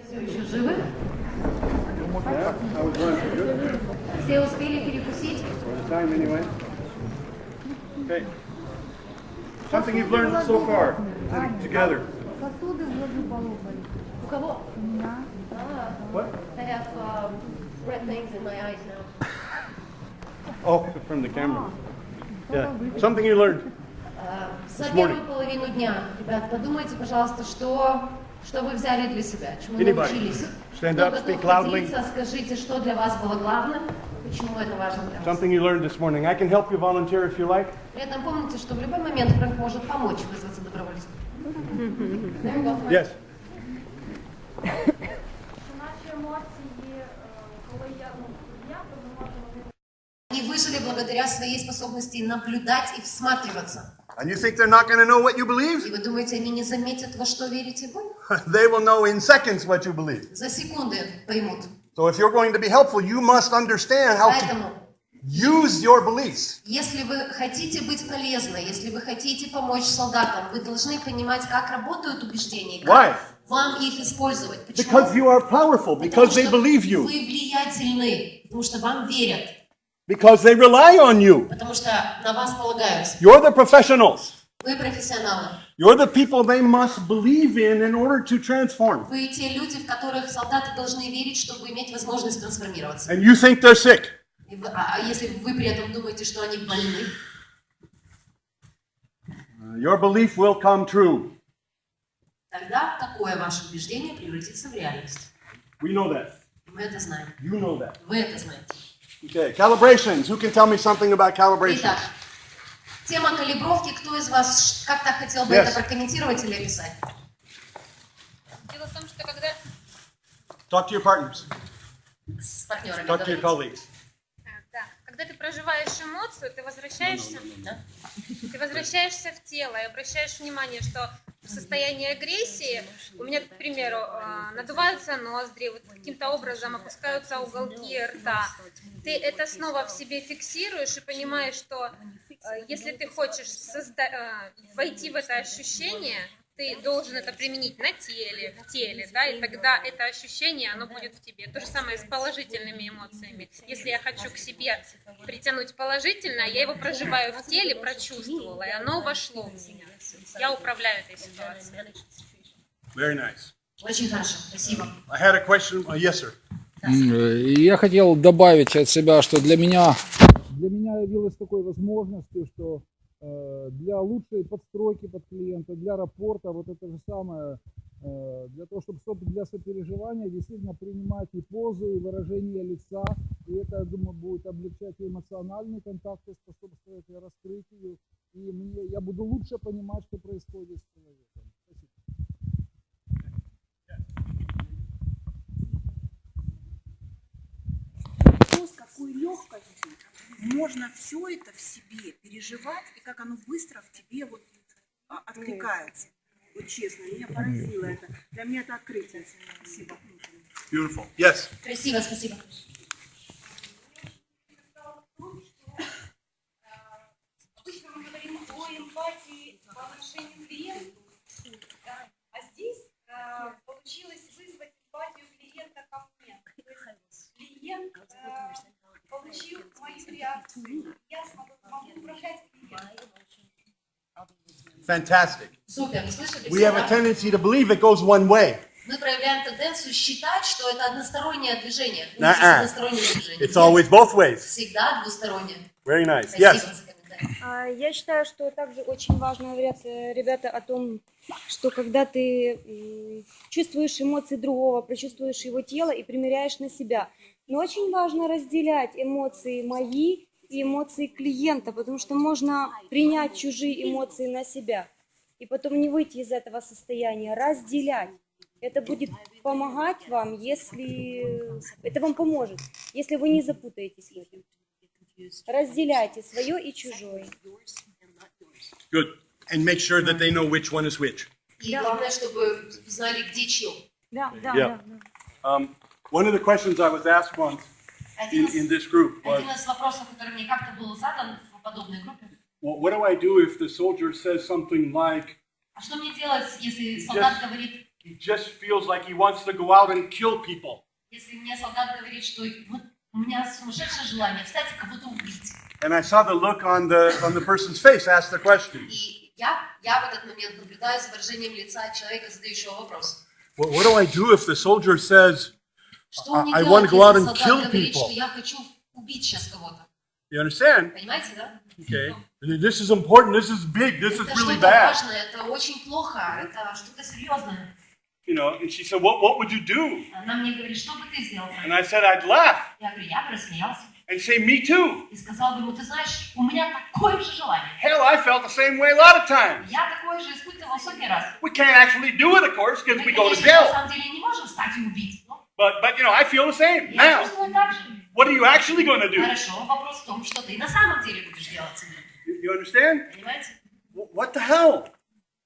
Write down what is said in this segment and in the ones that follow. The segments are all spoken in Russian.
Все еще живы? Все успели перекусить? Okay. Something you've learned so far together. Сосуды в глазу полопали. У кого? У меня. What? I have red things in my eyes now. Oh, from the camera. Yeah. Something you learned. За первую половину дня, ребят, подумайте, пожалуйста, что вы взяли для себя, чему вы научились. Stand Кто up, готов speak loudly. поделиться, скажите, что для вас было главным, почему это важно для вас. Something you learned this morning. I can help you volunteer if you like. При этом помните, что в любой момент Фрэнк может помочь вызваться добровольцем. Yes. Они выжили благодаря своей способности наблюдать и всматриваться. And you think they're not going to know what you believe? И вы думаете, они не заметят, во что верите вы? They will know in seconds what you believe. За секунды поймут. So if you're going to be helpful, you must understand how to Поэтому, use your beliefs. если вы хотите быть полезны, если вы хотите помочь солдатам, вы должны понимать, как работают убеждения, Why? как вам их использовать. Почему? Because you are powerful, because they believe you, Вы влиятельны, потому что вам верят, because they rely on you. потому что на вас полагаются. You're the professionals. Вы профессионалы. You're the people they must believe in order to transform. Вы те люди, в которых солдаты должны верить, чтобы иметь возможность трансформироваться. And you think they're sick. А если вы при этом думаете, что они больны, Your belief will come true. тогда такое ваше убеждение превратится в реальность. We know that. Мы это знаем. You know that. Вы это знаете. Okay, calibrations. Who can tell me something about calibrations? Итак, тема калибровки. Кто из вас как-то хотел бы это прокомментировать или описать? Дело в том, что когда... Talk to your partners. С партнерами. Talk to your colleagues. Да. Когда ты проживаешь эмоцию, ты возвращаешься в тело и обращаешь внимание, что в состоянии агрессии у меня, к примеру, надуваются ноздри, вот каким-то образом опускаются уголки рта. Ты это снова в себе фиксируешь и понимаешь, что если ты хочешь войти в это ощущение, ты должен это применить на теле, в теле, да, и тогда это ощущение, оно будет в тебе. То же самое с положительными эмоциями. Если я хочу к себе притянуть положительное, я его проживаю в теле, прочувствовала, и оно вошло в меня. Я управляю этой ситуацией. Very nice. Очень хорошо, спасибо. I had a question. Yes, sir. Я хотел добавить от себя, что для меня явилось такой возможностью, что для лучшей подстройки под клиента, для рапорта, вот это же самое, для того, чтобы для сопереживания действительно принимать и позы, и выражение лица, и это, я думаю, будет облегчать и эмоциональный контакт, и способствовать раскрытию, и я буду лучше понимать, что происходит с человеком. То, с какой легкостью можно все это в себе переживать, и как оно быстро в тебе вот откликается. Вот честно, меня поразило это. Для меня это открытие. Спасибо. Beautiful. Yes. Красиво, спасибо. Обычно мы говорим о эмпатии по отношению к клиенту, а здесь получилось вызвать эмпатию клиента ко мне. Клиент получил мою реакцию, я могу управлять клиентом. Fantastic. Супер, слышали? We have a tendency to believe it goes one way. Мы проявляем тенденцию считать, что это одностороннее движение. It's always both ways. Всегда двустороннее. Very nice. Спасибо Yes. за комментарий. Я считаю, что также очень важно говорят ребята о том, что когда ты чувствуешь эмоции другого, прочувствуешь его тело и примеряешь на себя. Но очень важно разделять эмоции мои и эмоции клиента, потому что можно принять чужие эмоции на себя и потом не выйти из этого состояния, разделять. Это будет помогать вам, если... Это вам поможет, если вы не запутаетесь в этом. Разделяйте свое и чужое. Good. And make sure that they know which one is which. И главное, чтобы знали, где чье. Yeah. One of the questions I was asked once in this group was, Один из вопросов, который мне как-то был задан в подобной группе. well, what do I do if the soldier says something like, А что мне делать, если солдат говорит, he just feels like he wants to go out and kill people. Если мне солдат говорит, что вот у меня сумасшедшее желание встать и кого-то убить. And I saw the look on the person's face, ask the question. И я в этот момент наблюдаю за выражением лица человека, задающего вопрос. What do I do if the soldier says, Что мне I want to делать, go out если and kill солдат говорит, people? что я хочу убить сейчас кого-то? You understand? Понимаете, да? Okay. This is important. This is big. This is Это really что-то bad. важное, это очень плохо, это что-то серьезное. You know, and she said, what would you do? Она мне говорит, что бы ты сделал? And I said, I'd laugh Я говорю, я бы рассмеялся and say, me too. и сказал бы ему, ты знаешь, у меня такое же желание. Hell, I felt the same way a lot of times. Я такое же испытывал сотни раз. We can't actually do it, of course, because Мы, we go to конечно, на jail. самом деле не можем встать и убить. Но But you know, I feel the same я now. чувствую так же. What are you actually going to do? Хорошо, вопрос в том, что ты на самом деле будешь делать. You understand? Понимаете? What the hell?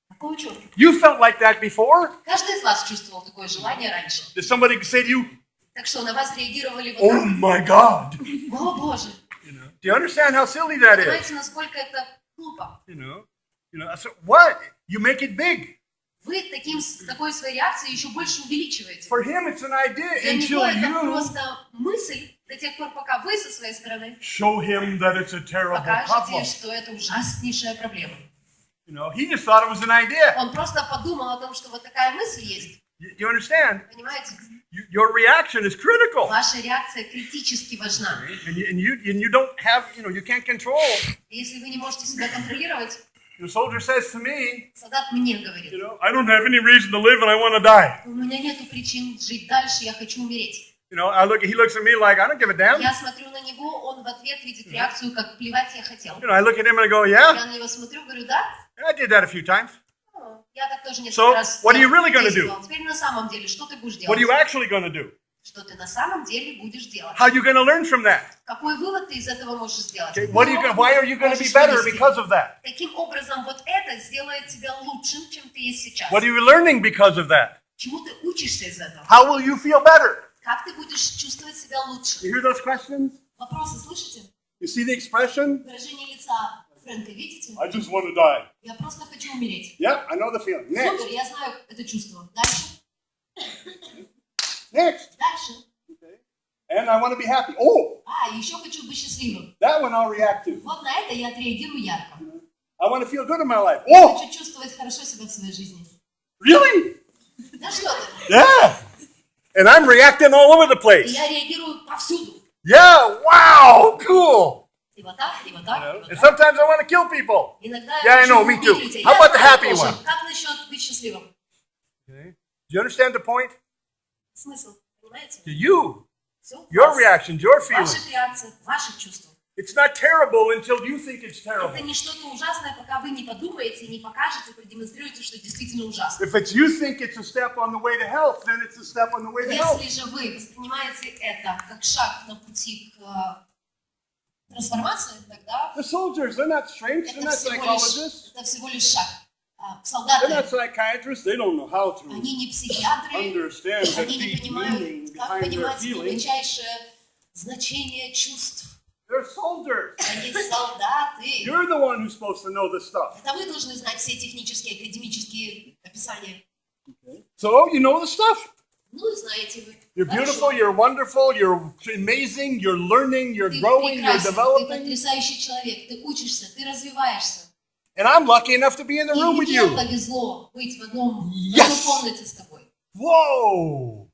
Какого черта? You felt like that before? Каждый из вас чувствовал такое желание раньше. Did somebody say to you, Так что на вас реагировали вот oh так. my God? О, Боже. Do you understand how silly that is? Понимаете, насколько это глупо? You know, I said, what? You make it big. Вы такой своей реакцией еще больше увеличиваете. For him, it's an idea Для until него это you просто мысль до тех пор, пока вы со своей стороны show him that it's a terrible problem. покажете, что это ужаснейшая проблема. You know, he just thought it was an idea. Он просто подумал о том, что вот такая мысль есть. You understand? Понимаете? Your reaction is critical. Ваша реакция критически важна. And you don't have, you can't control. И если вы не можете себя контролировать, The soldier says to me, солдат мне говорит, I don't have any reason to live and I want to die. у меня нету причин жить дальше, я хочу умереть. He looks at me like, I don't give a damn. Я смотрю на него, он в ответ видит реакцию, как плевать я хотел. I look at him and I go, yeah, Я на него смотрю, говорю, да? I did that a few times. Я так тоже So, несколько раз what are you really gonna do? действовал. Теперь на самом деле, что ты будешь What are делать? you actually going to do? Что ты на самом деле будешь делать? How are you going to learn from that? Какой вывод ты из этого можешь сделать? Okay, Какой why are опыт you going to be можешь better вынести? because of that? Каким образом вот это сделает тебя лучшим, чем ты есть сейчас? What are you learning because of that? Чему ты учишься из этого? How will you feel better? Как ты будешь чувствовать себя лучше? You hear those questions? Вопросы слышите? You see the expression? Выражение лица Фрэнка, видите? I just want to die. Я просто хочу умереть. Yeah, I know the feeling. Next. Супер, я знаю это чувство. Дальше. Next. Дальше. And I want to be happy. Oh, Еще хочу быть счастливым. that one I'll react to. Вот на это я отреагирую ярко. I want to feel good in my life. Я Oh, хочу чувствовать хорошо себя в своей жизни. really? Да что ты? Yeah. And I'm reacting all over the И place. я реагирую повсюду. Yeah, wow, cool. И вот так, и вот так, и вот And так. sometimes I want to kill people. Иногда Yeah, I я know, хочу me убить too. людей. How Я about the знаю happy тоже. one? Как насчет быть счастливым? Okay. Do you understand the point? Смысл, понимаете? To you, Все. your reactions, your Ваши feelings. реакции, ваши чувства. It's not terrible until you think it's Это terrible. не что-то ужасное, пока вы не подумаете, не покажете, продемонстрируете, что действительно ужасно. If it's you think it's a step on the way to health, then it's a step on the way to health. Если же вы воспринимаете это как шаг на пути к трансформации, тогда The soldiers, they're not strange, they're not psychologists, это всего лишь шаг. they're Солдаты, not psychiatrists, they don't know how to они не психиатры, understand the они не deep meaning понимают, как behind their понимать feelings. глубочайшее значение чувств. They're soldiers. Они солдаты. You're the one who's supposed to know this stuff. Это вы должны знать все технические, академические описания. So you know the stuff. Ну и знаете вы. You're Хорошо. beautiful, you're wonderful, you're amazing, you're learning, you're Ты growing, you're прекрасен, ты developing. потрясающий человек, ты учишься, ты развиваешься. And I'm lucky enough to be in the room И with тебе you. повезло быть в одной Yes! комнате с тобой. Whoa!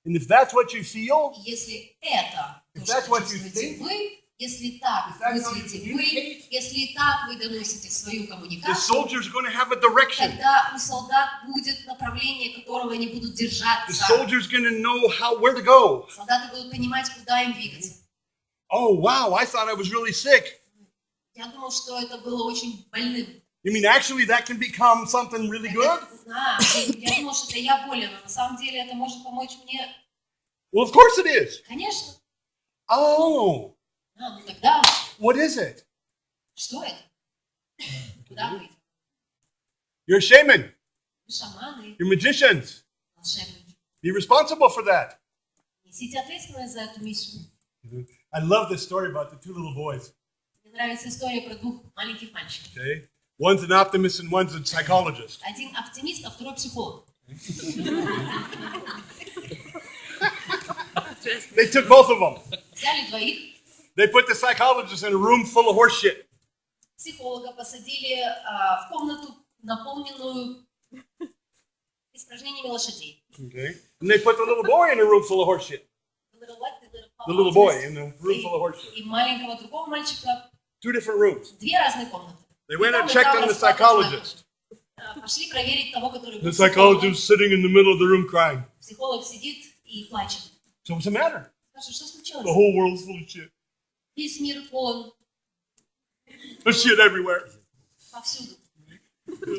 And if that's what you feel, И если это If то, that's что what you чувствуете think, вы, если так if that's how you мыслите вы, communicate, если так вы доносите свою the коммуникацию, soldier's going to have a direction. тогда у солдат будет направление, которого они будут The держаться. soldier's going to know where to go. Солдаты будут понимать, куда им двигаться. Oh, wow, I thought I was really sick. Я думал, что это было очень больным. You mean actually that can become something really good? Да, я думал, что это я болен, но на самом деле это может помочь мне. Well, of course it is. Конечно. Oh, Ну тогда, what is it? что это? Куда мы идем? You're a shaman. Вы шаманы, You're magicians. волшебники. Be responsible for that. Несите ответственность за эту миссию. I love this story about the two little boys. Мне нравится история про двух маленьких мальчиков. Okay, one's an optimist and one's a psychologist. Один оптимист, а второй психолог. They took both of them. Взяли двоих, They put the psychologist in a room full of horse shit. психолога посадили в комнату, наполненную испражнениями лошадей. Okay. And they put the little boy in a room full of horse shit. The little boy in the room full of horse shit. И маленького другого мальчика 2 different rooms. две разные комнаты. They went and И checked там on the раскладывали. psychologist. Пошли проверить того, который The был psychologist was sitting in the middle of the room crying. Психолог сидит и плачет. So what's the matter? Спрашивает, что случилось? The whole world's full of shit. Весь мир полон There's shit everywhere. повсюду.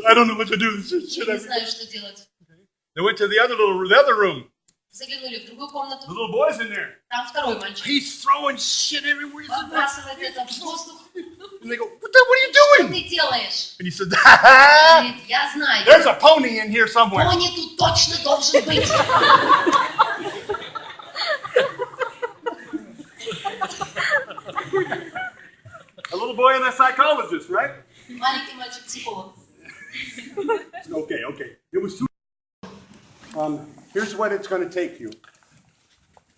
I don't know what to do. There's shit Я не everywhere. знаю, что делать. They went to the other room. Заглянули в другую комнату. The little boy's in there. Там второй мальчик. He's throwing shit everywhere. Подбрасывает это в воздух. And they go, what are you Что doing? ты делаешь? And he said, ha Говорит, я знаю. there's a pony in here somewhere. Пони тут точно должен быть. A little boy and a psychologist, right? Маленький мальчик-психолог. Okay. It was too. Here's what it's going to take you.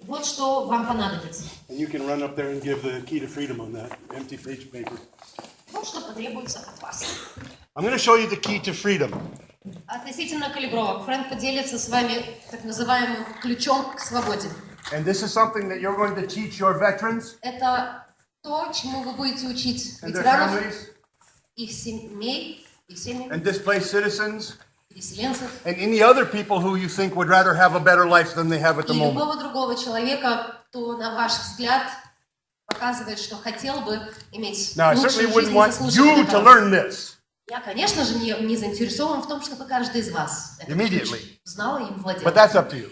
Вот что вам понадобится. And you can run up there and give the key to freedom on that empty page paper. Вот что потребуется от вас. I'm going to show you the key to freedom. Относительно калибровок, Фрэнк поделится с вами так называемым ключом к свободе. And this is something that you're going to teach your veterans Это то, чему вы будете учить and their ветеранов, families их семей, их семьи, and displaced citizens переселенцев and any other people who you think would rather have a better life than they have at the и moment. любого другого человека, кто, на ваш взгляд, показывает, что хотел бы иметь Now, I лучшую certainly жизнь wouldn't и want заслуживает you to этого. learn this Я, конечно же, не заинтересован в том, чтобы каждый из вас этот immediately, ключ знал и им владел. but that's up to you.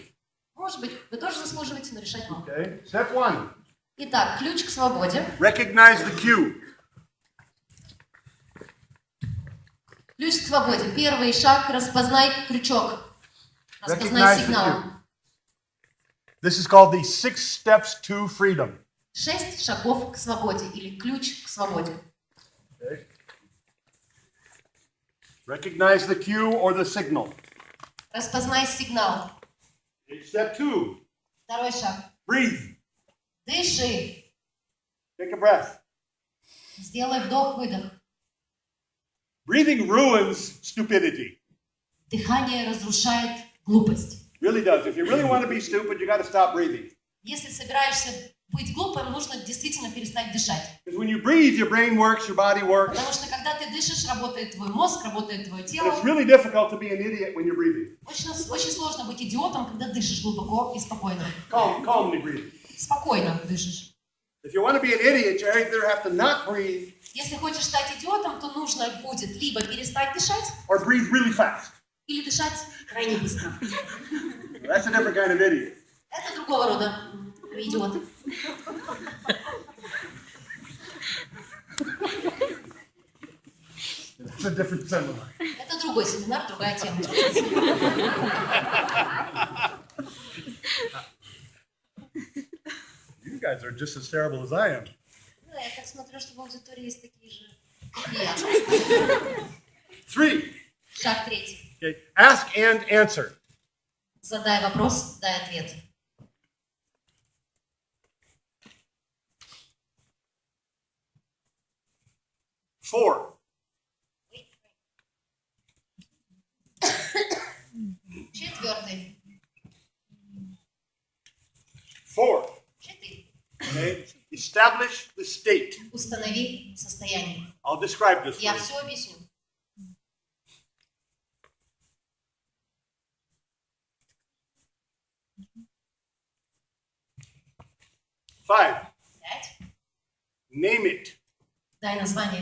Может быть, вы тоже заслуживаете, но решать вам. Okay. Step 1. Итак, ключ к свободе. Recognize the cue. Ключ к свободе. Первый шаг – распознай крючок. Распознай Recognize the сигнал. cue. This is called the 6 steps to freedom. 6 шагов к свободе или ключ к свободе. Okay. Recognize the cue or the signal. Распознай сигнал. Okay. Step 2. Второй шаг. Breathe. Дыши. Take a breath. Сделай вдох-выдох. Breathing ruins stupidity. Дыхание разрушает глупость. Really does. If you really want to be stupid, you got to stop breathing. Если собираешься быть глупым, нужно действительно перестать дышать. Because when you breathe, your brain works, your body works. Потому что когда ты дышишь, работает твой мозг, работает твое And тело. it's really difficult to be an idiot when you're breathing. Очень сложно быть идиотом, когда дышишь глубоко и спокойно. Calmly breathing. Спокойно дышишь. If you want to be an idiot, you either have to not breathe Если хочешь стать идиотом, то нужно будет либо перестать дышать, or breathe really fast. или дышать крайне быстро. That's a different kind of idiot. Это другого рода идиот. It's a different seminar. Это другой семинар, другая тема. You guys are just as terrible as I am. Да, я так смотрю, что в аудитории есть такие же, как и я. 3. Шаг третий. Okay. Ask and answer. Задай вопрос, дай ответ. Four. Четвертый. 4. Четыре. Okay. Establish the state. Установи состояние. I'll describe this. Я for you. все объясню. 5. 5. Name it. Дай название.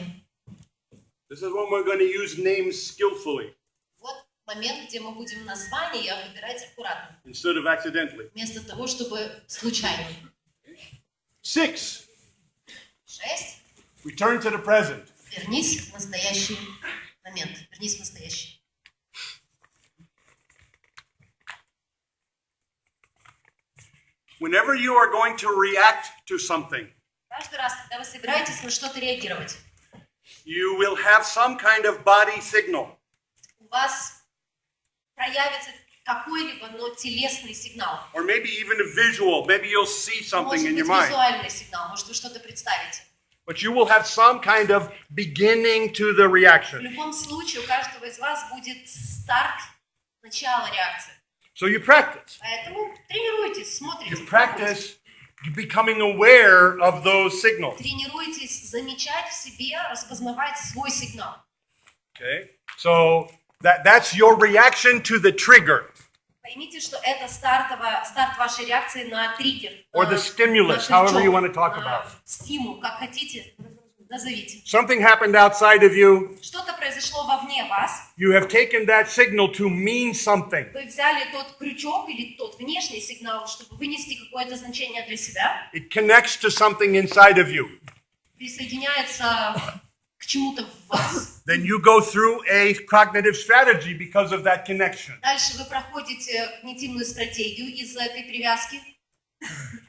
This is when we're going to use names skillfully Вот момент, где мы будем название выбирать аккуратно, instead of accidentally. вместо того, чтобы случайно. 6. 6. Return to the present. Вернись в настоящий момент. Вернись в настоящий. Whenever you are going to react to something, Каждый раз, когда вы собираетесь на что-то реагировать, you will have some kind of body signal. у вас проявится какой-либо, но телесный сигнал. Or maybe even a visual. Maybe you'll see something Может in быть, your mind. визуальный сигнал, может, вы что-то представите. But you will have some kind of beginning to the В reaction. любом случае, у каждого из вас будет старт, начало реакции. So you practice. Поэтому тренируйтесь, You смотрите, practice becoming aware of those signals. тренируйтесь замечать в себе, распознавать свой сигнал. Okay? So that's your reaction to the trigger Поймите, что это старт вашей реакции на триггер. or the stimulus, however you want to talk about it. Стимул, как хотите, назовите. Something happened outside of you. Что-то произошло вовне вас. You have taken that signal to mean something. Вы взяли тот крючок или тот внешний сигнал, чтобы вынести какое-то значение для себя. It connects to something inside of you. Присоединяется к чему-то в вас. Then you go through a cognitive strategy because of that connection. Дальше вы проходите когнитивную стратегию из-за этой привязки.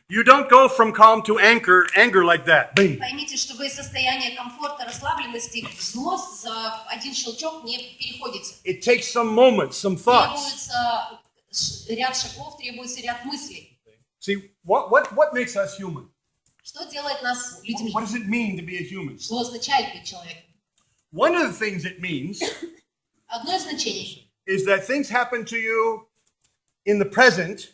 You don't go from calm to anger like that. Bing. Поймите, что вы из состояния комфорта, расслабленности в злость за один щелчок не переходите. It takes some moments, some thoughts. Требуется ряд шагов, требуется ряд мыслей. See, what makes us human? Что делает нас людьми? What does it mean to be a human? Что означает быть человеком? One of the things it means Одно из значений is that things happen to you in the present.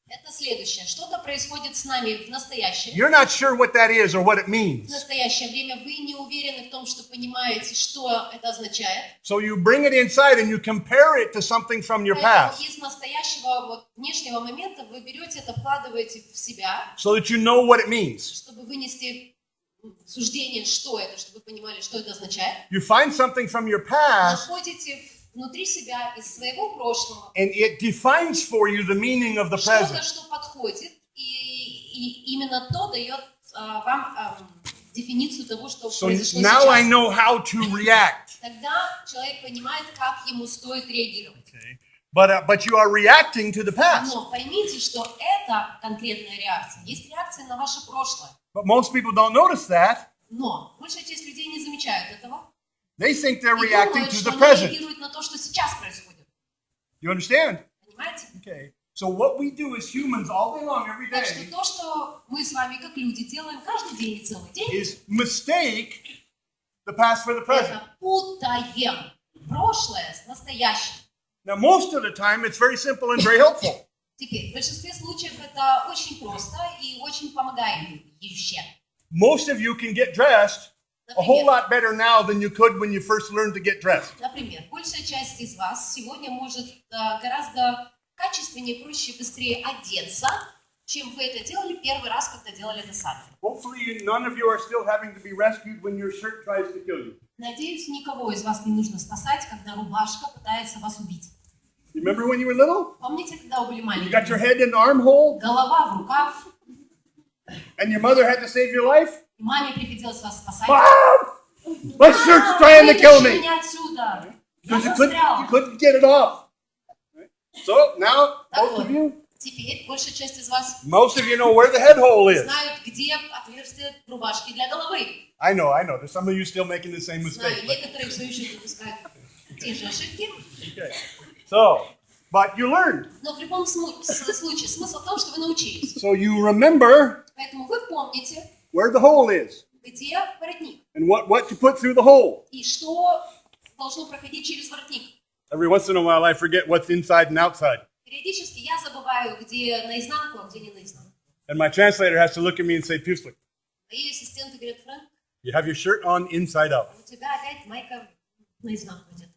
это следующее. Что-то происходит с нами в настоящем. You're not sure what that is or what it В means. настоящее время вы не уверены в том, что понимаете, что это означает. So you bring it inside and you compare it to something from your Поэтому past из настоящего внешнего момента вы берете это, вкладываете в себя, so that you know what it means. чтобы вынести суждение, что это, чтобы вы понимали, что это означает. You find something from your past Находите внутри себя из своего прошлого and it defines for you the meaning of the что-то, present. что подходит, и именно то дает вам дефиницию того, что So произошло now I сейчас. know how to react. Тогда человек понимает, как ему стоит реагировать. Okay. But you are reacting to the past. Но поймите, что это конкретная реакция. Есть реакция на ваше прошлое. But most people don't notice that. Но большая часть людей не замечают этого. They think they're И reacting думают, to что the они present. реагируют на то, что сейчас происходит. You understand? Понимаете? Okay. So what we do as humans all day long, every Так что day, то, что мы с вами как люди делаем каждый день и целый день, is mistake the past for the present. это путаем прошлое с настоящим. Now, most of the time, it's very simple and very helpful. Теперь, в большинстве случаев это очень просто и очень помогающе. Most of you can get dressed a whole Например, lot better now than you could when you first learned to get dressed. например, большая часть из вас сегодня может гораздо качественнее, проще, быстрее одеться, чем вы это делали первый раз, когда делали это сами. Hopefully, none of you are still having to be rescued when your shirt tries to kill you. Надеюсь, никого из вас не нужно спасать, когда рубашка пытается вас убить. You remember when you were little? Помните, когда вы были You got your маленькие? head in the armhole, Голова в рукав, and your mother had to save your life? и маме приходилось вас спасать. Mom! My shirt's trying to kill Вытащи me! меня отсюда! Я Because you застрял. couldn't get it off. So now, Так most of вот, you, теперь большая часть из вас most of you know where the head hole is. знают, где отверстие рубашки для головы. I know. There's some of you still making the same Знаю, mistake. некоторые все еще допускают те же ошибки. Okay. So, but you learned. Но в любом случае смысл в том, что вы научились. So you remember Поэтому вы помните, where the hole is где воротник and what to put through the hole. и что должно проходить через воротник. Every once in a while, I forget what's inside and outside. Периодически я забываю, где наизнанку, а где не наизнанку. And my translator has to look at me and say, Pьюселик, Мои ассистенты говорят: Фрэнк, you have your shirt on inside out. у тебя опять майка наизнанку идет.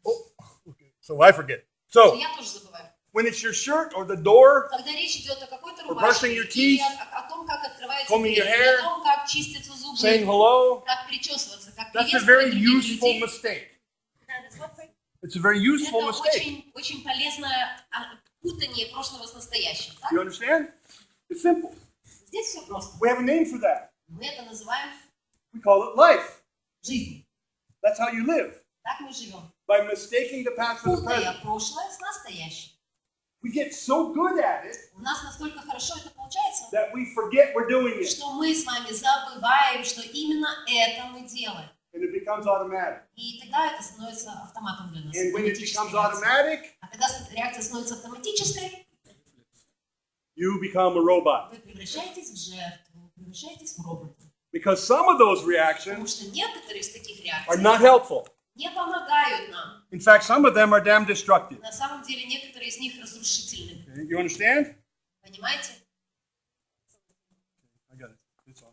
Okay. So I forget. So Я тоже забываю. when it's your shirt or the door, Когда речь идет о какой-то brushing рубашке, your или teeth, о том, как открывается combing дверь, your или hair, о том, как чистятся зубы, saying hello, как причесываться, как that's a приветствовать very других useful людей. mistake. Да, that's what we- It's a very useful Это mistake. очень, очень полезное путание прошлого с настоящим. Так? You understand? It's simple. Здесь все просто. We have a name for that. Мы это называем We call it life. жизнью. That's how you live. Так мы живем. By mistaking the past for the Путая present. прошлое с настоящим. We get so good at it У нас настолько хорошо это получается, that we forget we're doing it. что мы с вами забываем, что именно это мы делаем. And it becomes automatic. И тогда это становится автоматом для нас. And when it Автоматической becomes реакцией. automatic, А Когда реакция становится автоматической, you become a robot. вы превращаетесь в жертву, превращаетесь в робота. Because some of those Потому reactions что некоторые из таких are реакций not helpful. не помогают нам. In fact, some of them are damn destructive. На самом деле некоторые из них разрушительны. You understand? Понимаете? I got it. It's on.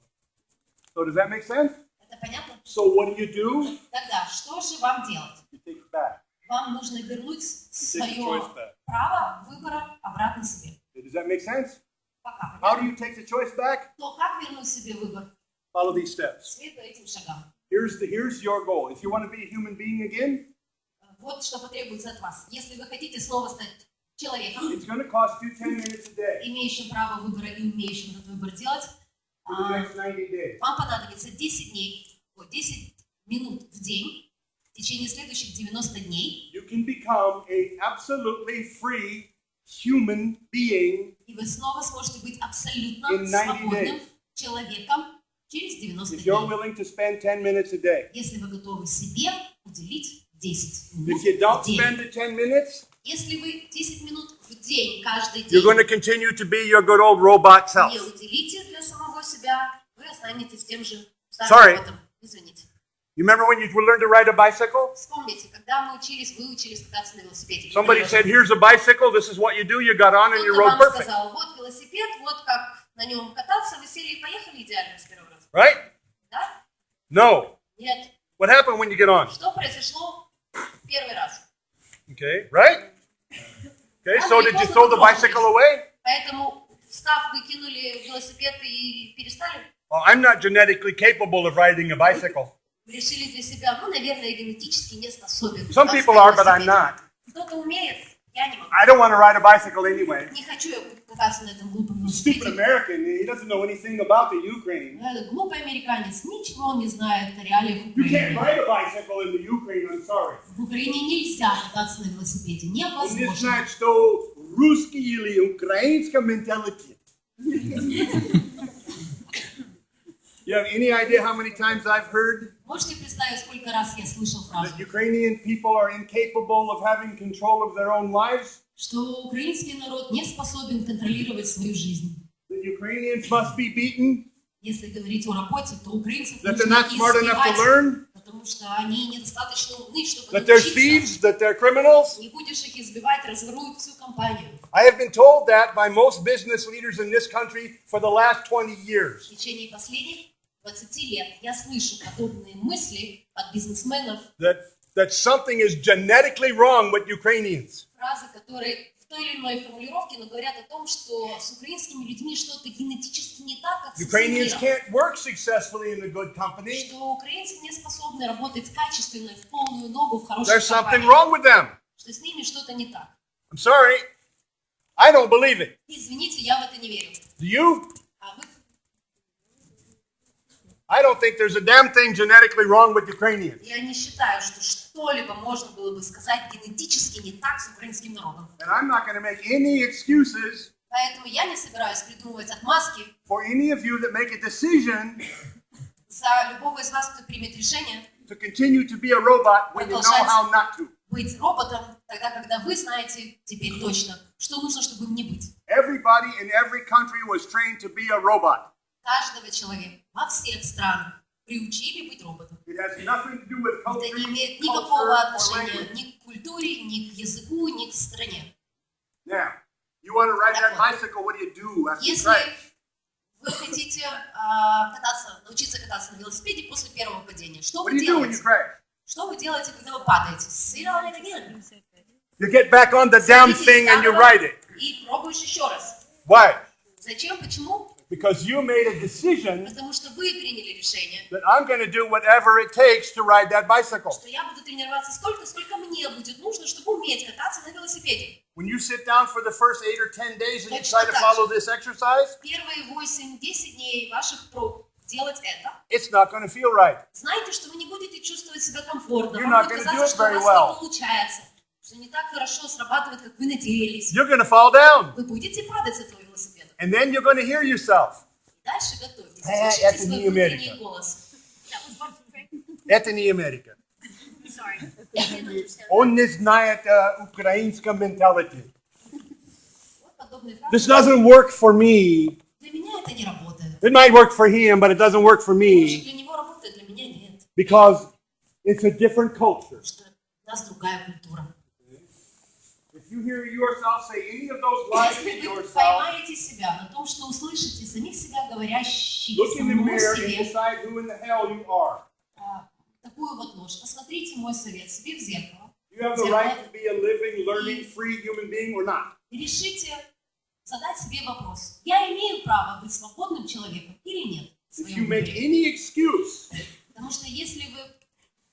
So does that make sense? Это понятно? So what do? Тогда что же вам делать? You take it back. Вам нужно вернуть You take the свое choice back. право выбора обратно себе. Does that make sense? Пока. How do you take the choice back? Но как вернуть себе выбор? Follow these steps. Следуя этим шагам. Here's your goal. If you want to be a human being again, Вот что потребуется от вас. Если вы хотите снова стать человеком, it's going to cost you 10 minutes a day имеющим право выбора и умеющим этот выбор делать, for the next 90 days. вам понадобится 10 минут в день в течение следующих 90 дней, You can become a absolutely free human being и вы снова сможете быть абсолютно In 90 свободным days. человеком через 90 if you're дней. willing to spend 10 minutes a day. Если вы готовы себе уделить 10 минут If you don't в день. spend the 10 minutes, Если вы 10 минут в день, каждый you're going to день continue to be your good old robot self. не уделите для самого себя, вы останетесь тем же старым Sorry. роботом. Извините. You remember when you learned to ride a bicycle? Вспомните, когда мы выучились кататься на велосипеде. Somebody said, here's a bicycle, this is what you do, you got on and you Кто-то rode вам perfect. сказал, вот велосипед, вот как на нем кататься, вы сели и поехали идеально с первого раза. Right? Да? No. Нет. What happened when you get on? Что произошло в первый раз? Okay, right? Okay, so did you throw the bicycle away? Поэтому, встав, вы кинули велосипед и перестали? Well, I'm not genetically capable of riding a bicycle. Решили для себя, ну, наверное, генетически не способен. Some кататься people на are, but I'm велосипеде. not. Кто-то умеет, я не могу. I don't want to ride a bicycle anyway. Не хочу я кататься на этом глупом Stupid велосипеде. American, he doesn't know anything about the Ukraine. Глупый американец, ничего он не знает о реалиях You can't Украины. ride a bicycle in the Ukraine, I'm sorry. В Украине нельзя кататься на велосипеде, Он не невозможно. знает, что русский или украинский менталитет. You have any idea how many times I've heard Можете представить, сколько раз я слышал фразу, that Ukrainian people are incapable of having control of their own lives? что украинский народ не способен контролировать свою жизнь. That Ukrainians must be beaten? Если говорить о работе, то украинцев That they're нужно not smart enough to избивать, learn? потому что они недостаточно умны, чтобы That they're научиться. thieves? That they're criminals? Не будешь их избивать, разворуют всю компанию. I have been told that by most business leaders in this country for the last 20 В years. течение последних 20 лет я слышу подобные мысли от бизнесменов, That something is genetically wrong with Ukrainians. фразы, которые в той или иной формулировке, но говорят о том, что с украинскими людьми что-то генетически не так, как со всем Ukrainians миром. can't work successfully in a good company. Что украинцы не способны работать качественно, в полную ногу, в хорошей There's something компании. wrong with them. Что с ними что-то не так. I'm sorry. I don't believe it. Извините, я в это не верю. Do you? А вы? I don't think there's a damn thing genetically wrong with Ukrainians. Я не считаю, что что-либо можно было бы сказать генетически не так с украинским народом. And I'm not going to make any excuses Поэтому я не собираюсь придумывать отмазки for any of you that make a decision за любого из вас, кто примет решение to continue to be a robot when you know how not to. быть роботом, тогда, когда вы знаете теперь точно, что нужно, чтобы им не быть. Everybody in every country was trained to be a robot. Каждого человека во всех странах приучили быть роботом. It has nothing to do with Это culture, не имеет culture, никакого or отношения language. ни к культуре, ни к языку, ни к стране. Now, you want to ride that bicycle, what do you do after you Если crash? вы хотите научиться кататься на велосипеде после первого падения, что What вы do you do when you делаете? crash? Что вы делаете, когда вы падаете? Sit on it again. You get back on the damn thing and you ride it. И пробуешь еще раз. Why? Зачем? Почему? Because you made a decision Потому что вы приняли решение, that I'm going to do whatever it takes to ride that bicycle. что я буду тренироваться сколько мне будет нужно, чтобы уметь кататься на велосипеде. When you sit down for the first 8 or 10 days and you try to follow this exercise, Первые 8-10 дней ваших проб делать это. it's not going to feel right. Знаете, что вы не будете чувствовать себя комфортно. You're Вам not будет gonna do казаться, it что у very вас well. не получается, что не так хорошо срабатывает, как вы надеялись. You're going to fall down. Вы будете падать с этого велосипеда. And then you're going to hear yourself. Дальше готовьтесь. Это Слушайте не свой Америка. внутренний голос. Это не Америка. Sorry. Он не знает украинском менталитете. Вот подобные This фразы. doesn't work for me. Для меня это не работает. It might work for him, but it doesn't work for Может, me для него работает, для меня нет. because it's a different culture. Потому что у нас другая культура. If you hear yourself say any of those lies to Если вы yourself, поймаете себя на том, что услышите самих себя говорящие look in the самому mirror and себе decide who in the hell you are. такую вот ложь, посмотрите мой совет себе в зеркало. You have the right to be a living, learning, free human being or not. И решите задать себе вопрос. Я имею право быть свободным человеком или нет? В If you своем make мире? any excuse Потому что если вы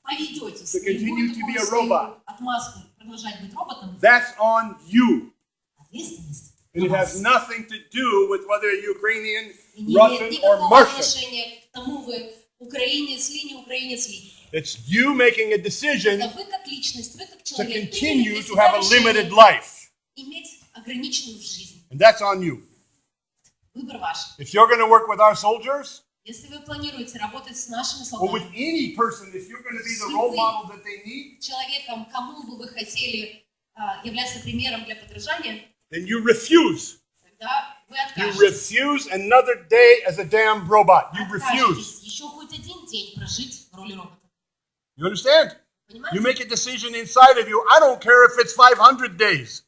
поведете to continue to be a robot, отмазку продолжать быть роботом, that's on you. ответственность And it на has вас. nothing to do with whether you're Ukrainian, И не Russian, имеет or никакого Martian. отношения к тому, вы украинец ли, не украинец ли. It's you making a decision Это вы как личность, вы как to человек, continue приняли для to себя have a limited решение life. иметь ограниченную жизнь. And that's on you. Выбор ваш. If you're going to work with our soldiers, Если вы планируете работать с нашими or with солдатами, any person, if you're going to be the role model that they need, человеком, кому бы вы хотели являться примером для подражания, then you refuse. тогда вы You откажетесь. refuse another day as a damn robot. You refuse. Откажетесь еще хоть один день прожить в роли робота. You understand? Понимаете? You make a decision inside of you. I don't care if it's 500 days.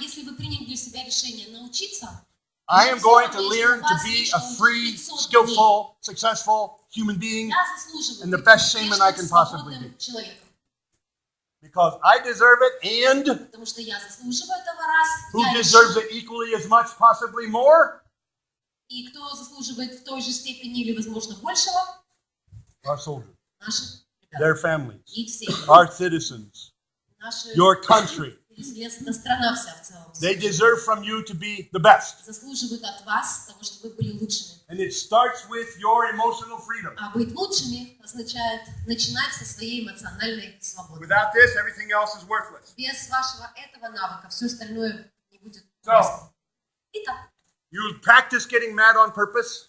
Если вы приняли для себя решение научиться, I am всё going равно, to если learn у to вас be лично a уже free, 500 skillful, successful human being я заслуживаю and the быть best shaman I can успешным, possibly свободным be. человеком. Because I deserve it, and Потому что я заслуживаю этого раз. who Я deserves решу. it equally as much, possibly more? И кто заслуживает в той же степени или, возможно, большего? Our soldiers, Наши their ребята. families, Их семьи. our citizens, Наши your country. переселенцы, страна вся в целом. They deserve from you to be the best. Заслуживают от вас того, чтобы вы были лучшими. And it starts with your emotional freedom. А быть лучшими означает начинать со своей эмоциональной свободы. Without this, everything else is worthless. Без вашего этого навыка все остальное не будет So, полезно. Итак, you practice getting mad on purpose.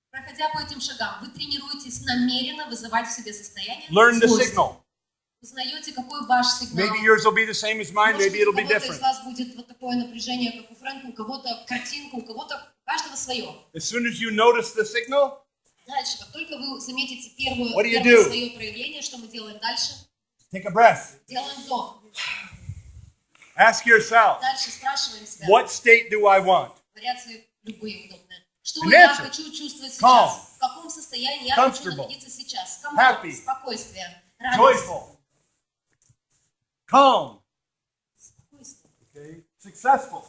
проходя по этим шагам, вы тренируетесь намеренно вызывать в себе состояние Learn the злости. signal. Узнаете, какой ваш сигнал. Maybe yours will be the same as mine, Может maybe быть, it'll у be кого-то из different. вас будет вот такое напряжение, как у Фрэнка, у кого-то картинка, у кого-то, у каждого свое. As soon as you notice the signal, Дальше, как только вы заметите What do you первое do? свое проявление, что мы делаем дальше? take a breath. Делаем вдох. Ask yourself, Дальше спрашиваем себя. what state do I want? Вариации любые удобные. Что An я answer. хочу чувствовать Calm. сейчас? В каком состоянии я хочу Comfortable. находиться сейчас? Комфорт, Happy. спокойствие, радость. Joyful. Calm. Спокойствие, Okay. Successful.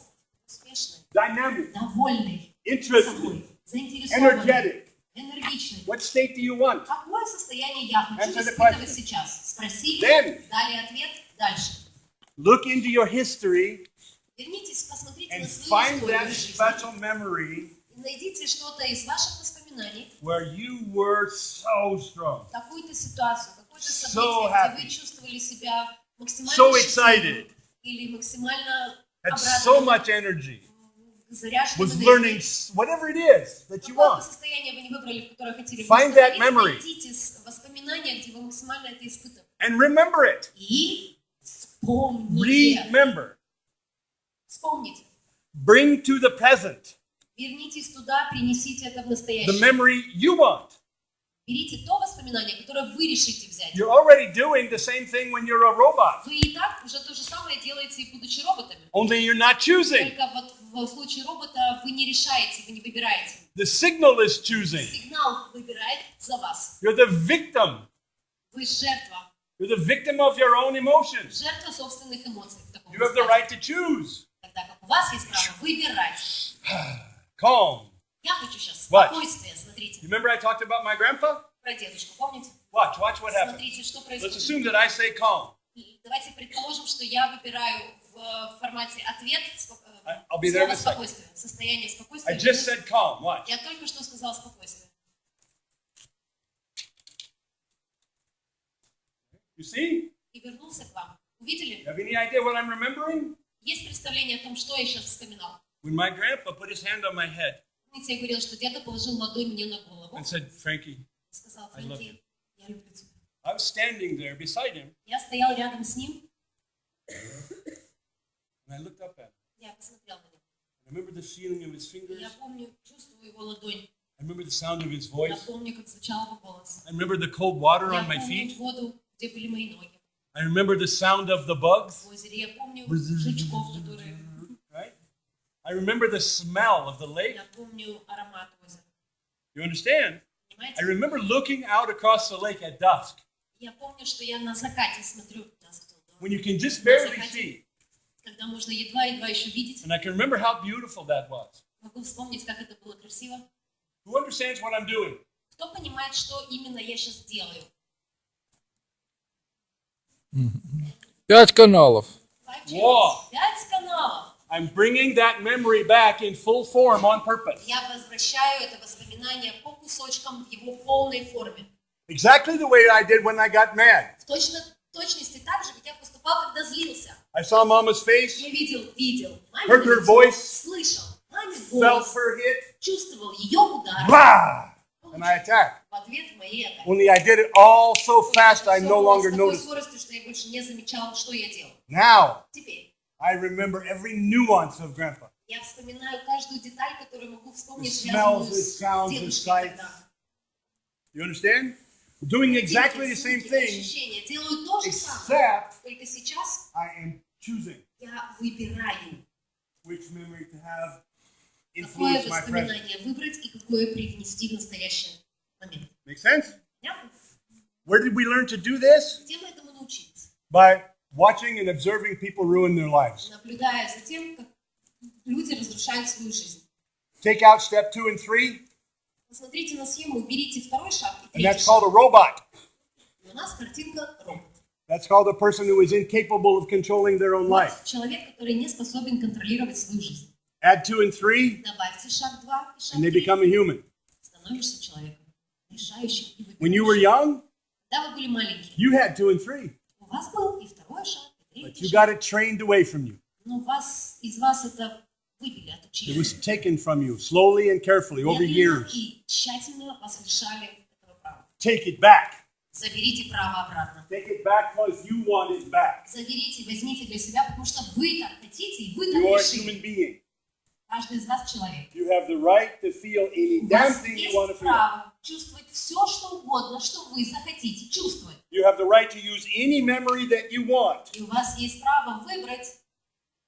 успешный, Dynamic. довольный Interested. собой, заинтересованный, Energetic. энергичный. What state do you want? Какое состояние я хочу Answer the испытывать question. сейчас? Спросили, Then. дали ответ, дальше. Look into your history Вернитесь, посмотрите and на свою find историю that жизни. special memory И найдите что-то из ваших воспоминаний, where you were so strong, какую-то ситуацию, какое-то So событие, happy. где вы чувствовали себя максимально so счастливым excited, или максимально had so обрадованным, much energy, заряженным was энергией. learning whatever it is that you Какое-то want. состояние вы не выбрали, в которое хотели Find that восстановить, memory. найдите воспоминания, где вы максимально это испытывали. And remember it. И вспомните. Remember. Вспомните. Bring to the present Вернитесь туда, принесите это в the настоящее. memory you want. Берите то воспоминание, которое вы решите взять. You're already doing the same thing when you're a robot, Вы и так уже то же самое делаете, и будучи роботами. only you're not choosing. Только вот в случае робота вы не решаете, вы не выбираете. The signal is choosing. Сигнал выбирает за вас. You're the victim. Вы жертва. You're the victim of your own emotions. Жертва собственных эмоций. В таком You have the случае. right to choose. Тогда как у вас есть право выбирать. Calm. Я хочу сейчас What? спокойствие. Смотрите. You remember I talked about my grandpa? Про дедушку, помните? Watch what happens. Смотрите, что Let's происходит. assume that I say calm. И давайте предположим, что я выбираю в формате ответ I'll be there in слово a second. спокойствие. Состояние I спокойствия. just said calm. Watch. Я только что сказала спокойствие. You see? И вернулся к вам. Увидели? You have any idea what I'm remembering? Есть представление о том, что я сейчас вспоминал? When my grandpa put his hand on my head Помните, я говорила, что деда положил ладонь мне на голову and said, Frankie, и сказал: I love Фрэнки, я люблю тебя. I was standing there beside him, Я стоял рядом с ним, and I looked up at him. я посмотрел на него. I remember the feeling of his И fingers. я помню, чувствую его ладонь. I remember the sound of his Я voice. помню, как звучал его голос. I remember the cold water Я on my помню feet. воду, где были мои ноги. I remember the sound of the bugs. В озере я помню жучков, которые... Right? I remember the smell of the lake. Я помню аромат озера. You understand? I Понимаете? remember looking out across the lake at dusk, Я помню, что я на закате смотрю, when you can just barely see. когда можно едва-едва еще видеть. And I can remember how beautiful that was. Могу вспомнить, как это было красиво. Who understands what I'm doing? Кто понимает, что именно я сейчас делаю? 5 каналов. 5 Wow. каналов. I'm bringing that memory back in full form on purpose. Я возвращаю это воспоминание по кусочкам в его полной форме. Exactly the way I did when I got mad. В точности так же, как я поступал, когда злился. I saw Mama's face, Я видел Heard her лицо, voice, слышал мамин felt голос, her hit, чувствовал ее удар. blah! And I attacked. В ответ моей атаки. Only I did it all so fast I Всё no было longer с такой noticed. скоростью, что я больше не замечал, что я делал. Now, Теперь I remember every nuance of Grandpa. я вспоминаю каждую деталь, которую могу вспомнить, The связанную smells, the с sounds, the дедушкой sights. тогда. You understand? Doing exactly the same Звуки, thing, ощущения. Делаю то же самое. except Только сейчас I am choosing я выбираю, which memory to have какое influence my present. воспоминание выбрать и какое привнести в настоящий момент. Make sense? Понятно? Where did we learn to do this? Где мы этому научились? By watching and observing people ruin their lives. Наблюдая за тем, как люди разрушают свою жизнь. Take out step 2 and 3, Посмотрите на схему, уберите второй шаг и and третий that's called шаг. a robot. И у нас картинка робот. That's called a person who is incapable of controlling their own life. Вот человек, который не способен контролировать свою жизнь. Add 2 and 3, Добавьте шаг 2 и шаг and they 3. become a human. Становишься человеком, решающим и When you were выбирающим. young, Когда вы были маленькие, you had 2 and 3, у вас был и второй шаг, и but третий you шаг. got it trained away from you. Но из вас это выбили, It отучили. was taken from you slowly and carefully over Медленно years. и тщательно вас лишали этого права. Take it back. Заберите право обратно. Take it back because you want it back. Заберите, возьмите для себя, потому что вы так хотите, и вы так You are a решили. human being. Каждый из вас человек. You have the right to feel any У damn вас thing you want to есть feel. право чувствовать все, что угодно, что вы захотите чувствовать. You have the right to use any memory that you want И у вас есть право выбрать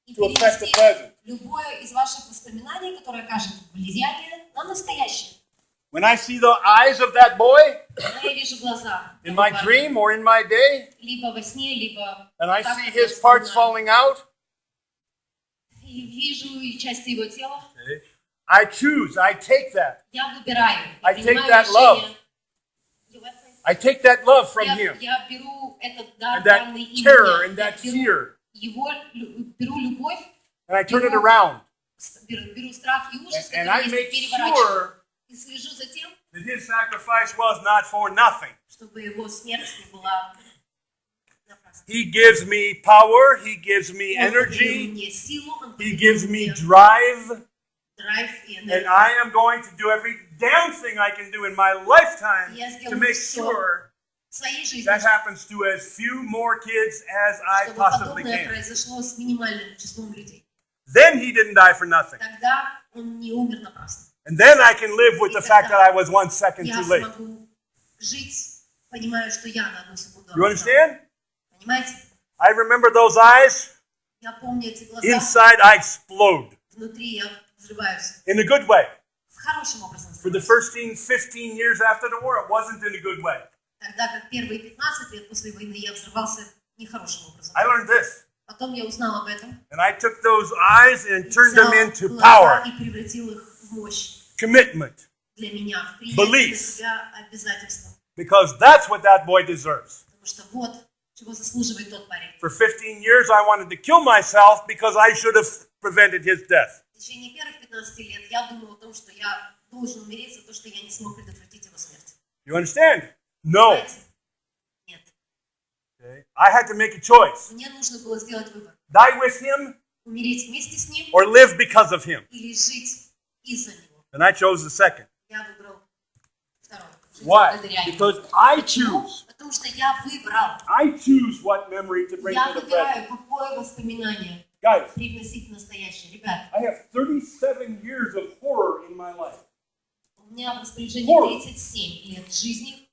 и to affect the перенести present. любое из ваших воспоминаний, которое окажет влияние на настоящее. When I see the eyes of that boy Когда я вижу глаза in того my парня, dream or in my day, либо во сне, либо and I так, see как я his parts вспоминаю, falling out, и вижу и части его тела, I choose, I take that. я выбираю, I я take принимаю that love. решение. I take that love from him Я беру этот дар, and that данный им terror мне. and that Я беру fear, его, беру любовь, and I turn it around. беру страх и ужас, And который I есть, make и переворачиваю. sure И слежу за тем, that his sacrifice was not for nothing. чтобы его смерть не была напрасной. He gives me power, he gives me Он подарил energy, мне силу, он he подарил gives me мне drive, драйв и and энергию. I am going to do every damn thing I can do in my lifetime Я to сделаю make всё sure в своей жизни, that happens to as few more kids as I чтобы possibly подобное can. произошло с минимальным числом людей. Then he didn't die for nothing. Тогда он не умер напрасно. And then I can live with the fact that I was 1 second Я too late. смогу жить, понимая, что я на одну секунду You опоздал. understand? Понимаете? I remember those eyes. Я помню эти глаза, Inside, I explode внутри я взрываюсь. in a good way. В хорошем образом. For the first 15 years after the war, it wasn't in a good way. Тогда как первые 15 лет после войны я взрывался нехорошим образом. I learned this. Потом я узнал об этом. And I took those eyes and turned them Взял into глаза power, и превратил их в мощь commitment, для меня, в принятие Belief. для себя обязательства. because that's what that boy deserves. Потому что вот чего заслуживает тот парень. For 15 years, I wanted to kill myself because I should have prevented his death. В течение первых 15 лет я думал о том, что я должен умереть за то, что я не смог предотвратить его смерть. You understand? No. Понимаете? Нет. Okay. I had to make a choice. Мне нужно было сделать выбор. Die with him Умереть вместе с ним or live because of him. или жить из-за него. And I chose the second. Я выбрал второе. жить Why? благодаря ему. Because I Почему? choose. Потому что я выбрал. I choose what memory to bring Я to the present. выбираю, какое воспоминание Guys, привносить в настоящее. Ребят, I have 37 years of horror in my life. у меня в распоряжении Horror. 37 лет жизни,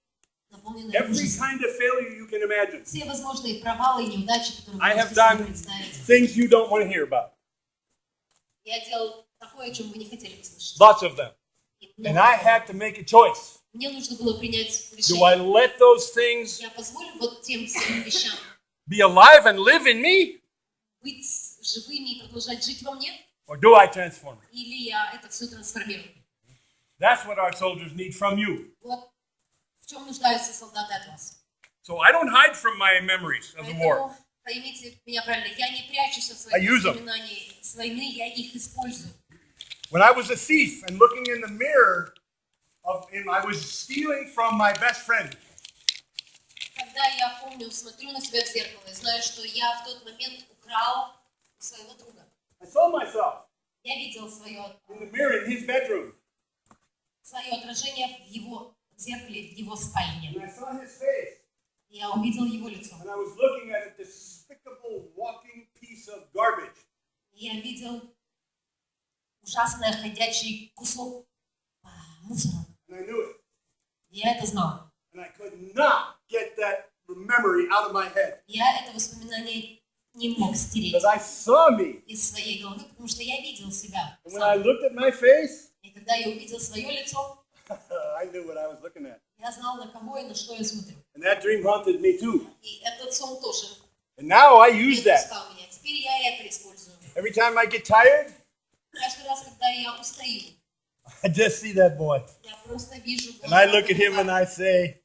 наполненной Every ужасом. kind of failure you can imagine. Все возможные провалы и неудачи, которые вы I have можете себе done представить. things you don't want to hear about. Я делал такое, о чем вы не хотели бы слышать. Lots of them. И And много I всего. had to make a choice. Мне нужно было принять Do I решение. let those things Я позволю вот тем всем вещам be alive and live in me? быть живыми и продолжать жить во мне? Or do I transform it? Или я это все трансформирую? That's what our soldiers need from you. Вот в чем нуждаются солдаты от вас. So I don't hide from my memories of the war. Поэтому поймите меня правильно, я не прячусь от I своих use 'em. воспоминаний с войны, я их использую. When I was a thief and looking in the mirror, I was stealing from my best friend. Когда я помню, смотрю на себя в зеркало и знаю, что я в тот момент украл у своего друга. I saw myself Я видел свое in the mirror in his bedroom. отражение в его зеркале, в его спальне. And I saw his face. Я увидел его лицо. And I was looking at a despicable walking piece of garbage. Я видел ужасный ходячий кусок мусора. And I knew it. Я это знал. And I could not get that memory out of my head. Я это воспоминание не мог стереть Because I saw me. из своей головы, потому что я видел себя. And when I looked at my face, И когда я увидел свое лицо, I knew what I was looking at. я знал, на кого и на что я смотрю. And that dream haunted me too. И этот сон тоже And now I не use that. отпускал меня. Теперь я это использую. Every time I get tired, Каждый раз, когда я устаю, I just see that boy. я просто вижу And I глаза look at him and I say,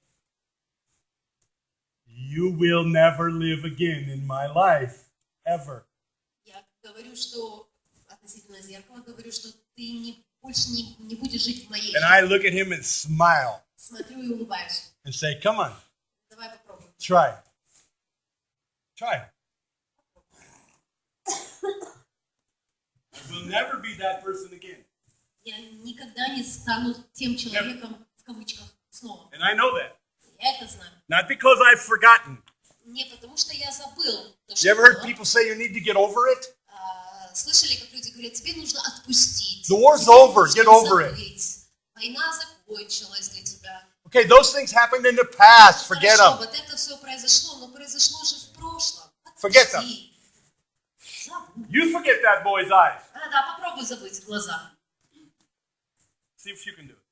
you will never live again in my life, ever. Я говорю, что относительно зеркала, говорю, что ты больше не будешь жить в моей And I жизни. look at him and smile Смотрю и улыбаюсь. and say, come on, Давай попробуем. try. Try. I will never be that person again. Я никогда не стану тем человеком, в кавычках, снова. And I know that. Я это знаю. Not because I've forgotten. Не потому, что я забыл то, You что ever heard было. people say you need to get over it? Слышали, как люди говорят, тебе нужно отпустить. The war's тебе over, нужно get over it. забыть. Война закончилась для тебя. Okay, those things happened in the past. Forget Хорошо, them. вот это все произошло, но произошло же в прошлом. Forget them. Отпусти. Забудь. You forget that boy's eyes. Да, попробуй забыть глаза. See if you can do it.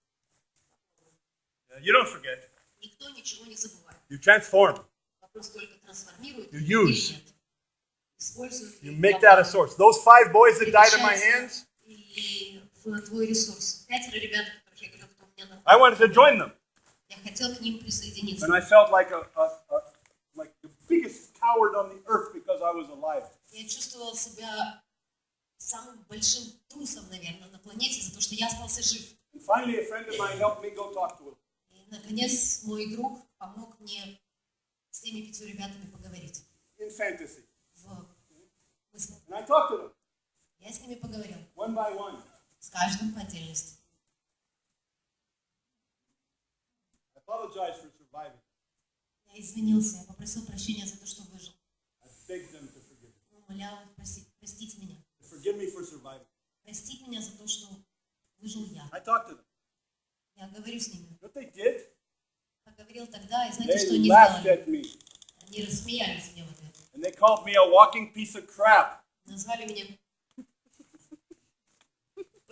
You don't forget. Никто ничего не забывает. You transform. Вопрос только трансформирует You или use. нет. Использует You ли make я that a source. Those 5 boys that died in my превращается hands, и в твой ресурс. 5 ребят, которых я говорю, кто у меня I находится. wanted to join them. Я хотел к ним присоединиться. And I felt like like the biggest coward on the earth because I was alive. Я чувствовал себя самым большим трусом, наверное, на планете за то, что я остался жив. And finally, a friend of mine helped me go talk to him. И, наконец, мой друг помог мне с теми 5 ребятами поговорить. In fantasy. В мыслях. And I talked to them, Я с ними поговорил. one by one. С каждым по отдельности. I apologized for surviving. Я извинился, я попросил прощения за то, что выжил. I begged them to forgive me. Умолял их простить меня. To forgive me for surviving. Простить меня за то, что выжил я. I talked to them. Я говорю с ними. You know what they did? Как говорил тогда, и знаете, что They они laughed сделали? at me. Они рассмеялись мне в ответ. And they called me a walking piece of crap. Назвали меня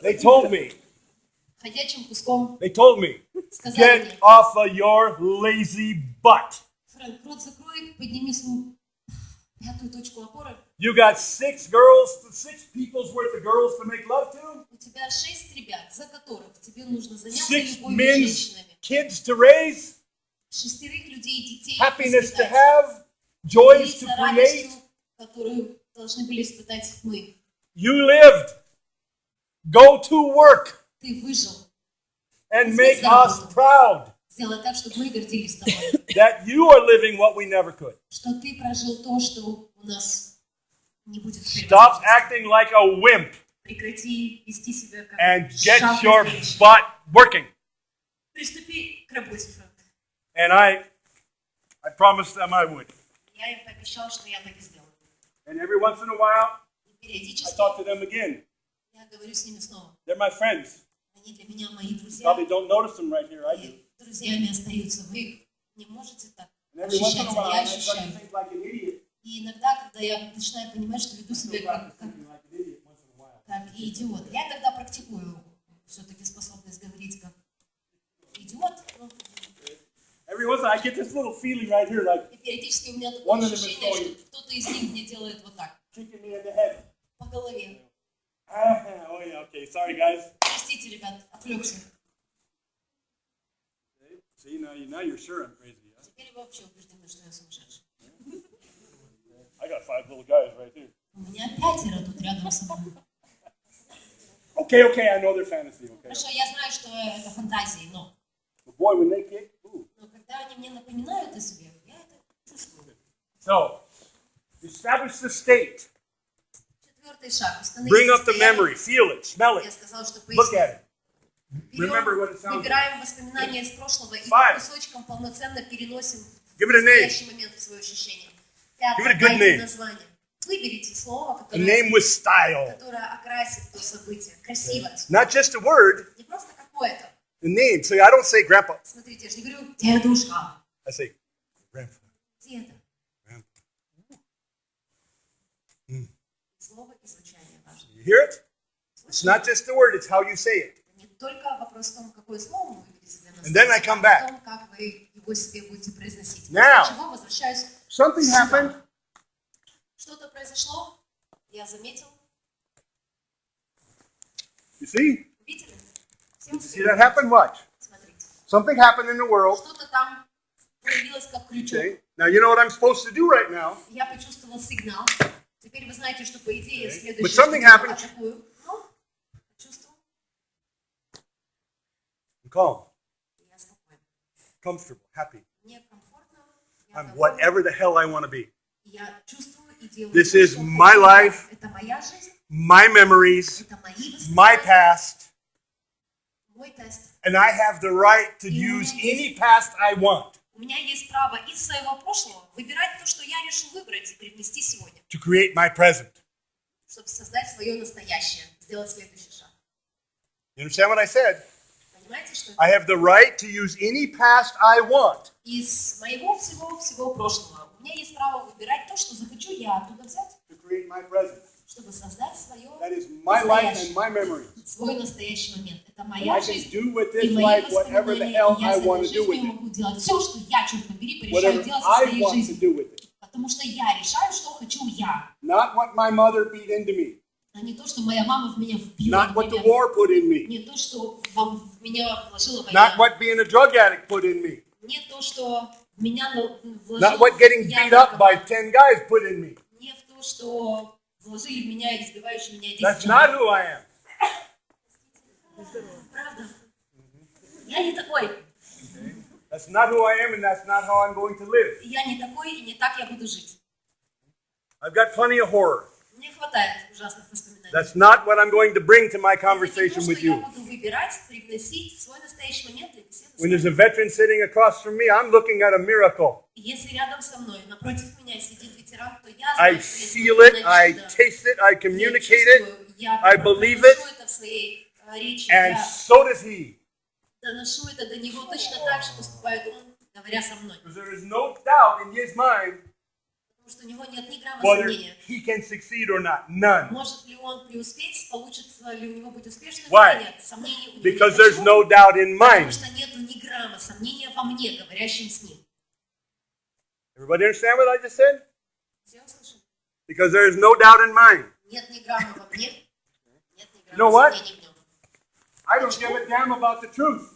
They told me, ходячим куском. get Сказали мне, off of your lazy butt. Фрэнк, рот закрой, подними свою пятую точку опоры. You got 6 people's worth of girls to make love to, У тебя 6 ребят, за которых тебе нужно заняться 6 любовью men's женщинами. kids to raise, 6 людей, детей, happiness to воспитать. have, joys to Делиться create. радостью, которую должны были испытать мы. You lived. Go to work Ты выжил. and make us proud Сделай так, чтобы мы гордились тобой. that you are living what we never could. Что ты прожил то, что у нас не будет теперь Stop возможности. acting like a wimp Прекрати вести себя как and get жалкое your зрелище. butt working. Приступи к работе, Фрэнк. And I promised them I would. Я им пообещал, что я так и сделаю. And every once in a while, И I периодически talk to them again. я говорю с ними снова. They're my friends. Они для меня мои друзья. Probably don't notice them right here. I do. И друзьями остаются. Вы их не можете так And every once in ощущать, a while, а я I start to ощущаю. think like an idiot. И иногда, когда я начинаю понимать, что веду себя как Thinking like an idiot once in a while. идиот, я иногда практикую все-таки способность говорить как идиот. Ну, Every once in a while, I get this little feeling right here, like и периодически у меня такое One of them is ощущение, going- что кто-то из них мне делает вот так, kicking me in the head. по голове. Oh yeah, okay. Sorry, guys. Простите, ребят, отвлекся. See, now you're sure I'm crazy. Huh? Теперь вы вообще убеждены, что я сумасшедший. I got 5 little guys right here. У меня 5 тут рядом со мной. Okay, I know they're fantasy. Okay. Хорошо, я знаю, что это фантазии, но But boy, when they kick, ooh. когда они мне напоминают о себе, я это чувствую. So, establish the state. 4-й шаг. Установить Bring up the состояние. memory. Feel it. Smell Я it. сказала, что Look поясню. at it. Remember what it sounds like. Выбираем воспоминания из прошлого и по 5. кусочкам полноценно переносим Give в it a name. настоящий момент в свое ощущение. Give it a 5. good Дайте name. название. Выберите слово, A которое, name with style. которое окрасит то событие. Красивое. Not just a word, Не просто какое-то. a name. So I don't say grandpa. Смотрите, я же не говорю дедушка. I say grandpa. Деда. Grandpa. Слово и звучание важно. You hear it? It's not just the word, it's how you say it. Это не только вопрос в том, какое слово вы выберете для нас, And then I come а back. в том, как вы его себе будете произносить. Now. После чего возвращаюсь Something сюда. happened. Что-то произошло, я заметил. You see? Видели? Всем You see that happen? Watch. смотрите. Something happened in the world. Что-то там проявилось как крючок. Okay. Now you know what I'm supposed to do right now. Я почувствовал сигнал. Теперь вы знаете, что по идее But следующее, something что я happened. атакую. Ну, почувствовал, I'm calm, и я спокойна. comfortable, happy. Мне комфортно. Я I'm довольна, whatever the hell I want to be. я чувствую и делаю This то, is что my хочу. life. Это моя жизнь, My memories, это мои my воспоминания, past, мой тест. and I have the right to use any past I want У меня есть право из своего прошлого выбирать то, что я решил выбрать и привнести сегодня, to create my present. чтобы создать свое настоящее, сделать следующий шаг. You understand what I said? Понимаете, что I have the right to use any past I want из моего всего прошлого у меня есть право выбирать то, что захочу я оттуда взять, to create my present. чтобы создать свое That is my life and my memories. свой настоящий момент. Это And моя I can жизнь do with и this мои life whatever the воспоминания. hell И я I с этой want to do жизнью with it. могу делать все, что я, черт побери, Whatever порешаю делать со I своей want to жизнью. do with it. Потому что я решаю, что хочу я, Not what my mother beat into me. а не то, что моя мама в меня вбила. Not what the например. war put in me. Не то, что вам в меня вложила Not война. what being a drug addict put in me. Не то, что в меня вложила Not what getting beat up by 10 guys put in me. Не в то, что вложили в меня избивающие меня 10 That's not человек. who I am. Правда? Я не такой. That's not who I am, and that's not how I'm going to live. Я не такой, и не так я буду жить. I've got plenty of horror. Мне хватает ужасных воспоминаний. That's not what I'm going to bring to my Это не conversation то, with что я you. буду выбирать, привносить в свой настоящий момент для беседы с When there's a вами. veteran sitting across from me, I'm looking at a miracle. И если рядом со мной, напротив меня сидит ветеран, то я I знаю, что я feel смотрю it, на I чудо. taste it, I Я communicate it, чувствую, я I believe проношу it, это в своей речи, and я so does he. доношу это до него, точно так же поступает он, говоря со мной. Because there is no doubt in his mind Потому что у него нет ни грамма whether сомнения. he can succeed or not. None. Может ли он преуспеть, получится ли у него быть успешным Why? или нет. Сомнений у него Because нет. there's Почему? no doubt in Потому mine. что нету ни грамма сомнения во мне, говорящем с ним. Everybody understand what I just said? Все услышали? Because there is no doubt in mine. Нет ни грамма во мне, нет ни You know грамма what? сомнений в нем. I don't give a damn about the truth.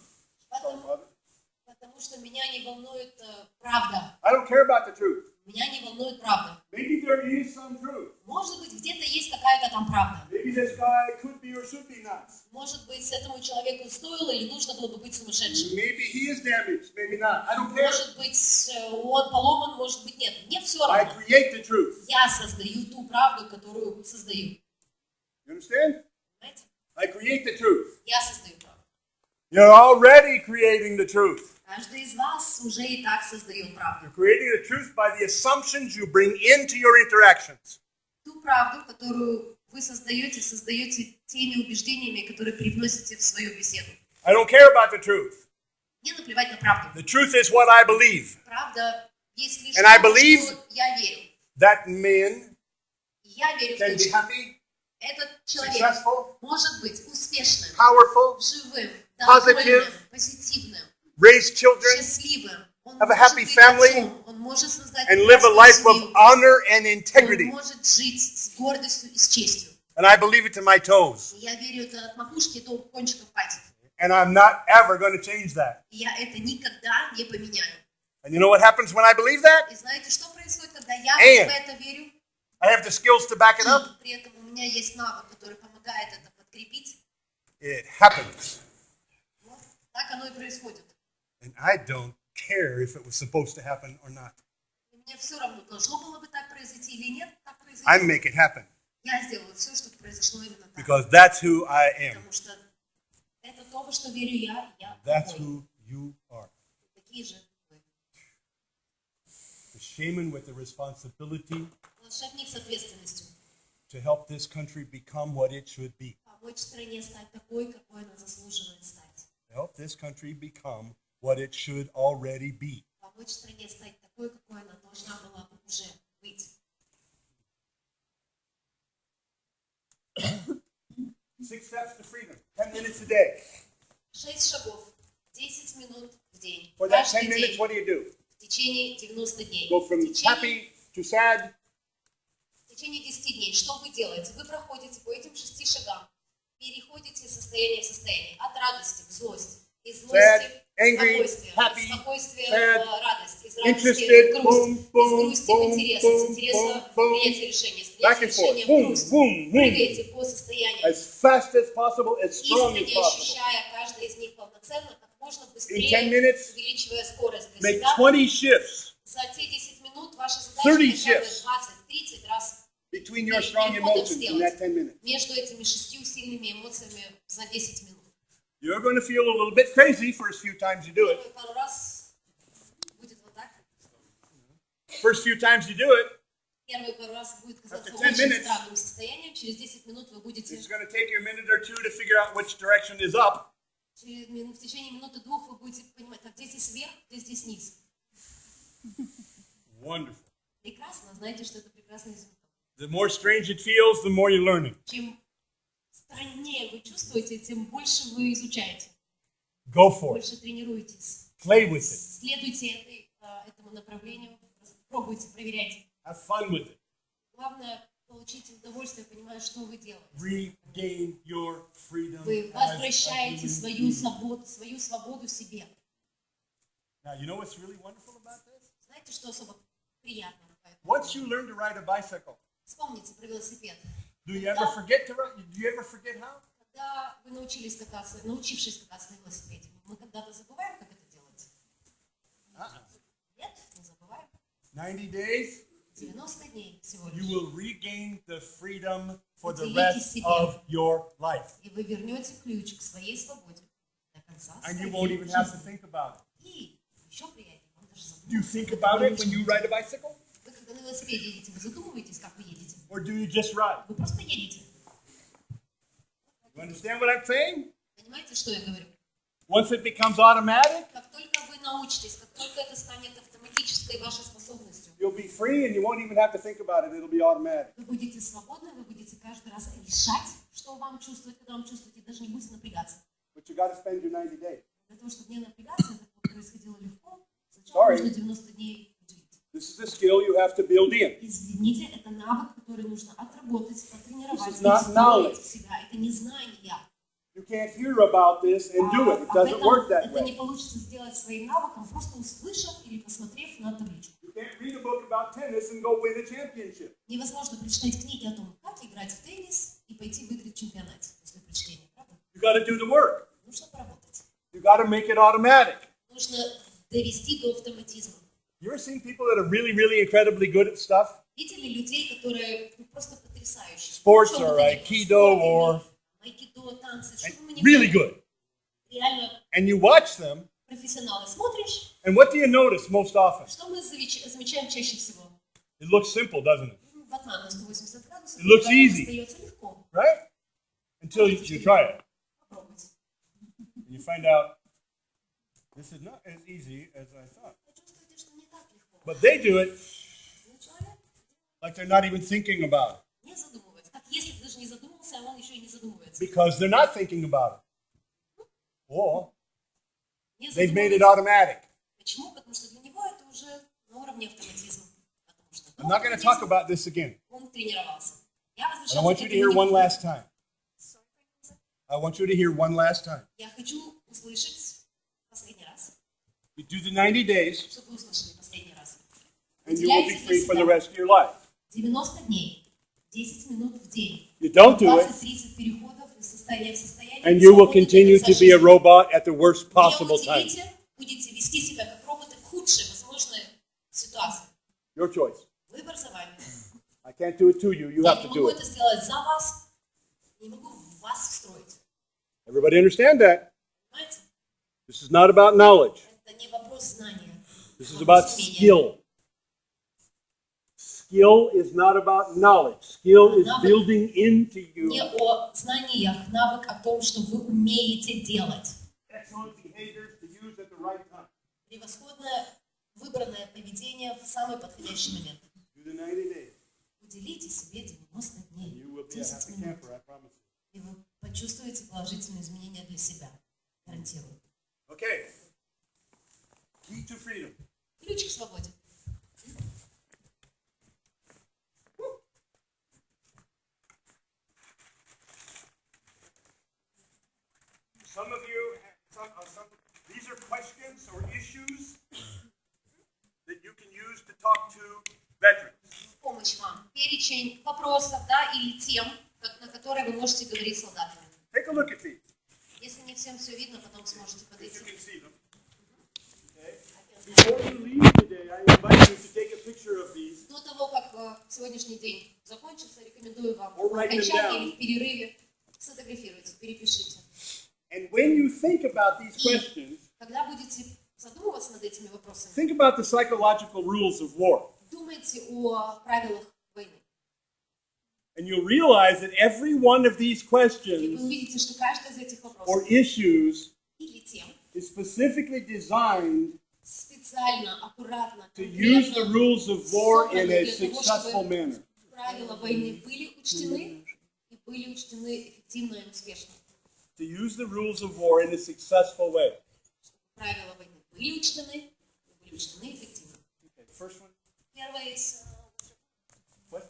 Потому что меня не волнует правда. I don't care about the truth. Меня не волнует правда. Maybe there is some truth. Может быть, где-то есть какая-то там правда. Maybe this guy could be or should be nuts. Может быть, этому человеку стоило или нужно было бы быть сумасшедшим. Maybe he is damaged, maybe not. I don't care. Может быть, он поломан, может быть, нет. Мне все I равно. create the truth. Я создаю ту правду, которую создаю. You understand? Понимаете? I create the truth. Я создаю правду. You're already creating the truth. Каждый из вас уже и так создает правду. You're creating the truth by the assumptions you bring into your interactions. Ту правду, которую вы создаете теми убеждениями, которые привносите в свою беседу. I don't care about the truth. Не наплевать на правду. The truth is what I believe. Правда есть лишь And I то, believe что я верю. That man Я верю в can то, be что happy, этот человек successful, может быть успешным, powerful, живым, positive, довольным, позитивным, raise children, счастливым. Он have a может happy быть family, отцом, он может создать and live a прекрасную life of семью, honor and он integrity. может жить с гордостью и с честью. And I believe it to my toes. И я верю это от макушки до кончиков пальцев. And I'm not ever going to change that. И я это никогда не поменяю. And you know what happens when I believe that? И знаете, что происходит, когда я And в это верю? I have the skills to back it up. И при этом у меня есть навык, который помогает это подкрепить. It happens. Вот так оно и происходит. And I don't care if it was supposed to happen or not. И мне все равно, должно было бы так произойти или нет, так произойдет. I make it happen Я сделаю все, чтобы произошло именно так. because that's who I am. Потому что это то, во что верю я That's такой. who you are. Такие же вы. The shaman with the responsibility Волшебник с ответственностью. to help this country become what it should be. Помочь стране стать такой, какой она заслуживает стать. To help this country become what it should already be. Помочь стране стать такой, какой она должна была бы уже быть. 6 steps to freedom. 10 minutes a day. 6 шагов, 10 минут в день. For that Каждый 10 minutes, день what do? в течение 90 дней. Go from В течение happy to sad. В течение 10 дней что вы делаете? Вы проходите по этим 6 шагам, переходите из состояния в состояние, от радости в злость, из злости Sad, в angry, спокойствие, happy, из спокойствия sad, в радость, из радости interested, в грусть, boom, boom, из грусти boom, в интерес, boom, из интереса boom, в boom. принятие решения, из Back принятия and forth. решения в Boom, грусть. boom, boom. Прыгаете по состоянию, As fast as possible, as strong as искренне possible. ощущая каждый из них полноценно, как можно In 10 быстрее, minutes, увеличивая скорость для make себя. 20 shifts За те 10 минут ваша 30 задача хотя бы shifts 20-30 раз between your strong emotions in that 10 minutes. между этими 6 сильными эмоциями за 10 минут. You're going to feel a little bit crazy first few times you do it. Первые пару раз будет вот так. First few times you do it, Первые пару раз будет казаться After 10 очень minutes, странным состоянием. Через 10 минут вы будете it's going to take you a minute or two to figure out which direction is up. в течение минуты-двух вы будете понимать, как где здесь вверх, где здесь низ. Wonderful. Прекрасно, знаете, что это прекрасный результат. The more strange it feels, the more you're learning. Чем страннее вы чувствуете, тем больше вы изучаете, Go for it. больше тренируетесь. Play with it. Следуйте этому направлению, пробуйте, проверяйте. Have fun with it. Главное получить удовольствие, понимая, что вы делаете. Regain your freedom. Вы as возвращаете a human свою being. свободу себе. Now, you know what's really wonderful about this? Знаете, что особо приятно? Once you learn to ride a bicycle, Вспомните про велосипед. do you ever forget to ride? Do you ever forget how? Когда вы научившись кататься на велосипеде, мы когда-то забываем, как это делать? Нет, не забываем. 90 days, 90 дней всего you лишь. will regain the freedom for the Уделите rest себе. of your life. И вы вернете ключ к своей свободе до конца And you своей won't even have to жизни. think about it. И еще приятнее, вам даже Do you задуматься, think как about вы it when you едете. ride a bicycle? Вы когда на велосипеде едете, вы задумываетесь, как вы едете? Or do you just ride? Вы просто едете. You understand what I'm saying? Понимаете, что я говорю? Once it becomes automatic, Как только вы научитесь, как только это станет автоматической вашей способностью, you'll be free and you won't even have to think about it. It'll be automatic. вы будете свободны, вы будете каждый раз решать, что вам чувствовать, когда вам чувствуете, даже не будете напрягаться. But you got to spend your 90 days. Для того, чтобы не напрягаться, это происходило легко. Сначала Sorry. нужно 90 дней уделить. This is a skill you have to build in. Извините, это навык, который нужно отработать, This потренировать, is not knowledge. встроить в себя. Это не знание. You can't hear about this and do it. It doesn't work that Это не way. получится сделать своим навыком, просто услышав или посмотрев на табличку. You can't read a book about tennis and go win a championship. Невозможно прочитать книги о том, как играть в теннис и пойти выиграть чемпионат после прочтения, правда? You got to do the work. Нужно поработать. You got to make it automatic. Нужно довести до автоматизма. You ever seen people that are really, really incredibly good at stuff? Видели людей, которые просто потрясающие. Sports Что бы or то ни было, aikido спорт, or айкидо, танцы, что бы мы ни really делали. good. реально and you watch them, профессионалы, смотришь, and what do you notice most often? что мы замечаем чаще всего? It looks simple, doesn't it? Батман на 180 градусов, It looks когда easy. остается легко. Right? Until you try it. Попробуйте. And you find out this is not as easy as I thought. Вы чувствуете, что не так легко. But they do it Но человек like they're not even thinking about it. не задумывается. Как если ты даже не задумался, а он еще и не задумывается. Because they're not thinking about it. Or Не they've made it задумывается. automatic. Почему? Потому что для него это уже на уровне автоматизма. Потому что I'm not going to talk about this again. он тренировался. Я I возвращался want к you to этому hear не one буду. last time. I want you to hear one last time. Я хочу услышать последний раз, You do the 90 days, чтобы вы услышали последний раз. and you will be Уделяйте free for the для себя rest of your life. 90 дней, 10 минут в день, You don't do it, 20-30 переходов из состояния в состояние. and you will свободны до continue конца to be a жизни. robot at the worst Вы possible time. будете вести себя как роботы в худшей возможной ситуации. Your choice. Выбор за вами. I can't do it to you. You Я have не to могу do it. это сделать за вас, не могу в вас встроить. Everybody understand that? Понимаете? This is not about knowledge. Это не вопрос знания. This is вопрос about умения. skill. Skill is not about knowledge. Skill is building into Не you о знаниях, навык о том, что вы умеете делать. excellent behaviors to use at the right time. Превосходное выбранное поведение в самый подходящий момент. Do the 90 days. Уделите себе 90 дней, You will be a 10 happy минут, camper, I promise you. и вы почувствуете положительные изменения для себя. Гарантирую. Okay. Key to freedom. Ключ к свободе. Some of you, these are questions or issues that you can use to talk to veterans. В помощь вам. Перечень вопросов, да, или тем, на которые вы можете говорить с солдатами. Take a look at these. Если не всем все видно, потом сможете If подойти. you can see them. Okay. Before you leave today, I invite you to take a picture of these. До того, как сегодняшний день закончится, рекомендую вам Or в write them окончании down. или в перерыве сфотографируйте, перепишите. And when you think about these questions, Когда будете задумываться над этими вопросами, think about the psychological rules of war. думайте о правилах войны. And you'll realize that every one of these И вы questions увидите, что каждый из этих or вопросов issues или тем is specifically designed специально, аккуратно, to use the конкретно rules of war in собраны a для того, successful чтобы manner. правила войны были учтены и были учтены эффективно и успешно. To use the rules of war in a successful way. Правила войны были учтены и были учтены эффективно. Okay, first one. Первое из What?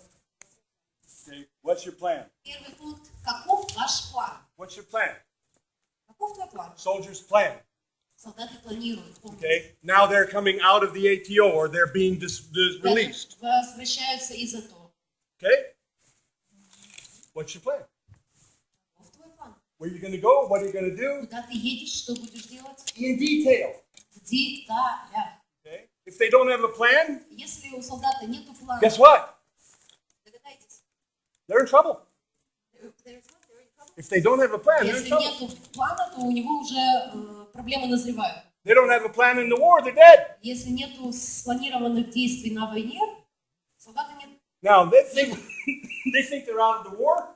Okay, what's your plan? Первый пункт. Каков ваш план? What's your plan? Каков твой план? Soldiers plan. Солдаты планируют. Okay, now they're coming out of the ATO or they're being released. Возвращаются из АТО. Okay? What's your plan? Каков твой план? Where are you going to go? What are you going to do? Куда ты едешь? Что будешь делать? In detail. В деталях. Okay? If they don't have a plan, Если у солдата нету плана, guess what? догадайтесь. They're in trouble. Если If they don't have a plan, they're in trouble. нету плана, то у него уже проблемы назревают. They don't have a plan in the war, they're dead. Если нету спланированных действий на войне, солдата нет. Now, they think they're out of the war.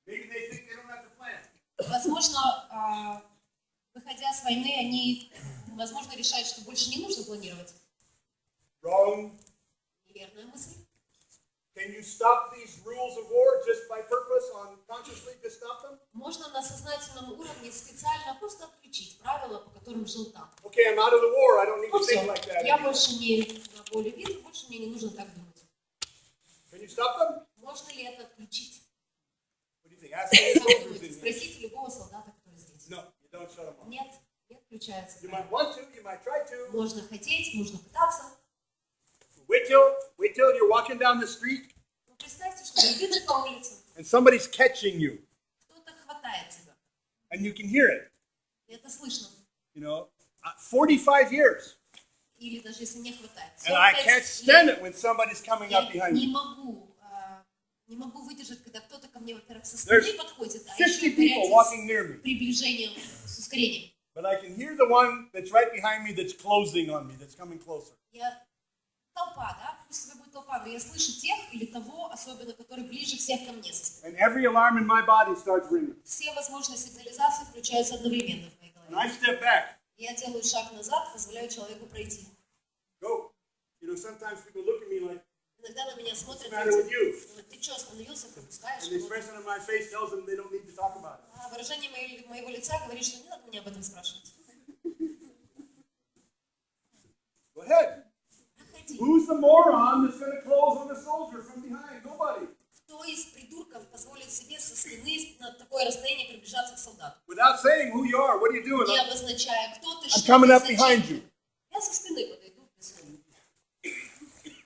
Maybe they think they don't have the plan. Возможно, выходя с войны, они, возможно, решают, что больше не нужно планировать. Wrong. Неверная мысль. Can you stop these rules of war just by purpose, unconsciously just stop them? Можно на сознательном уровне специально просто отключить правила, по которым жил там. Okay, I'm out of the war. I don't need Ну to все, think like that я anymore. больше не на поле битвы, больше мне не нужно так думать. Can you stop them? Можно ли это отключить? What do you think? Ask me Как вы who's думаете? in here. Спросите любого солдата, который здесь. No, you don't shut them off. Нет, не отключается. You might want to, you might try to. Можно хотеть, можно пытаться. Wait till you're walking down the street Но представьте, что вы идете по улице, and somebody's catching you, кто-то хватает тебя. and you can hear it. И это слышно. 45 years. Или даже если не хватает. And I 45 can't stand лет it when somebody's coming я up behind не me. могу Не могу выдержать, когда кто-то ко мне, во-первых, со спины подходит, а еще 50 и people walking near me. приближением, с ускорением. But I can hear the one that's right behind me that's closing on me, that's coming closer. Толпа, да? Пусть с собой будет толпа, но я слышу тех или того, особенно, который ближе всех ко мне со спины. And every alarm in my body starts ringing. Все возможные сигнализации включаются одновременно в моей And голове. I step back. Я делаю шаг назад, позволяю человеку пройти. Go. You know, sometimes people look at me like, Иногда на меня смотрят, what's the matter with you? говорят, ты что, остановился, пропускаешь? And the expression on my face tells them they don't need to talk about it. А выражение моего лица говорит, что не надо меня об этом спрашивать. Go ahead. Проходи. Who's the moron that's going to close on the soldier from behind? Nobody. Кто из придурков позволит себе со спины на такое расстояние приближаться к солдату? Without saying who you are, what are you doing? Не обозначая, кто ты, I'm что coming ты, up зачем behind ты. you. Я со спины подойду к слону.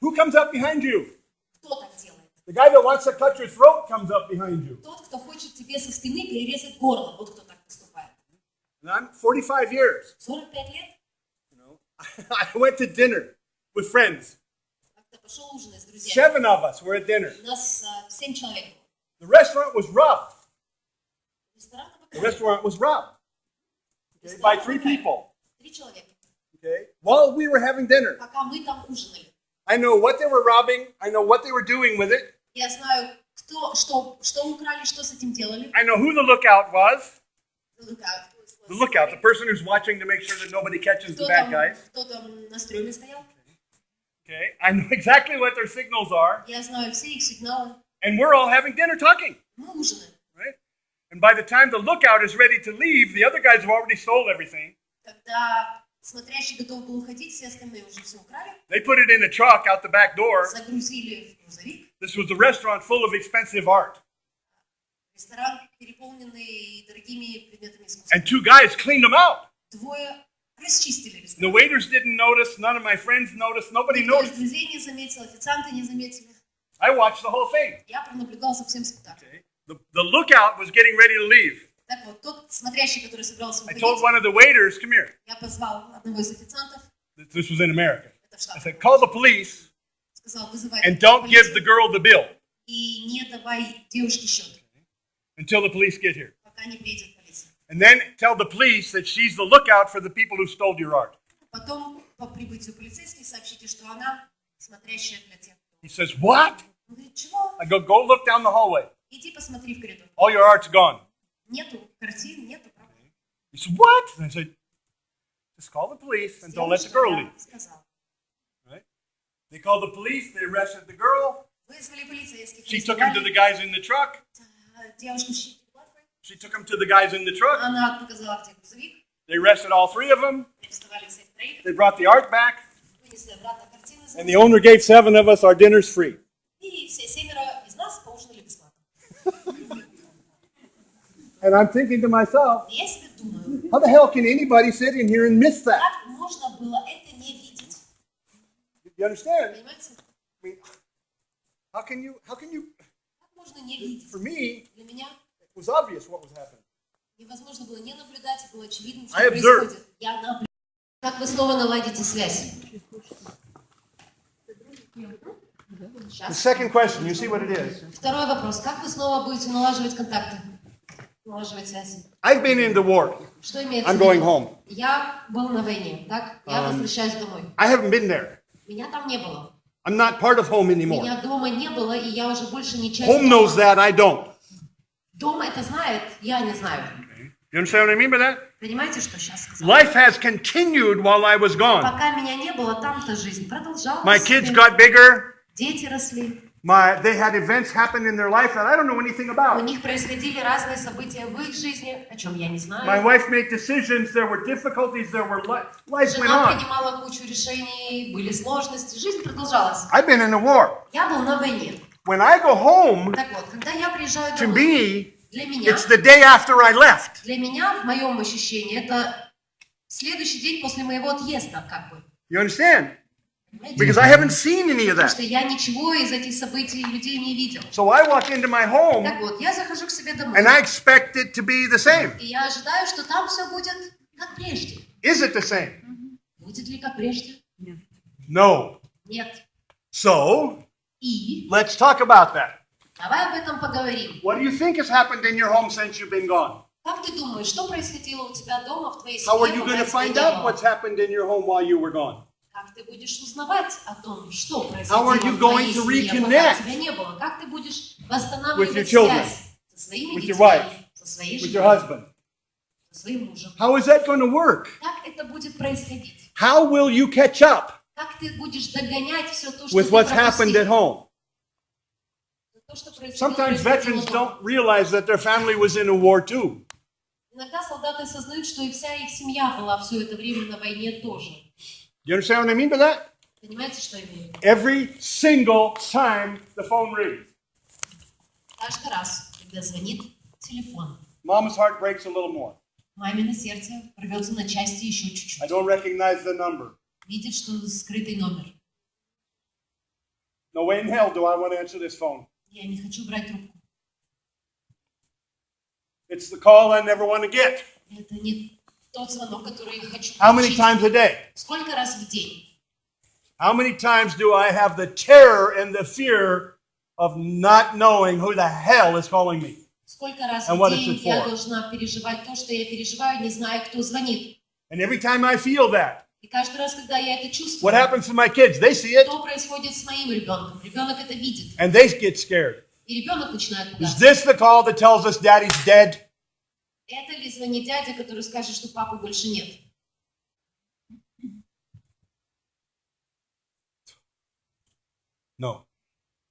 Who comes up behind you? Кто так делает? The guy that wants to cut your throat comes up behind you. Тот, кто хочет тебе со спины перерезать горло. Вот кто так поступает. And I'm 45 years. 45 лет You know, I went to dinner with friends. как-то пошел ужинать с друзьями. 7 of us were at dinner. У нас 7 человек было. The restaurant was robbed. Ресторан The restaurant was robbed. Okay, by 3 people. 3 человека. Okay, while we were having dinner. Пока мы там ужинали. I know what they were robbing. I know what they were doing with it. Я знаю, кто, что украли, что с этим делали. I know who the lookout was. The The lookout, the person who's watching to make sure that nobody catches the bad guys. Кто там на стреме стоял. Okay, I know exactly what their signals are. Я знаю все их сигналы. And we're all having dinner talking, Мы ужинаем. right? And by the time the lookout is ready to leave, the other guys have already sold everything. Когда смотрящий готов был уходить, все остальные уже все украли. They put it in a truck out the back door. Загрузили в грузовик. This was a restaurant full of expensive art. Ресторан, переполненный дорогими предметами искусства. And 2 guys cleaned them out. Двое расчистили The ресторан. waiters didn't notice, none of my friends noticed, nobody Никто из noticed. друзей не заметил, официанты не заметили. I watched the whole thing. Я пронаблюдал за всем спектаклем. Okay. The lookout was getting ready to leave. Так вот, тот смотрящий, который собрался I уходить, told one of the waiters, come here. я позвал одного из официантов, This was in America. это в I Штатах, said, call the police сказал, вызывай and don't give the полицию girl the bill и не давай девушке счет, until the police get here. пока не приедет полиция. And then tell the police that she's the lookout for the people who stole your art. Потом по прибытию полицейских сообщите, что она смотрящая для тех. He says, what? Он говорит, чего? I go look down the hallway. Иди посмотри в коридор. All your art's gone. Нету картин, нету, правда? He said, what? And I said, just call the police and don't let the girl leave. Сказал. Right? They called the police, they arrested the girl. Вызвали полицейских. She took him to the guys in the truck. Девушку щипали. She took him to the guys in the truck. Она показала, где грузовик. They arrested all 3 of them. Арестовали всех троих. They brought the art back. Вынесли обратно картины. And the owner gave 7 of us our dinners free. И все 7 из нас поужинали бесплатно. And I'm thinking to myself, И я себе думаю, how the hell can anybody sit in here and miss that? как можно было это не видеть? You understand? Понимаете? I mean, how can you, Как можно не видеть? for me, Для меня it was obvious what was happening. невозможно было не наблюдать, было очевидно, что I observed. происходит. Я наблюдаю. Как вы снова наладите связь? The Сейчас. second question, you see what it is? Второй вопрос. Как вы снова будете налаживать контакты? Налаживать связи? I've been in the war. Что имеется I'm в виду? going home. Я был на войне, так? Я возвращаюсь домой. I haven't been there. Меня там не было. I'm not part of home anymore. Меня дома не было, и я уже больше не часть Home knows дома. that, I don't. Дом это знает, я не знаю. You understand what I mean by that? Понимаете, что сейчас сказал? Life has continued while I was gone. Пока меня не было, там-то жизнь продолжалась. My kids got bigger. Дети росли. They had events happen in their life that I don't know anything У about. них происходили разные события в их жизни, о чем я не My знаю. wife made decisions, there were difficulties, there were life went Жена on. принимала кучу решений, были сложности, жизнь продолжалась. I've been in a war. Я был на войне. When I go home, Так вот, когда я приезжаю to домой, me, для меня, it's the day after I left. в моем ощущении, это следующий день после моего отъезда, как бы. You understand? Понимаете? Because I haven't seen any of Потому that. что я ничего из этих событий людей не видел. So I walk into my home Так вот, я захожу к себе домой, and I expect it to be the same. и я ожидаю, что там все будет как прежде. Is it the same? Будет ли как прежде? No. Нет. So И let's talk about that. Давай об этом поговорим. What do you think has happened in your home since you've been gone? Как ты думаешь, что происходило у тебя дома, в твоей How are семье, you пока going to тебя find не out было? what's happened in your home while you were gone? Как ты будешь узнавать о том, что How происходило are you в твоей going to семье, пока reconnect тебя не было? Как ты будешь with your восстанавливать children, связь со своими with your детьми, wife, со своей with your женой, husband? со своим мужем? How is that going to work? Как это будет происходить? How will you catch up Как ты будешь догонять все то, что with ты what's happened at пропустил? home? То, что происходило Sometimes дома. veterans don't realize that their family was in a war too. Иногда солдаты осознают, что и вся их семья была все это время на войне тоже. You understand what I mean by that? Понимаете, что я имею в виду? Every single time the phone rings, Каждый раз, когда звонит телефон, Mama's heart breaks a little more. мамино сердце рвется на части еще I чуть-чуть. don't recognize the number. Видит, что скрытый номер. No way in hell do I want to answer this phone. Я не хочу брать трубку. It's the call I never want to get. Это не тот звонок, который я хочу How many получить. times a day? Сколько раз в день? How many times do I have the terror and the fear of not knowing who the hell is calling me? Сколько раз And в what is день it я for? должна переживать то, что я переживаю, не зная, кто звонит? And every time I feel that, И каждый раз, когда я это what чувствую, happens to my kids? They see it что происходит с моим ребенком? Ребенок это видит. and they get scared. И ребенок начинает Is пугаться. this the call that tells us daddy's dead? Это ли звонит дядя, который скажет, что папы больше нет? No.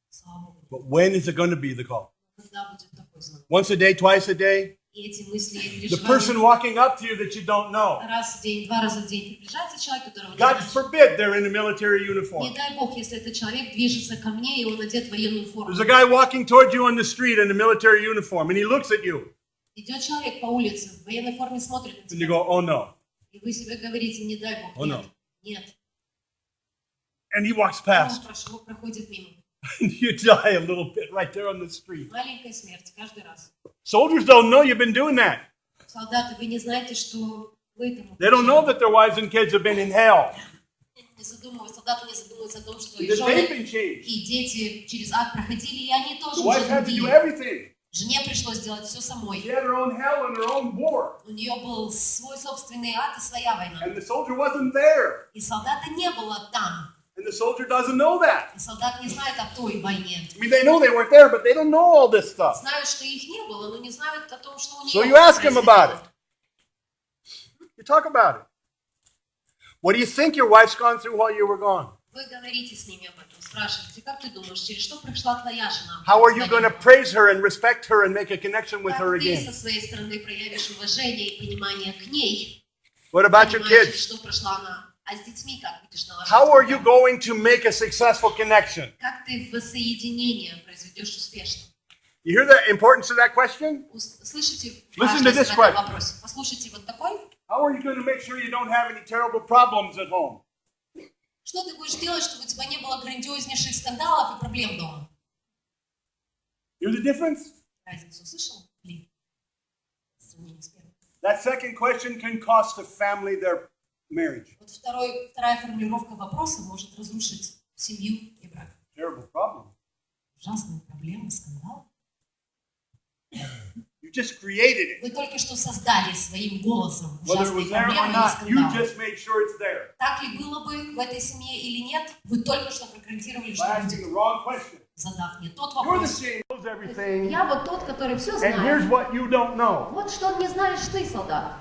Слава Богу. But when is it going to be the call? Когда будет такой звонок? Once a day, twice a day? И эти мысли и The person переживания walking up to you that you don't know. раз в день, 2 раза в день приближается человек, которого не God знаешь. forbid they're in a military Не uniform. дай Бог, если этот человек движется ко мне, и он одет в военную форму. There's a guy walking towards you on the street in a military uniform and he looks at you Идет человек по улице, в военной форме смотрит на and you тебя. go, oh no. И вы себе говорите, не дай Бог, Oh, нет, no. нет. And he walks Он past проходит мимо. and you die a little bit right there on the street. Маленькая смерть каждый раз. Soldiers don't know you've been doing that. Солдаты, вы не знаете, что вы этому They don't know that their wives and kids have been in hell. не задумываются, солдаты не задумываются о том, что и That they've жены, been changed. и дети через ад проходили, и они тоже The wife уже had to do другие. everything. Жене пришлось делать все She самой. had her own hell and her own war. У нее был свой собственный ад и своя война. And the soldier wasn't there. И солдата не было там. And the soldier doesn't know that. И солдат не знает о той войне. I mean, they know they weren't there, but they don't know all this stuff. Знают, что их не было, но не знают о том, что у нее So you ask him about происходило. it. You talk about it. What do you think your wife's gone through while you were gone? Вы говорите с ними об этом, спрашиваете, как ты думаешь, через что прошла твоя жена? How are you going to praise her and respect her and make a connection with her Как ты again? со своей стороны проявишь уважение и понимание к ней? What about your Понимаешь, kids? что прошла она? А с детьми как будешь налаживать How are you контакт? going to make a successful connection? Как ты воссоединение произведешь успешно? You hear the importance of that question? Слышите Listen to this важность в этом question. вопросе? Послушайте вот такой. How are you going to make sure you don't have any terrible problems at home? Что ты будешь делать, чтобы у тебя не было грандиознейших скандалов и проблем дома? Hear the difference? Разницу слышал? Блин. В сравнении с первым. That second question can cost a family their marriage. Вот вторая формулировка вопроса может разрушить семью и брак. Terrible problem. Ужасные проблемы, скандал. You just created it. Вы только что создали своим голосом Whether it ужасные was there or проблемы и not, you скандалы. just made sure it's there. Так ли было бы в этой семье или нет, вы только что прогарантировали, By что asking будет, the wrong question. задав не тот You're the вопрос. same who knows everything, Я вот тот, который все and here's знает. what you don't know. Вот что не знаешь ты, солдат.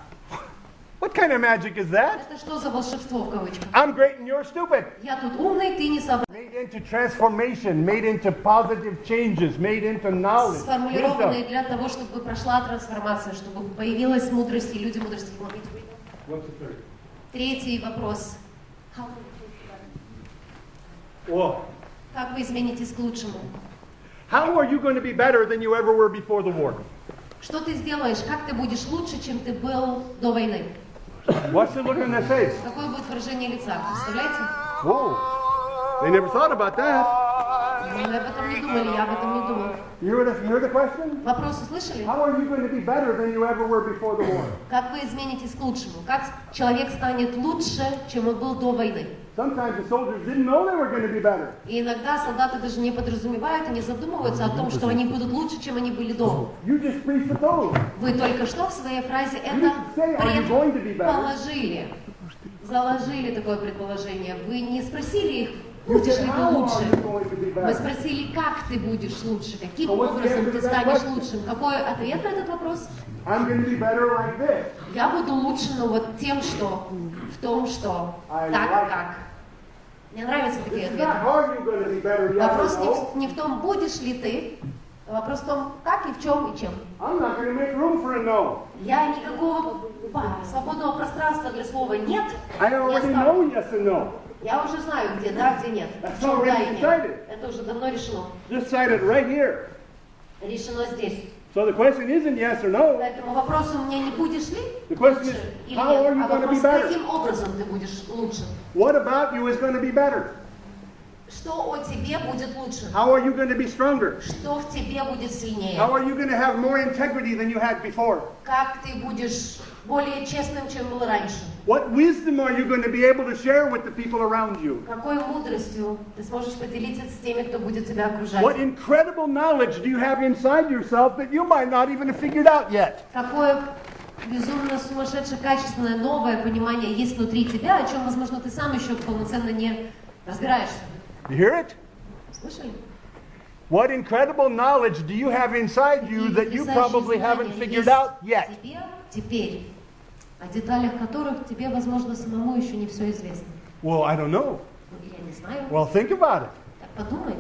What kind of magic is that? Это что за волшебство в кавычках? I'm great and you're stupid. Я тут умный, ты не соображаешь. Made into transformation, made into positive changes, made into knowledge. Сформулированные Wisdom. для того, чтобы прошла трансформация, чтобы появилась мудрость, и люди мудрости могли быть. What's the third? Третий вопрос. Whoa. Как вы изменитесь к лучшему? How are you going to be better than you ever were before the war? Что ты сделаешь? Как ты будешь лучше, чем ты был до войны? What's the look on their face? Какое будет выражение лица? Представляете? Whoa. They never thought about that. Мы об этом не думали, я об этом не думал. You hear the question? Вопрос услышали? How are you going to be better than you ever were before the war? Как вы изменитесь к лучшему? Как человек станет лучше, чем он был до войны? Sometimes the soldiers didn't know they were going to be better. И иногда солдаты даже не подразумевают и не задумываются о том, что они будут лучше, чем они были до. You just presupposed. Вы только что в своей фразе это предположили. Заложили такое предположение. Вы не спросили их, будешь ли ты лучше. Вы спросили, как ты будешь лучше, каким образом ты станешь лучшим. Какой ответ на этот вопрос? I'm going to be better like this. Я буду лучше, но вот тем, что, в том, что, так как. Мне нравятся такие It's ответы. not are you going to be better, yes Вопрос or no. не в том, будешь ли ты, а вопрос в том, как и в чем и чем. I'm not going to make room for a no. Я никакого свободного пространства для слова «нет» I не already оставлю. know yes and no. Я уже знаю, где да, где нет. That's В чем да и already нет. decided. Это уже давно решено. Decided right here. Решено здесь. So the question isn't yes or no. Поэтому вопрос у меня не будешь ли The question лучше is, или how are нет, you а going to be вопрос, better? каким образом ты будешь лучше. What about you is going to be better? Что о тебе будет лучше? How are you going to be stronger? Что в тебе будет сильнее? How are you going to have more integrity than you had before? Как ты будешь более честным, чем был раньше? What wisdom are you going to be able to share with the people around you? Какой мудростью ты сможешь поделиться с теми, кто будет тебя окружать? What incredible knowledge do you have inside yourself that you might not even have figured out yet? Какое безумно сумасшедшее, качественное, новое понимание есть внутри тебя, о чем, возможно, ты сам еще полноценно не разбираешься. You hear it? Слышали? What incredible knowledge do you have inside you that you probably haven't figured out yet? Тебе теперь, о деталях которых тебе, возможно, самому еще не все известно. Well, I don't know. Ну, я не знаю. Well, think about it. Так подумай,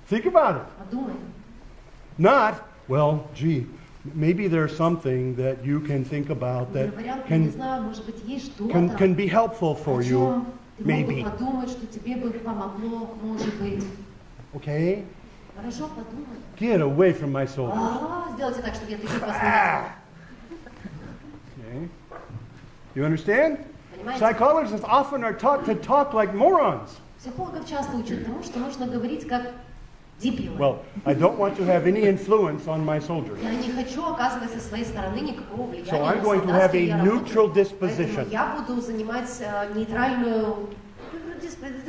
Think about it. подумай. Not, well, gee, maybe there's something that you can think about that Вариант, я не can, знаю, может быть, есть что-то, can be helpful for о you, чем ты мог бы maybe. подумать, что тебе бы помогло, может быть. Okay? Хорошо, подумай. Get away from my soul. Сделайте так, чтобы я таких вас не видела. Okay? You understand? Понимаете? Psychologists often are taught to talk like morons. Психологов часто учат тому, что нужно говорить как дебилы. Well, I don't want to have any influence on my soldiers. Я не хочу оказывать со своей стороны никакого влияния So I'm на going to have солдатские a работы. neutral Поэтому disposition. я буду занимать нейтральную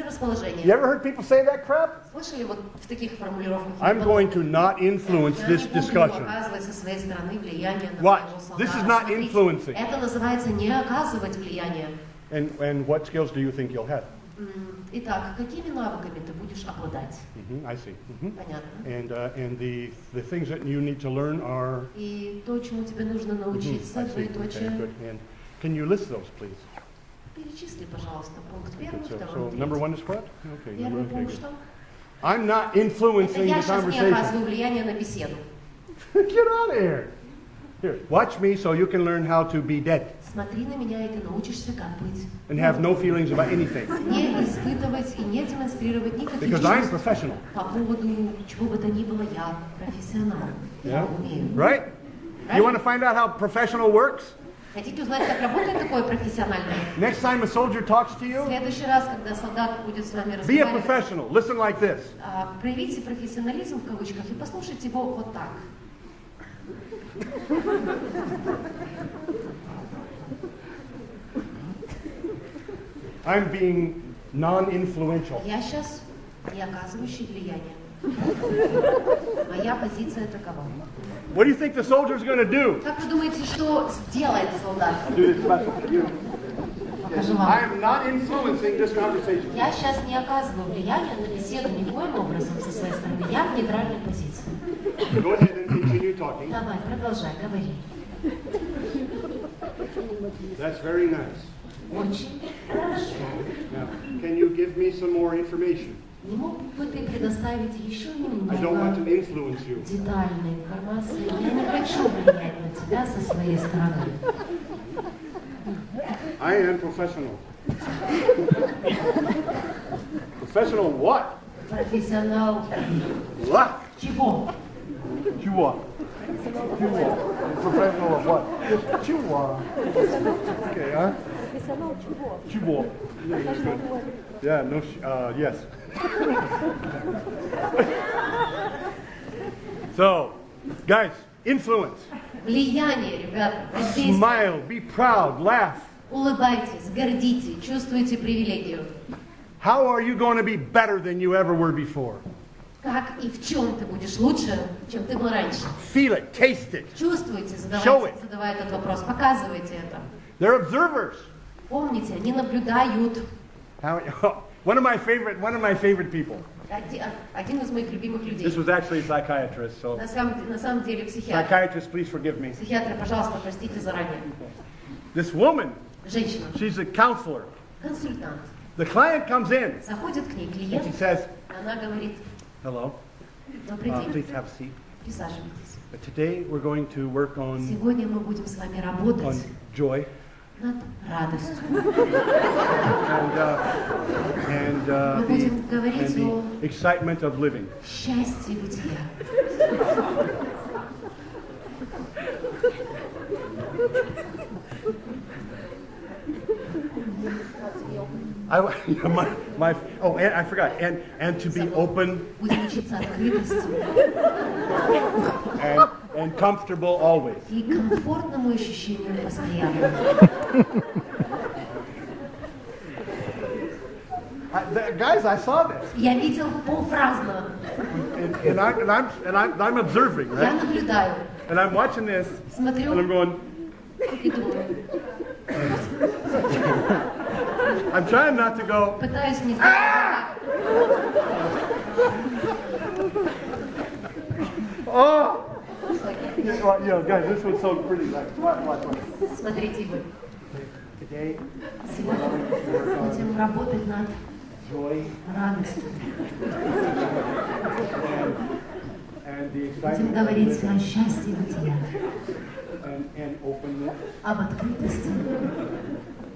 расположение. You ever heard people say that crap? Слышали вот в таких формулировках? I'm going to not influence Я this не буду discussion. оказывать со своей стороны влияние на Watch. моего солдата. This is not Смотрите, influencing. это называется не оказывать влияние. And what skills do you think you'll have? Итак, какими навыками ты будешь обладать? I see. Понятно. And the things that you need to learn are. И то, чему тебе нужно научиться, I see. Okay, двоеточие. good. And can you list those, please? Перечисли, пожалуйста, пункт первый, So, второй, number третий. one is what? Okay, Первый okay, пункт good. что? I'm not Это influencing я the сейчас не conversation. оказываю влияние на беседу. Get out of here. Here, watch me so you can learn how to be dead Смотри на меня, и ты научишься, как быть. and have no feelings about anything. Не испытывать и не демонстрировать никаких Because I'm чувств professional, по поводу чего бы то ни было. Я профессионал. Я умею. right? You want to find out how professional works? Хотите узнать, как работает такое профессиональное? Next time a soldier talks to В you, следующий раз, когда солдат будет с вами be a разговаривать, professional. Listen like this. проявите профессионализм в кавычках и послушайте его вот так. I'm being non-influential. Я сейчас не оказывающий влияния. Моя позиция такова. What do you think the soldier's going to do? Как вы думаете, что сделает солдат? Do this special for you. Покажу I вам. am not influencing this conversation. Я сейчас не оказываю влияния на беседу никоим образом со своей стороны. Я в нейтральной позиции. Go ahead and continue talking. Давай, продолжай, говори. That's very nice. Очень хорошо. Now, can you give me some more information? Не мог бы ты предоставить еще I don't want to немного influence you. детальной информации? Я не хочу влиять на тебя со своей стороны. I am professional. Professional what? Профессионал What? чего? You what? You what? Professional of what? Чего? Okay, huh? Чего? Yeah, no, yes. So, guys, influence. Влияние, ребята, воздействие. Smile, be proud, laugh. Улыбайтесь, гордите, чувствуйте привилегию. How are you going to be better than you ever were before? Как и в чем ты будешь лучше, чем ты был раньше? Feel it, taste it. Чувствуйте, Show it. задавая этот вопрос, показывайте это. They're observers. Помните, они наблюдают. One of my favorite people. Один из моих любимых людей. This was actually a psychiatrist, so На самом деле психиатр. psychiatrist, please forgive me. Психиатр, пожалуйста, простите заранее. This woman, Женщина, she's a counselor. консультант. The client comes in Заходит к ней and клиент, she says, она говорит: hello, добрый день, please have a seat. присаживайтесь. But today we're going to work on Сегодня мы будем с вами работать joy над радостью. and Мы будем говорить о the excitement of living. счастье бытия. And I forgot. And to be open Будем учиться открытости and comfortable always. и комфортному ощущению постоянно. Guys, I saw this, Я видел полфразно. and I'm observing, Я right? наблюдаю, And I'm watching this, and I'm смотрю going. и думаю. I'm trying not to go. Пытаюсь не сделать. Oh, guys, this was so pretty. Watch. Смотрите вы. Today, Сегодня будем работать над joy радостью. and the Будем excitement говорить о счастье бытия, and openness. об открытости.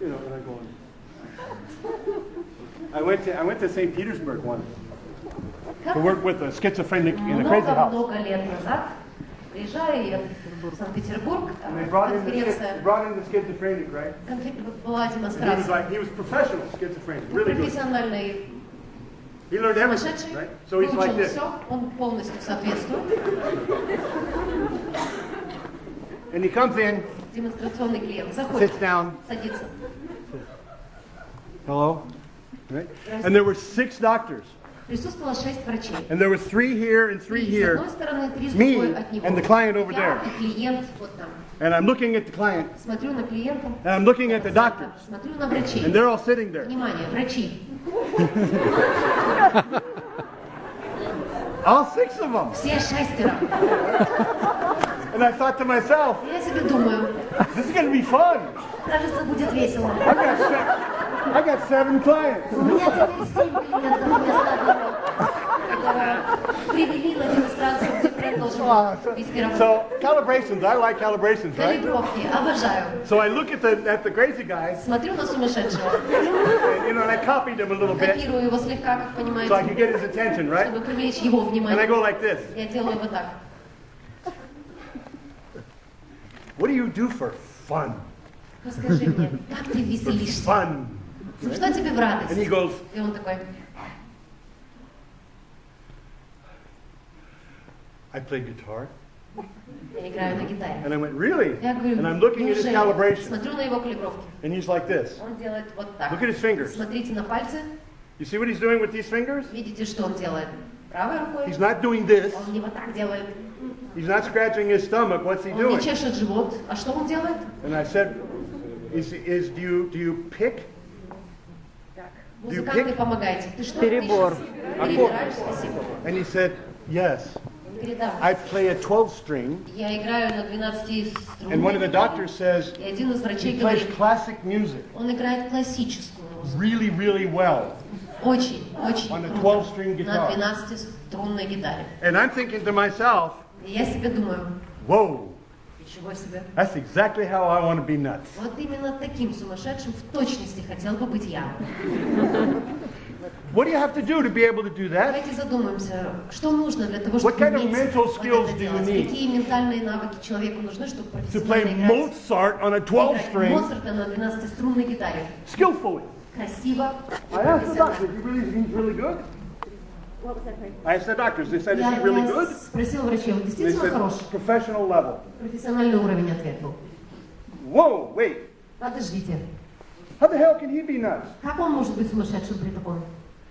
You know, and I'm going. I went to St. Petersburg once to work with a schizophrenic in a crazy house. Много лет назад приезжаю я в Санкт-Петербург, And they brought in конференция, the schizophrenic, right? была демонстрация. He was professional schizophrenic, really good. Профессиональный He learned everything, сумасшедший, right? So he's like выучил this. все, он полностью соответствует. And he comes in, Демонстрационный клиент заходит, sits down, садится. hello, right? And there were 6 doctors. Присутствовало 6 врачей. And there was 3 here and 3 И с here. одной стороны 3 с Me другой от него. and the client over Я there. и клиент вот там. And I'm looking at the client, Смотрю на клиента, and I'm looking at the doctors. смотрю на врачей. And they're all sitting there. Внимание, врачи. All 6 of them. Все 6. And I thought to myself, Я себе думаю, this is going to be fun. кажется, будет весело. I got 7 clients. У меня теперь 7 клиентов вместо одного, которого привели на демонстрацию, где бренд должен вести работу. So calibrations, I like calibrations, right? Калибровки, обожаю. So I look at the crazy guy, Смотрю на сумасшедшего, and and I copied him a little bit копирую его слегка, как so I could понимаете, get his attention, right? чтобы привлечь его And I внимание. go like this. Я делаю вот так. What do you do for fun? Расскажи мне, как ты веселишься? Fun. Ну, что тебе в And he радость? goes, И он такой, I play guitar. я играю на гитаре. And I went, really? Я говорю, And I'm looking at his неужели? calibration. Смотрю на его калибровки. And he's like this. Он делает вот так. Look at his fingers. Смотрите на пальцы. You see what he's doing with these fingers? Видите, что он делает? Правой рукой. He's not doing this. Он не вот так делает. He's not scratching his stomach. What's he Он doing? не чешет живот. А что он делает? And I said, do you pick? Музыканты, помогайте. Ты что, Перебор. пишешь? Перебираешь? Спасибо. And he said, yes. Он говорит, да. I play a 12-string. Я играю на 12 And one of the струнах. doctors says И один из врачей he plays говорит, classic music он играет классическую музыку. really, really well Очень, очень on a круто. 12-string На guitar. 12-струнной гитаре. And I'm thinking to myself, И я себе думаю, whoa, ничего себе. that's exactly how I want to be nuts. Вот именно таким сумасшедшим в точности хотел бы быть я. What do you have to do to be that? Давайте задумаемся, что нужно для того, What чтобы kind of уметь mental вот skills это do you делать? need? Какие ментальные навыки человеку нужны, чтобы To play профессионально играть? Mozart on a 12 Играть string Моцарта на 12-струнной гитаре. skillfully. Красиво и I asked the doctor, профессионально. he's really good? I asked the doctors, they said, is he Я really good? спросила врачей, он They действительно said, хорош? professional level. Профессиональный уровень, ответ был. Whoa, wait. Подождите, How the hell can he be nuts? как он может быть сумасшедшим при таком?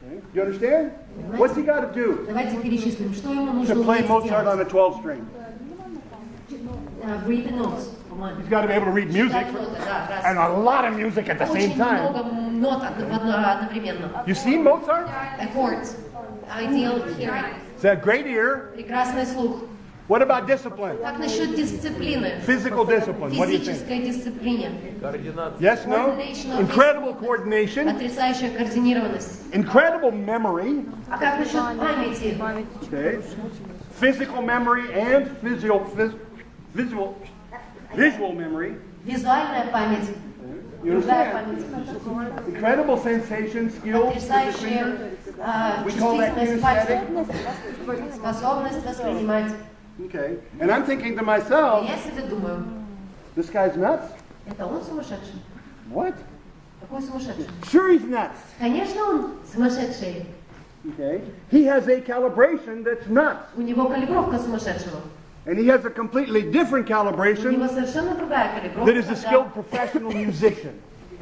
Okay. You understand? What's he got to do Давайте перечислим, что ему нужно to play уметь Mozart on делать. a 12 string? Read the notes, по-моему. He's got to be able to read music Читать ноты, да, раз. and a lot of music at the same Очень time. много нот одновременно. You see Mozart? Accords, ideal hearing, He's got great ear. прекрасный слух. What about discipline? Как насчет дисциплины? Physical discipline. What do you think? Физической дисциплине. Yes, no? Incredible coordination, Потрясающая координированность. incredible memory, А как насчет памяти? okay? Physical memory and visual memory. Визуальная память. You Другая understand? память. Incredible sensation, skills, Потрясающая We call that чувствительность пальцев. kinesthetic. Способность воспринимать. Okay. And I'm thinking to И myself, я себе думаю, this guy's nuts? это он сумасшедший? What? Какой сумасшедший? Sure he's nuts. Конечно, он сумасшедший. Okay. He has a calibration that's nuts. У него калибровка сумасшедшего. And he has a completely different У него calibration совершенно другая that is a калибровка, skilled professional musician.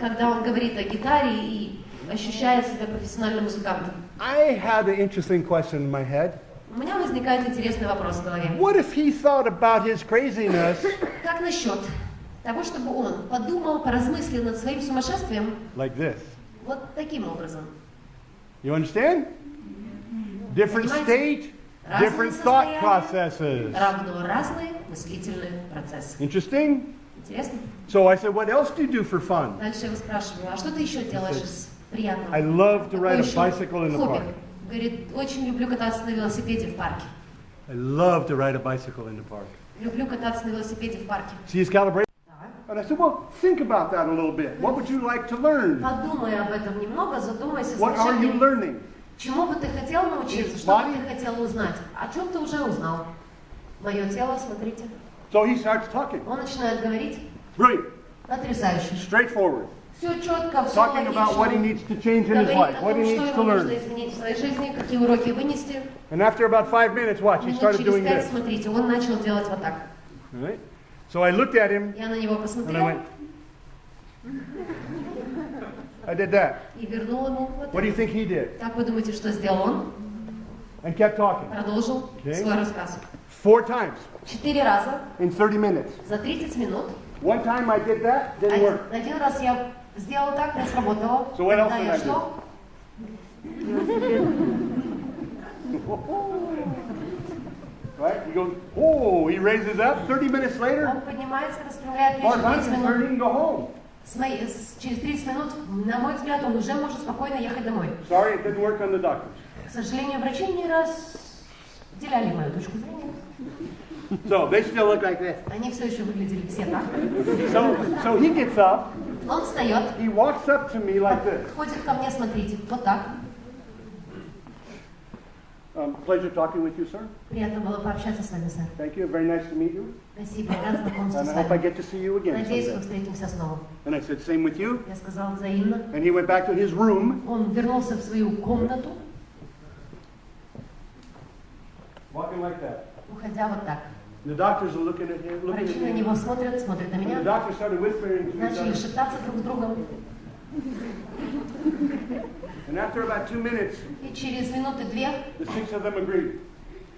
когда он говорит о гитаре и ощущает себя профессиональным музыкантом. I had an interesting question in my head. У меня возникает интересный вопрос в голове. What if he thought about his craziness Как насчет того, чтобы он подумал, поразмыслил над своим сумасшествием like this? вот таким образом? You understand? Different state, different thought processes. Равно разные мыслительные процессы. Interesting? Интересно? So I said, what else do you do for fun? Дальше я его спрашиваю, а что ты еще делаешь из приятного? I love to Какое ride a еще bicycle in the хобби? park. Говорит, очень люблю кататься на велосипеде в парке. I love to ride a bicycle in the park. Люблю кататься на велосипеде в парке. See his calibration? Да. And I said, well, think about that a little bit. What would you like to learn? Подумай об этом немного, задумайся, What скажи are you мне, learning? чему бы ты хотел научиться, что бы ты хотел узнать, о чем ты уже узнал. Мое тело, смотрите. So he starts talking. Он начинает говорить. Brilliant. Потрясающе. Straightforward. Все четко, все Talking about what he логично. needs to change in his Говорит life, о what том, he что needs to ему нужно learn. изменить в своей жизни, какие уроки вынести. And after about 5 minutes, watch, he Минут started через doing 5, this. смотрите, он начал делать вот так. All right? So I looked at him Я на него and I посмотрела went, I did that. и вернула ему вот What do you это. think he did? Как вы думаете, что сделал он? And kept talking. Продолжил Okay. свой рассказ. 4 times 4 раза in 30 minutes. за 30 минут. One time I did that, didn't work. Один раз я сделала так, не сработало. So what else Тогда did я I do? что? Right? He goes, oh, he raises up. 30 minutes later, Он поднимается, распрямляет Mark плечи 30 Hunt's минут. ready to go home. Через 30 минут, на мой взгляд, он уже может спокойно ехать домой. Sorry, it didn't work on the doctors. К сожалению, врачи не разделяли мою точку зрения. So they still look like this. Они все еще выглядели все так. So he gets up, Он встает, he walks up to me like this. ходит ко мне, смотрите, вот так. Pleasure talking with you, sir. Приятно было пообщаться с вами, сэр. Thank you. Very nice to meet you. Спасибо, рад знакомству And с I hope I вами. get to see you again Надеюсь, мы someday. встретимся снова. And I said, same with you. Я сказала взаимно. And he went back to his room, Он вернулся в свою комнату, walking like that. уходя вот так. The doctors are looking at him, looking Врачи at на him. него смотрят, смотрят на And the меня, doctor started whispering to each начали other. шептаться друг с другом. And after about 2 minutes, И через минуты 2, the 6 of them agreed.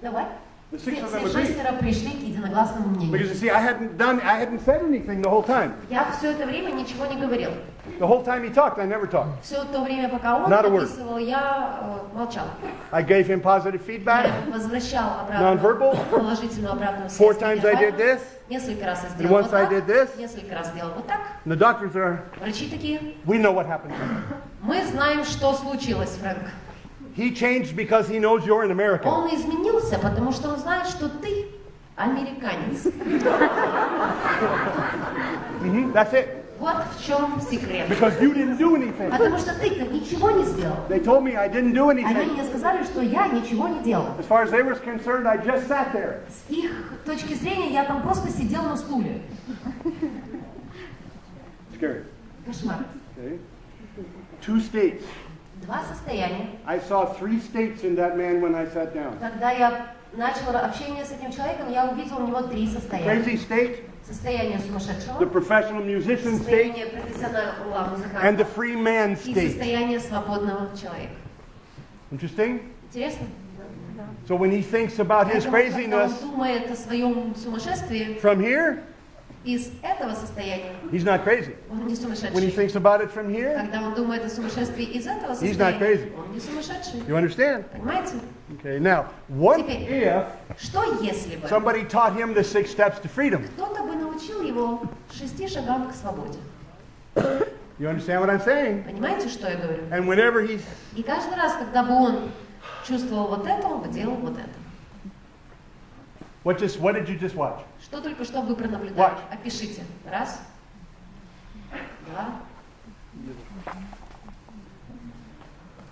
давай, The все 6 of them agreed. шестеро пришли к единогласному Because мнению. you see, I hadn't said anything the whole time. Я все это время ничего не говорил. The whole time he talked, I never talked. Все то время, пока он Not a word. описывал, я молчал. I gave him positive feedback. Я возвращал Non-verbal. обратно положительную обратную 4 связь. times I did this. Несколько раз я And сделал once вот I так, did this. несколько раз сделал вот так. And the doctors are, Врачи такие, we know what happened. мы знаем, что случилось, Фрэнк. He changed because he knows you're an American. Он изменился, потому что он знает, что ты американец. That's it. Вот в чем секрет. Because you didn't do anything. Потому что ты-то ничего не сделал. They told me I didn't do Они anything. мне сказали, что я ничего не делал. As far as they were concerned, I just sat there. С их точки зрения я там просто сидел на стуле. Scary. Кошмар. Okay. 2 states. Два состояния. I saw 3 states in that man when I sat down. Когда я начал общение с этим человеком, я увидел у него 3 состояния. Crazy state, Состояние the сумасшедшего, professional musician state, состояние профессионального and музыканта the free man и state. состояние свободного человека. Interesting? Интересно? So when he thinks about his Поэтому, когда craziness он думает о своем сумасшествии, from here, из этого состояния he's not crazy. он не When he сумасшедший. thinks about it from here, Когда он думает о сумасшествии из этого He's not crazy. состояния, он не сумасшедший. you understand? Понимаете? Okay, now, what Теперь, if что если бы somebody taught him the 6 steps to freedom? кто-то бы научил его 6 шагам к свободе? You understand what I'm saying? Понимаете, что я говорю? And whenever he's, И каждый раз, когда бы он чувствовал вот это, он бы делал вот это. what did you just watch? Что только что вы пронаблюдали? Watch. Опишите. Раз, два,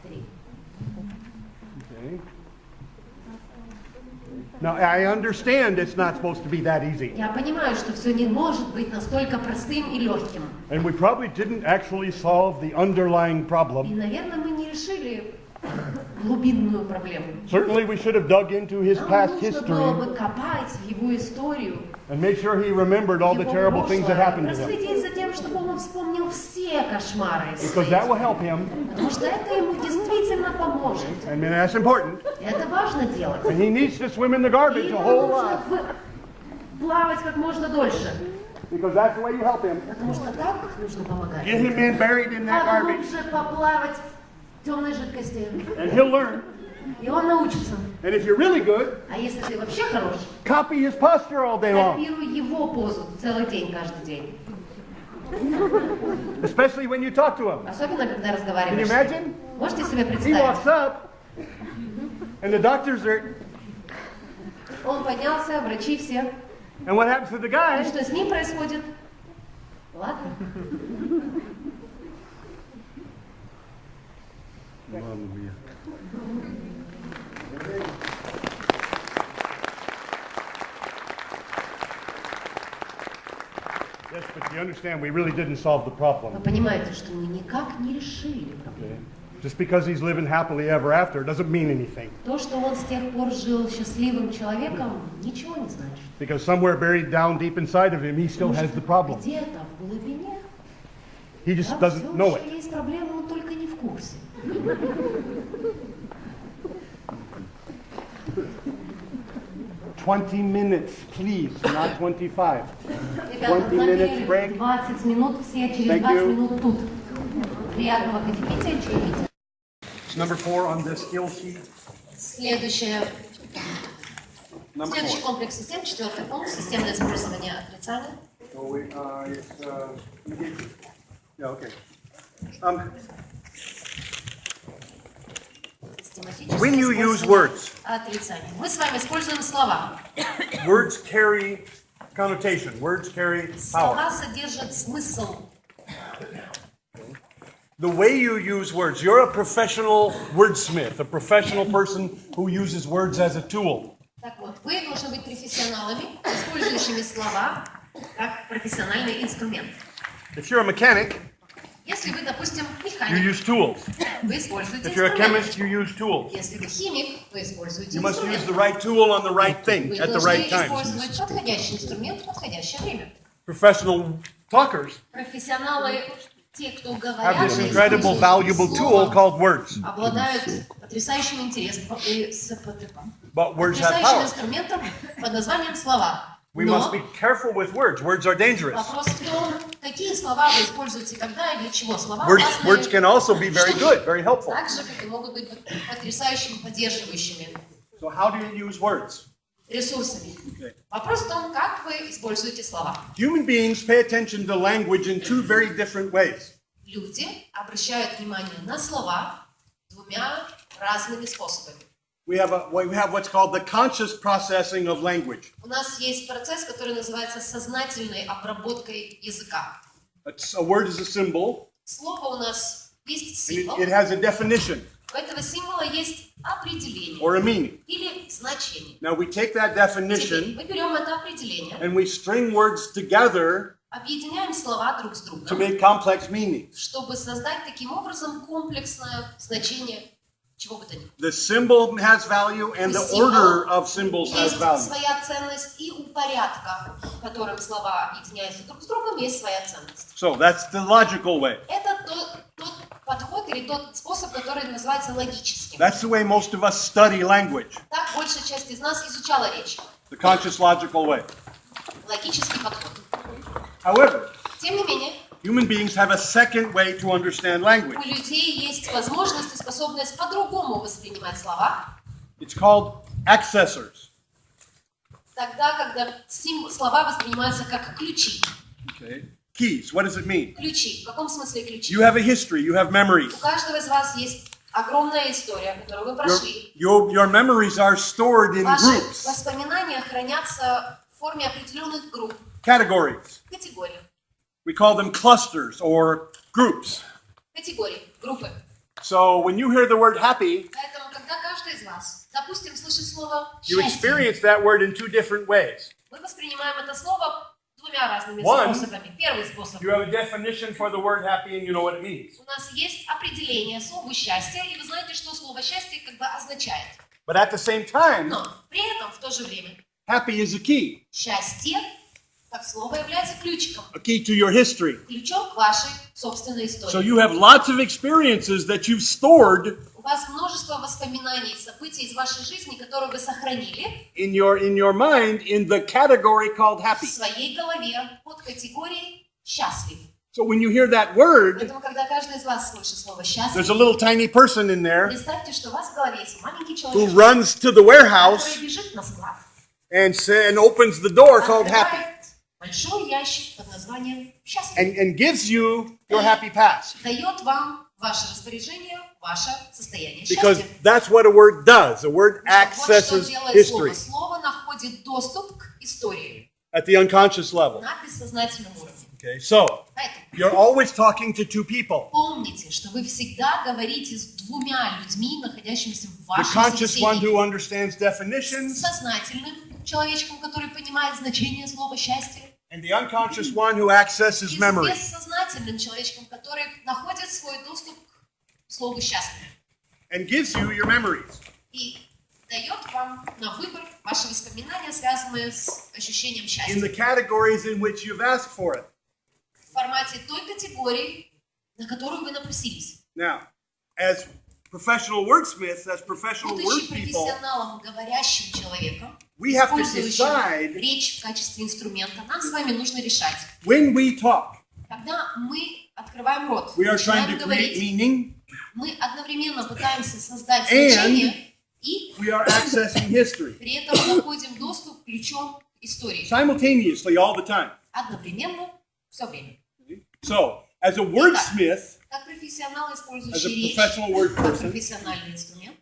три. Okay. Now, I understand it's not supposed to be that easy. Я понимаю, что все не может быть настолько простым и легким. And we probably didn't actually solve the underlying И, problem. наверное, мы не решили глубинную проблему. Certainly, we should have dug into his Нам past нужно было history бы копать в его историю, and make sure he remembered all the его terrible things that прошлое, happened to him. проследить за тем, чтобы он вспомнил все кошмары. из Because своей that will жизни. help him, Потому что это ему действительно поможет. and that's important. Это важно делать. And he needs to swim in the И garbage a ему whole нужно lot. плавать как можно дольше. Because that's the way you help him. Потому что так нужно помогать. Get him in buried in that garbage, Поглубже поплавать в темной жидкости. and he'll learn. И он научится. And if you're really good, А если ты вообще хорош, copy his posture all day long. копируй его позу целый день, каждый день. Especially when you talk to him. Особенно, когда Can you разговариваешь. imagine? Можете себе He представить? walks up, and the doctors are, Он поднялся, врачи все. and what happens to the И guy? что с ним происходит? Ладно. Yes, but you understand, we really didn't solve the Вы problem. понимаете, что мы никак не решили проблему. Just because he's living happily ever after doesn't mean anything. То, что он с тех пор жил счастливым человеком, ничего не значит. Because somewhere buried down deep inside of him, he still has the problem. Где-то в глубине He just там doesn't все know еще it. есть проблема, он только не в курсе. 20 minutes, please, not 25. Ребята, 20 minutes замерили break. 20 минут, все через Thank 20 you. минут тут. Приятного кофепития, чаепития. Number 4 on the skill sheet. Следующее. Number Следующий 4. комплекс систем, 4-й пункт, системное использование отрицания. So yeah, okay. Систематическое When you use использование words. отрицания. Мы с вами используем слова. Words carry connotation. Words carry power. Слова содержат смысл. The way you use words, you're a professional wordsmith, a professional person who uses words as a tool. Так вот, вы должны быть профессионалами, использующими слова как профессиональный инструмент. If you're a mechanic, Если вы, допустим, you механик, use tools. вы используете If you're a инструмент. chemist, you use tools. Если вы химик, вы используете You must use инструмент. the right tool on the right thing Вы at the должны right time. использовать подходящий инструмент в подходящее время. Professional talkers Профессионалы, те, кто have говорят, this и incredible, используют valuable tool слово, called words. обладают потрясающим интересом и But words have потрясающим power. инструментом под названием слова. We Но must be careful with words. Words are dangerous. вопрос в том, какие слова вы используете когда и для чего. Слова Words опасные, can also be very good, very helpful. так же, как и могут быть потрясающими, поддерживающими So how do you use words? ресурсами. Вопрос в том, как вы используете слова. Human beings pay attention to language in 2 very different ways. Люди обращают внимание на слова двумя разными способами. We have what's called the conscious processing of language. У нас есть процесс, который называется сознательной обработкой языка. A word is a symbol, Слово у нас есть and символ. it has a definition У этого символа есть определение or a meaning. или значение. Now we take that Теперь definition мы берем это определение, and we string words together объединяем слова друг с to другом, make complex meanings. чтобы создать таким образом комплексное значение чего бы то ни было. The symbol has value and the order of symbols has Есть value. своя ценность, и у порядка, в котором слова объединяются друг с другом, есть своя ценность. So that's the logical way. Это тот подход или тот способ, который называется логическим. That's the way most of us study language, Так большая часть из нас изучала речь. the conscious logical way. Логический подход. However, Тем не менее, human beings have a second way to understand language. у людей есть возможность и способность по-другому воспринимать слова, It's called accessors. тогда, когда слова воспринимаются как ключи. Okay. Keys, what does it mean? Ключи. В каком смысле ключи? You have a history, you have memories. У каждого из вас есть огромная история, которую вы прошли. Your memories are stored in Ваши groups, воспоминания хранятся в форме определенных групп, categories. категорий. We call them clusters or groups. Категории, группы. So when you hear the word happy, Поэтому, когда каждый из вас, допустим, слышит слово you «счастье», experience that word in two different ways. мы воспринимаем это слово двумя разными One, способами. Первый способ. You have a definition for the word happy and you know what it means. У нас есть определение слову «счастье», и вы знаете, что слово «счастье» как бы означает. But at the same time, Но при этом, в то же время, happy is a key счастье как слово является ключиком, to your history. ключом к вашей собственной So истории. you have lots of experiences that you've stored У вас множество воспоминаний, событий из вашей жизни, которые вы сохранили in your mind in the category called в happy. своей голове под категорией «счастлив». So when you hear that word, Поэтому, когда каждый из вас слышит слово «счастлив», there's a little tiny person in there представьте, что у вас в голове есть маленький who человек, runs to the warehouse который бежит на склад, and opens the door called happy открывает большой ящик под названием «счастлив», and gives you your happy past. дает вам в ваше распоряжение ваше состояние Because счастья. that's what a word does. A word Вот что accesses делает слово. history Слово находит доступ к истории at the unconscious level. на бессознательном уровне. Okay, so Поэтому you're always talking to two people. помните, что вы всегда говорите с двумя людьми, находящимися в The вашем conscious one собеседнике. who understands definitions Сознательным человечком, который понимает значение слова «счастье», and the unconscious one who accesses и с memory. бессознательным человечком, который находит свой доступ к слову «счастлив» And gives you your memories. и дает вам на выбор ваши воспоминания, связанные с ощущением In счастья. the categories in which you've asked for it. В формате той категории, на которую вы напросились. Now, as professional wordsmiths, as professional word Будучи people, профессионалом, говорящим человеком, we have to использующим decide речь в качестве инструмента, нам с вами нужно решать. when we talk, Когда мы открываем рот, we are trying начинаем to create говорить, meaning мы одновременно пытаемся создать And- значение и we are accessing history. при этом находим доступ к ключом истории. Simultaneously all the time. Одновременно, все время. So, as a wordsmith, Как профессионал, as a использующий речь, professional word как person, профессиональный инструмент,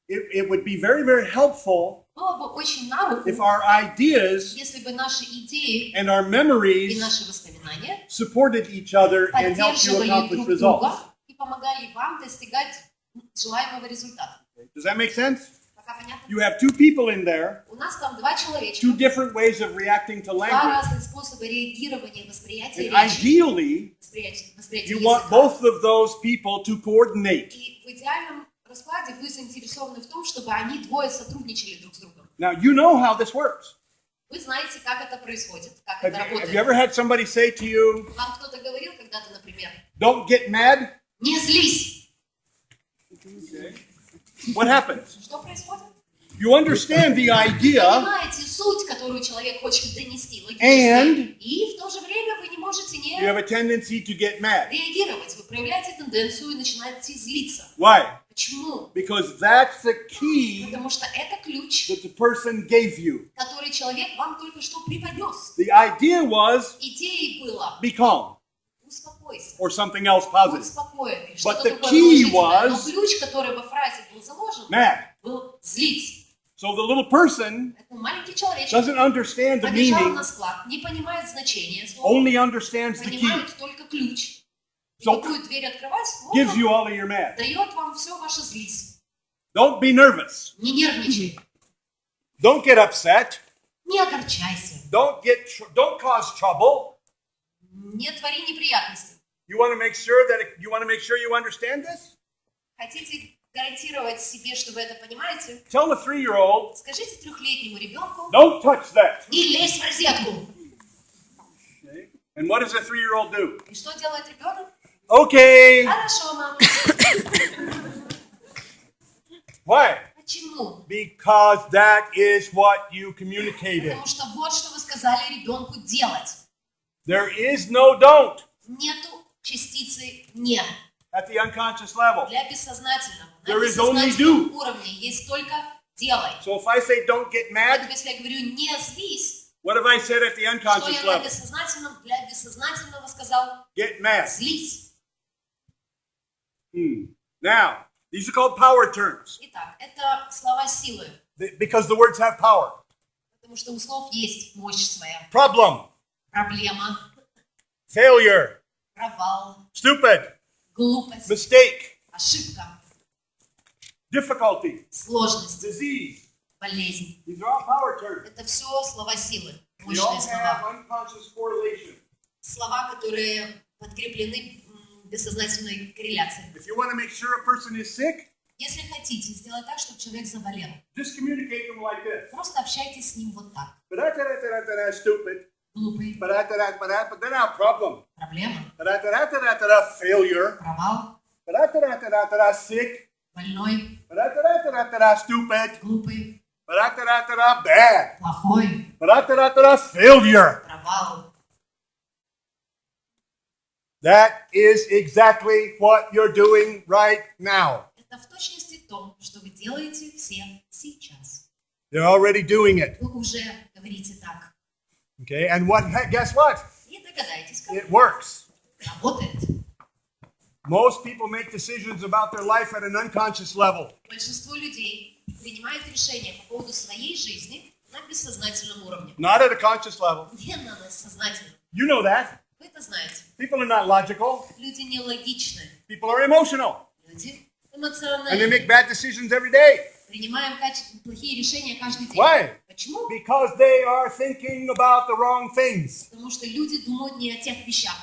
it would be very, very helpful было бы очень на руку, if our ideas если бы наши идеи and our и memories наши воспоминания supported each other and helped you поддерживали accomplish друг results. друга и помогали вам достигать желаемого результата. Does that make sense? Пока понятно? You have two people in there, У нас там два человечка, two different ways of reacting to два language. разных способа реагирования, восприятия And речи, ideally, восприятия you want языка. both of those people to coordinate. И в идеальном раскладе вы заинтересованы в том, чтобы они двое сотрудничали друг с другом. Now, you know how this works. Вы знаете, как это происходит, как Have это you работает. ever had somebody say to you, Вам кто-то говорил когда-то, например, don't get mad? не злись. What happens? Что происходит? You understand the Вы idea, понимаете суть, которую человек хочет донести логически, And- и в то же время вы не можете you не have a tendency to get mad. реагировать. Вы проявляете тенденцию и начинаете злиться. Why? Почему? Because that's the key Потому что это ключ, that the person gave you. который человек вам только что преподнес. The idea was Идеей было be calm успокойся, or something else будь positive. спокоен, или But что-то the такое key положительное. Но was- ключ, который во фразе был заложен, Mad. был злить. So the little person Поэтому маленький человечек doesn't understand the побежал meaning, на склад, не понимает значения слова, only understands the key. понимает только ключ, So- какую дверь открывать, вот gives он you all of your mad. дает вам все ваше злись. Don't be nervous. Не нервничай, Don't get upset. не огорчайся, Don't cause trouble. не твори неприятностей. You want to make sure you understand this? Хотите гарантировать себе, что вы это понимаете? Tell the 3-year-old, Скажите трехлетнему ребенку, don't touch that. не лезь в розетку. Okay. And what does a 3-year-old do? И что делает ребенок? Okay. Хорошо, мама. Why? Почему? Because that is what you communicated. Потому что вот что вы сказали ребенку делать. There is no don't Нету частицы «не». at the unconscious level. Для бессознательного. На There is only бессознательном уровне есть только «делай». So if I say don't get mad, Поэтому если я говорю «не злись», what have I said at the что unconscious я на level? бессознательном для бессознательного сказал Get mad. «злись». Now, these are called power terms Итак, это слова силы, because the words have power. потому что у слов есть мощь своя. Problem, Проблема, failure, провал, stupid, глупость, mistake, ошибка, difficulty, сложность, disease. болезнь. These are all power terms. Это все слова силы, They all мощные have слова. unconscious correlation. Слова, которые подкреплены бессознательной корреляцией. If you want to make sure a person is sick, Если хотите сделать так, чтобы человек заболел, just communicate them like this. просто общайтесь с ним вот так. Stupid. Глупый, Problem. проблема, Failure. провал, Sick. больной, Stupid. глупый, Bad. плохой, Failure. провал. That is exactly what you're doing right now. Это в точности то, что вы делаете все сейчас. You're already doing it. Вы уже говорите так. Okay, and guess what? И догадайтесь, как It works. работает. Most people make decisions about their life at an unconscious level. Большинство людей принимает решения по поводу своей жизни на бессознательном уровне. Not at a conscious level. Не на сознательном. You know that. Вы это знаете. People are not logical. Люди нелогичны. People are emotional. Люди And they эмоциональны. make bad decisions every day. Принимаем плохие решения каждый день. Why? Почему? Because they are thinking about the wrong things. Потому что люди думают не о тех вещах.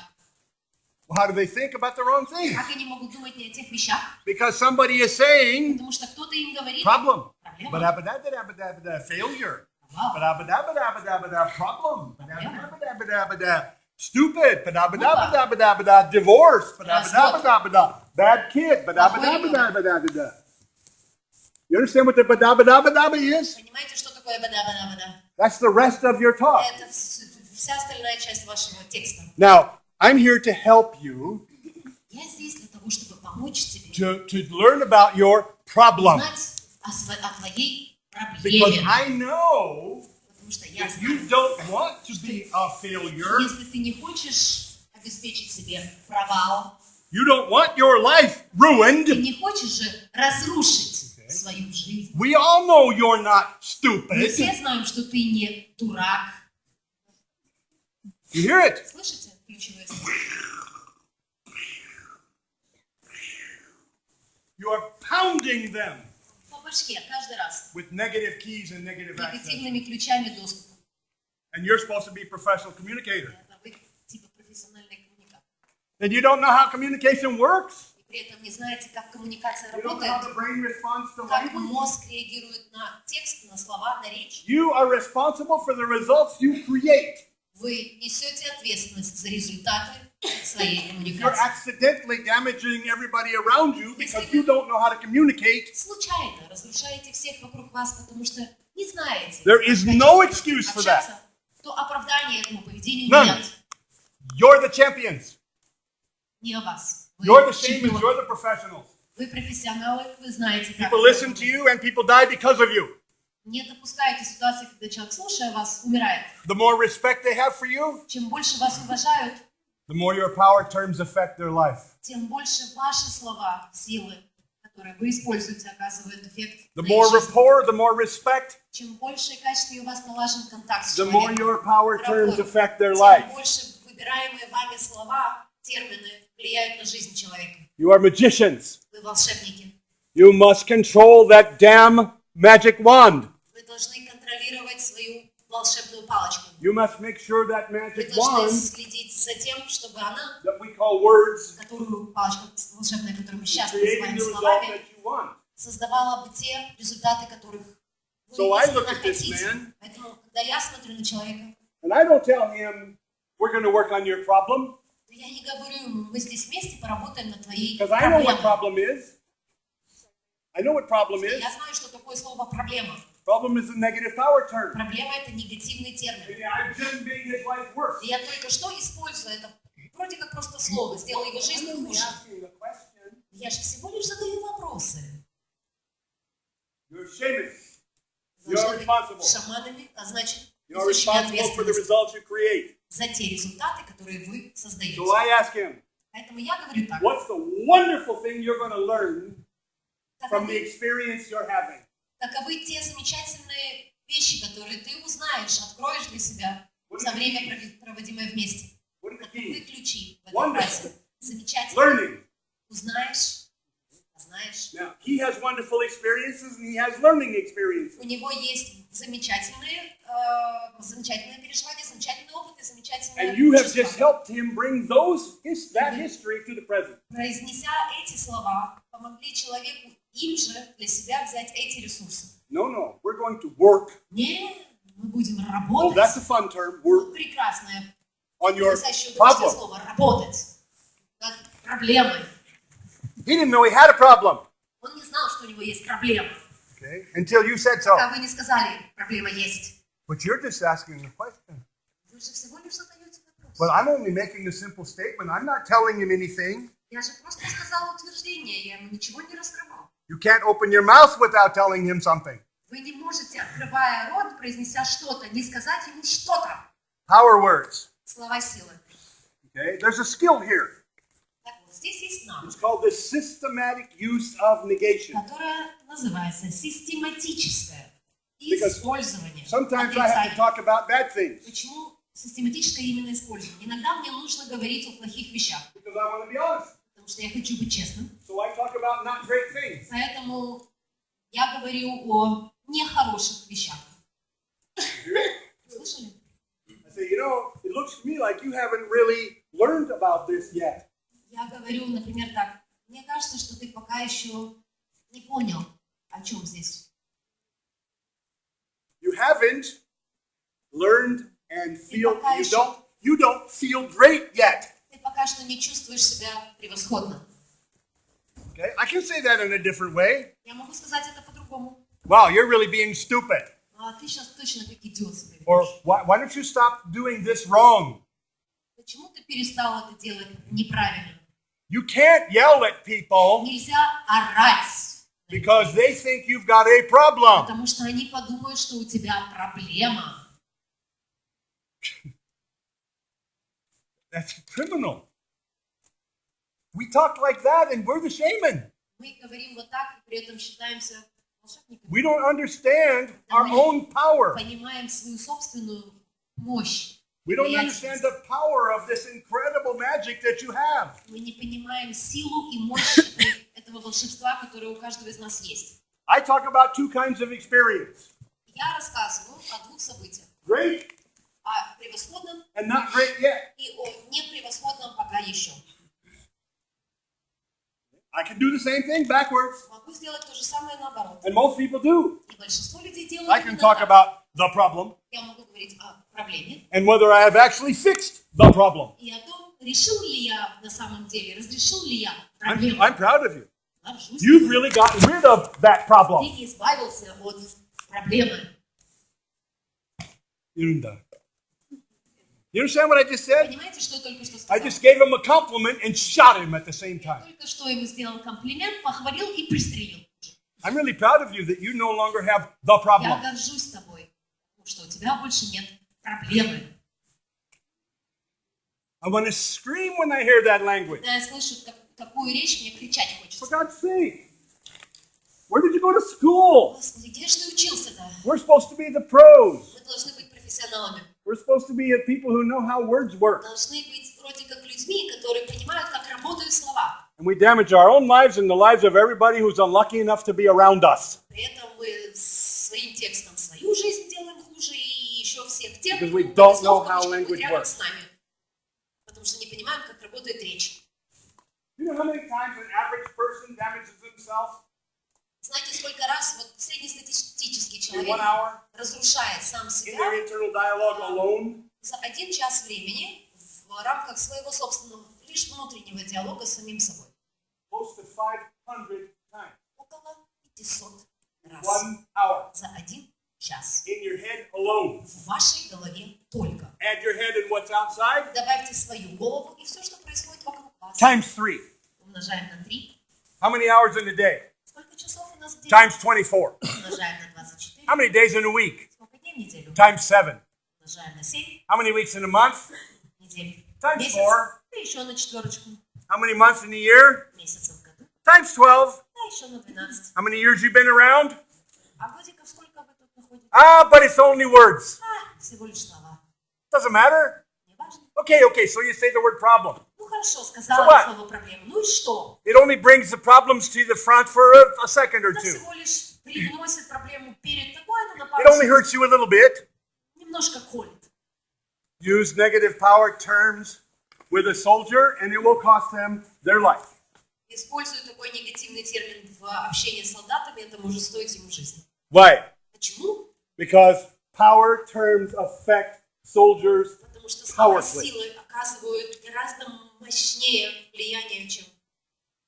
Well, how do they think about the wrong things? Как они могут думать не о тех вещах? Because somebody is saying Потому что кто-то им говорит problem. проблема, Failure. провал, Problem. Stupid. Divorce. Bad kid. You understand what the badabadabadaba is? Понимаете, что такое бада-бада-бада? That's the rest of your talk. Это вся остальная часть вашего текста. Now, I'm here to help you Я здесь для того, чтобы помочь тебе to learn about your problem. знать о твоей Because проблеме. I know Потому что я if you знаю, don't want to be a failure, если ты не хочешь обеспечить себе провал, you don't want your life ты ruined. не хочешь же разрушить свою жизнь. We all know you're not Мы все stupid. знаем, что ты не дурак. You hear it? Слышите ключевое слово? You are pounding them По башке каждый раз with negative keys and negative access. негативными ключами доступа. And you're supposed to be a professional communicator. Это вы типа профессиональный коммуникатор. And you don't know how communication works? И при этом не знаете, как коммуникация You don't know how работает, the brain responds to как language? мозг реагирует на текст, на слова, на речь. You are responsible for the results you create. Вы несете ответственность за результаты своей You're коммуникации. accidentally damaging everybody around you because you don't know how to communicate. Случайно разрушаете всех вокруг вас, потому что не знаете, There как is хотите no excuse for that. общаться, то оправдания этому поведению None. нет. You're the champions. Не о вас. Вы You're the shamans. чемпионы. You're the professionals. Вы профессионалы, вы знаете, как People listen to you and people die because of you. не допускаете ситуации, когда человек, слушая вас, умирает. The more respect they have for you, Чем больше вас уважают, the more your power terms affect their life. тем больше ваши слова, силы, которые вы используете, оказывают эффект The на more их жизнь. rapport, the more respect, Чем больше и качественнее у вас налажен контакт с the more человеком, your power terms rapport, affect their тем life. больше выбираемые вами слова термины влияют на жизнь человека. You are magicians. Вы волшебники. You must control that damn magic wand. Вы должны контролировать свою волшебную палочку. You must make sure that Вы magic должны wand следить за тем, чтобы она, that we call words которую палочка волшебная, которую мы сейчас creating называем the result словами, that you want. создавала бы те результаты, которых вы So I look истинно at this хотите. man, Поэтому, когда я смотрю на человека, and I don't tell him, we're going to work on your problem, то я не говорю ему, мы здесь вместе поработаем над твоей because I know what проблемой. problem is. I know what problem is. Я знаю, что такое слово «проблема». Problem is a negative power term. Проблема – это негативный термин. I've just made his life worse. И я только что использую это вроде как просто слово, сделал его жизнь I'm only хуже. asking the question. Я же всего лишь задаю вопросы. You're shaming. Вы You're должны быть responsible. шаманами, а значит, You're очень responsible for the ответственны results you create. за те результаты, которые вы создаете. So I ask him, Поэтому я говорю так. what's the wonderful thing you're going to learn from the Таковы, experience you're having? таковы те замечательные вещи, которые ты узнаешь, откроешь для себя за время, проводимое вместе. What are the Таковы keys? ключи в этой Wonderful. фразе. Замечательно. Learning. Узнаешь, познаешь. Now, he has wonderful experiences and he has learning experiences. У него есть замечательные переживания, замечательные опыты, замечательные And you have чувства. just helped him bring that history to the present. Произнеся эти слова, помогли человеку им же для себя взять эти ресурсы. No, we're going to work. Не, мы будем Oh, работать. that's a fun term. Work Прекрасное, on your потрясающее удовольствие problem. слово. Работать над проблемой. He didn't know he had a problem. Он не знал, что у него есть проблема. Okay. Until you said Пока so. вы не сказали, проблема есть. But you're just asking the question. Вы же всего лишь задаете вопрос. But I'm only making a simple statement. I'm not telling him anything. Я же просто сказала утверждение, я ему ничего не раскрывал. You can't open your mouth without telling him something. Вы не можете, открывая рот, произнеся что-то, не сказать ему что-то. Power words. Слова силы. Okay. There's a skill here. Так вот, здесь есть навык, It's called the systematic use of negation. которое называется систематическое Because использование Sometimes I have to отрицания. talk about bad things Почему систематическое именно использование? Иногда мне нужно говорить о плохих вещах, because I want to be honest. потому что я хочу быть честным. So I talk about not great things. Поэтому я говорю о нехороших вещах. Слышали? I say, it looks to me like you haven't really learned about this yet. Я говорю, например, так. Мне кажется, что ты пока еще не понял, о чем здесь. You haven't learned and feel пока you don't feel great yet. Ты пока что не чувствуешь себя превосходно. Okay? I can say that in a different way. Я могу сказать это по-другому. Wow, you're really being stupid. А ты сейчас точно как идиот себя Or ведешь. why don't you stop doing this wrong? Почему ты перестал это делать неправильно? You can't yell at people Нельзя орать, because they think you've got a problem. потому что они подумают, что у тебя проблема. That's criminal. We talk like that and we're the shaman. Мы говорим вот так, и при этом считаемся волшебниками. We don't understand our own power. Понимаем свою собственную мощь. We don't understand the power of this incredible magic that you have. Мы не понимаем силу и мощь этого волшебства, которое у каждого из нас есть. I talk about two kinds of experience. Я рассказываю о двух событиях. Great О превосходном and not great yet. и о непревосходном пока еще. I can do the same thing backwards. Могу сделать то же самое наоборот. And most people do. И большинство людей делают I can именно talk так. about the problem Я могу говорить о проблеме and whether I have actually fixed the problem. и о том, решил ли я на самом деле, разрешил ли я I'm проблему. proud of you. Горжусь. You've really gotten rid of that problem. Ты избавился от проблемы. You understand what I just said? Понимаете, что я только что I сказал? just gave him a compliment and shot him at the same Я time. только что ему сделал комплимент, похвалил и пристрелил. I'm really proud of you that you no longer have the Я problem. горжусь тобой, потому что у тебя больше нет проблемы. I want to scream when I hear that language. Когда я слышу такую речь, мне кричать For хочется. God's sake. Where did you go to school? Господи, где же ты учился-то? We're supposed to be the pros. Мы должны быть профессионалами. We're supposed to be people who know how words work. Должны быть вроде как людьми, людьми, которые понимают, как работают слова. And we damage our own lives and the lives of everybody who's unlucky enough to be around us. При этом мы своим текстом свою жизнь делаем хуже и еще всех тех, Because кто we don't know в how кавычках, language будет рядом works. с нами. Потому что не понимаем, как работает речь. You know how many times an average person damages himself Знаете, сколько раз вот среднестатистический in 1 человек hour разрушает сам in себя their internal dialogue alone? за 1 час времени в рамках своего собственного, лишь внутреннего диалога с самим собой. Close to 500 times. Около 500 раз 1 hour за 1 час. in your head alone. В вашей голове только. Add your head and what's outside Добавьте свою голову и все, что происходит вокруг вас. times 3. Умножаем на 3. How many hours in a day? Сколько часов у нас в день? Times 24. Умножаем на 24. How many days in a week? Сколько дней в неделю? Times 7. Умножаем на 7 How many weeks in a month? недель. Times Месяц. 4. И еще на четверочку. How many months in a year? Месяцев в году. Times 12. Да, еще на 12. How many years you been around? А годиков сколько вы тут находитесь? But it's only words. Всего лишь слова. Doesn't matter. Не важно. Okay, so you say the word problem. Ну хорошо, So сказала what? слово проблема. Ну и что? It only brings the problems to the front for a second or Это two. всего лишь привносит проблему перед тобой, но на It пару only секунд hurts you a little bit. немножко колет. Use negative power terms with a soldier and it will cost them their life. Используя такой негативный термин в общении с солдатами, это может стоить ему жизни. Why? Почему? Because power terms affect soldiers Потому что слова powerfully. силы оказывают гораздо мощнее влияние, чем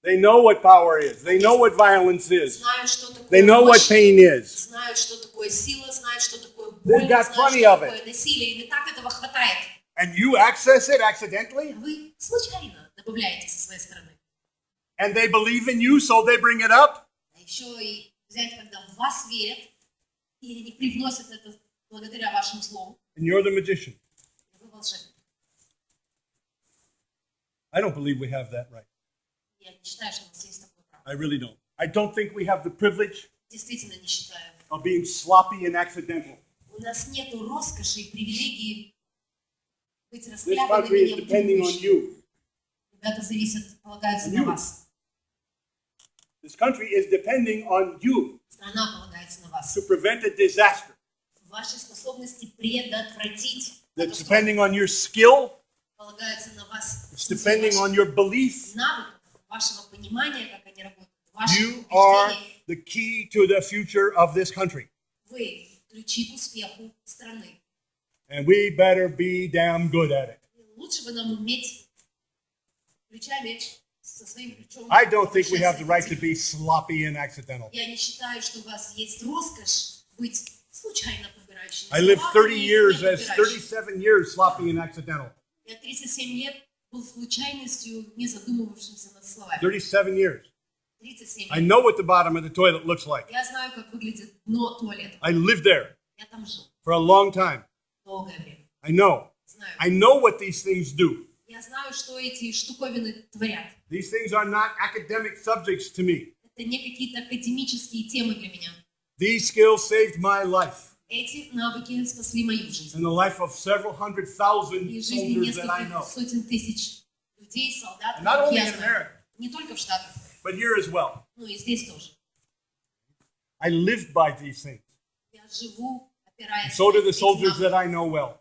They know what power is. They know what violence is. знают, что такое They know what мощь, pain is. знают, что такое сила, знают, что такое They've боль, got знают, plenty что of такое насилие. Им и так этого хватает. And you access it accidentally, Вы случайно добавляете со своей стороны. and they believe in you, so they bring it up. А еще и взять, когда в вас верят, и они привносят это благодаря вашему слову. And you're the magician. Вы волшебник. I don't believe we have that right. Я не считаю, что у нас есть такое право. I really don't. I don't think we have the privilege Действительно не считаю. of being sloppy and accidental. У нас нет роскоши и привилегии быть This расхлябанными, country is depending on необдуманными. you. Ребята зависят, полагаются On на you. вас. This country is depending on you Страна полагается на вас. to prevent a disaster. Ваши способности предотвратить That's катастрофу depending on your skill. полагаются на вас. It's depending on your belief. Навыков, вашего понимания, как они работают, ваших You are убеждений. the key to the future of this country. Вы ключи к успеху страны. And we better be damn good at it. Лучше бы нам уметь ключами со своим ключом. I don't think we have the right to be sloppy and accidental. Я не считаю, что у вас есть роскошь быть случайно подбирающим. I lived 30 years as подбирающим. 37 years sloppy and accidental. Я 37 лет был случайностью, не задумывавшимся над словами. 37 years. 37 I лет. know what the bottom of the toilet looks like. Я знаю, как выглядит дно туалета. I lived there Я там жил for a long time. долгое время. I know. Знаю. I know what these things do. Я знаю, что эти штуковины творят. These things are not academic subjects to me. Это не какие-то академические темы для меня. These skills saved my life Эти навыки спасли мою жизнь. and the life of several hundred thousand И жизни soldiers that I нескольких know. сотен тысяч людей, солдат, And not которых only я in знаю. America, Не только в Штатах, but here as well. но и здесь тоже. I lived by these things. Я живу, опираясь So do на the эти soldiers навыки. that I know well.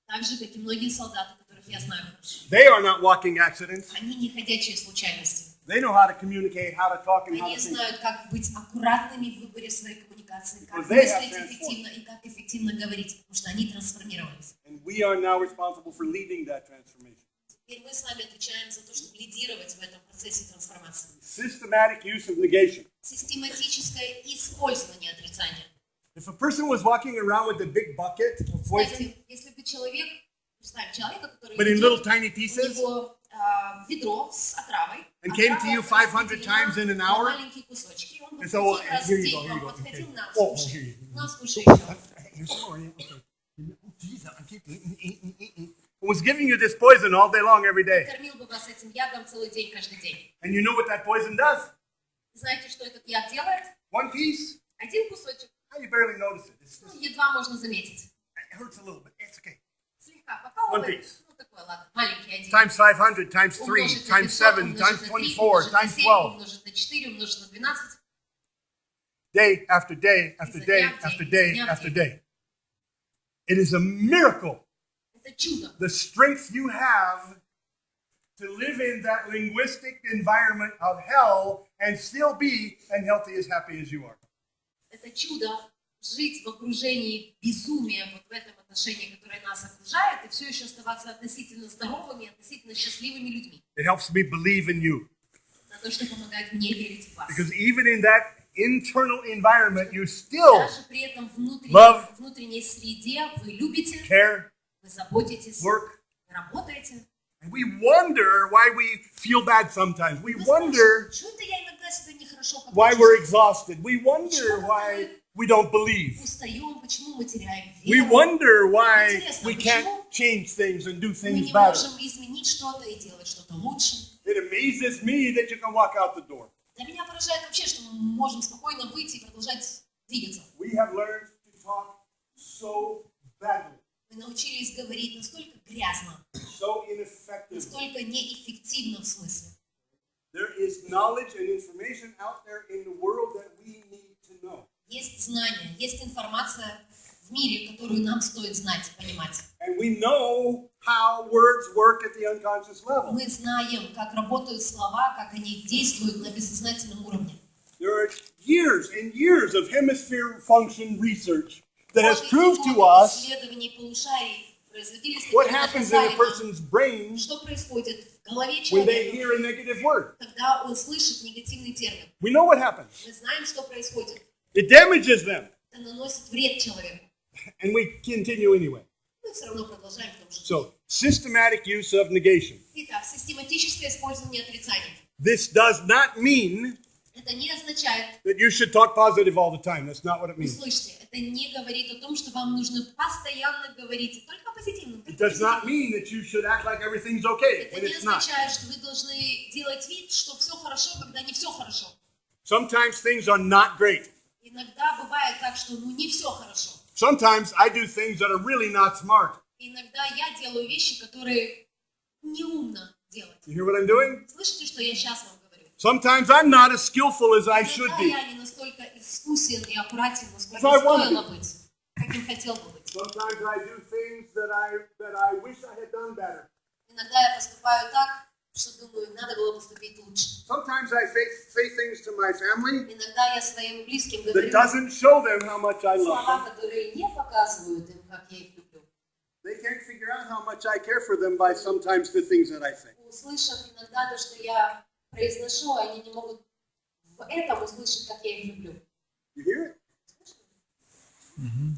Так же, как и многие солдаты, которых я знаю хорошо. They are not walking accidents. Они не ходячие случайности. They know how to communicate, how to talk, and how Они to think. знают, как быть аккуратными в выборе своей коммуникации, как Because they have мыслить transformed. эффективно и как эффективно говорить, потому что они трансформировались. And we are now responsible for leading that transformation. Теперь мы с вами отвечаем за то, чтобы лидировать в этом процессе трансформации. Systematic use of negation. Систематическое использование отрицания. If a person was walking around with a big bucket of poison, Кстати, если бы человек, представим человека, который but in little идет, tiny у pieces, него ведро с отравой, and came to you отрава 500 разделена times in an на hour, маленькие кусочки, и он бы and so, 500 раз в here you день go, here you вам go, подходил, okay. на, Oh, скушай, here you go. на, скушай еще. Here's some more. Okay. Oh, geez, I keep was giving you this poison all day long, every day. Кормил бы вас этим ядом целый день, каждый день. And you know what that poison does? Знаете, что этот яд делает? One piece, Один кусочек, you barely notice it. ну, едва можно заметить. It hurts a little bit. It's okay. Слегка One покалывает, piece. ну такое, ладно, маленький 1. times 500, times 3, Умножить на times 500, 7, умножить times на 3, 24, умножить на times 7, 12. умножить на 4, умножить на 12. Day after day after day after day after day. It is a miracle, Это чудо. the strength you have to live in that linguistic environment of hell and still be and healthy as happy as you are. Это чудо жить в окружении безумия вот в этом отношении, которое нас окружает, и все еще оставаться относительно здоровыми, относительно счастливыми людьми. It helps me believe in you. Это то, что помогает мне верить в вас. Because even in that internal environment, you still Даже при этом love, внутренней среде вы любите, care, вы заботитесь, work. вы работаете. And we wonder why we feel bad sometimes. We Вы wonder спрашиваете, что-то я иногда себя нехорошо как-то why we're чувствую. exhausted. We wonder why we don't believe. Устаем, почему мы теряем We веру. wonder why Интересно, we почему can't change things and do мы things не better. можем изменить что-то и делать что-то лучше. It amazes me that you can walk out the door. Для меня поражает вообще, что мы можем спокойно выйти и продолжать двигаться. We have learned to talk so badly, Мы научились говорить настолько грязно, so ineffectively. настолько неэффективно в смысле. There is knowledge and information out there in the world that we need to know. Есть знания, есть информация в мире, которую нам стоит знать и понимать. And we know how words work at the unconscious level. Мы знаем, как работают слова, как они действуют на бессознательном уровне. There are years and years of hemisphere function research that has Годы и proved to годы us исследований полушарий производились, what которые happens in a доказали нам, person's brain что происходит в голове when they человека, hear a negative word. когда он слышит негативный термин. We know what happens. Мы знаем, что происходит. It damages them, Это наносит вред человеку. and we continue anyway. Мы все равно продолжаем в том же. So, systematic use of negation. Итак, систематическое использование отрицания. This does not mean Это не означает, that you should talk positive all the time. That's not what it means. услышьте, это не говорит о том, что вам нужно постоянно говорить только о позитивном. It только о does not позитивном. mean that you should act like everything's okay Это when не it's not. означает, что вы должны делать вид, что все хорошо, когда не все хорошо. Sometimes things are not great. Иногда бывает так, что не все хорошо. Sometimes I do things that are really not smart. Иногда я делаю вещи, которые неумно делать. You hear what I'm doing? Слышите, что я сейчас вам говорю? Sometimes I'm not as skillful as I should Иногда be. я не настолько искусен и аккуратен, насколько If I wanted стоило быть, каким хотел бы быть. Sometimes I do things that I wish I had done better. Иногда я поступаю так, что думаю, надо было поступить лучше. Sometimes I say things to my family Иногда я своим близким that говорю doesn't show them how much I love them. слова, которые не показывают им, как я их люблю. They can't figure out how much I care for them by sometimes the things that I say. Услышав иногда то, что я произношу, они не могут в этом услышать, как я их люблю. You hear it?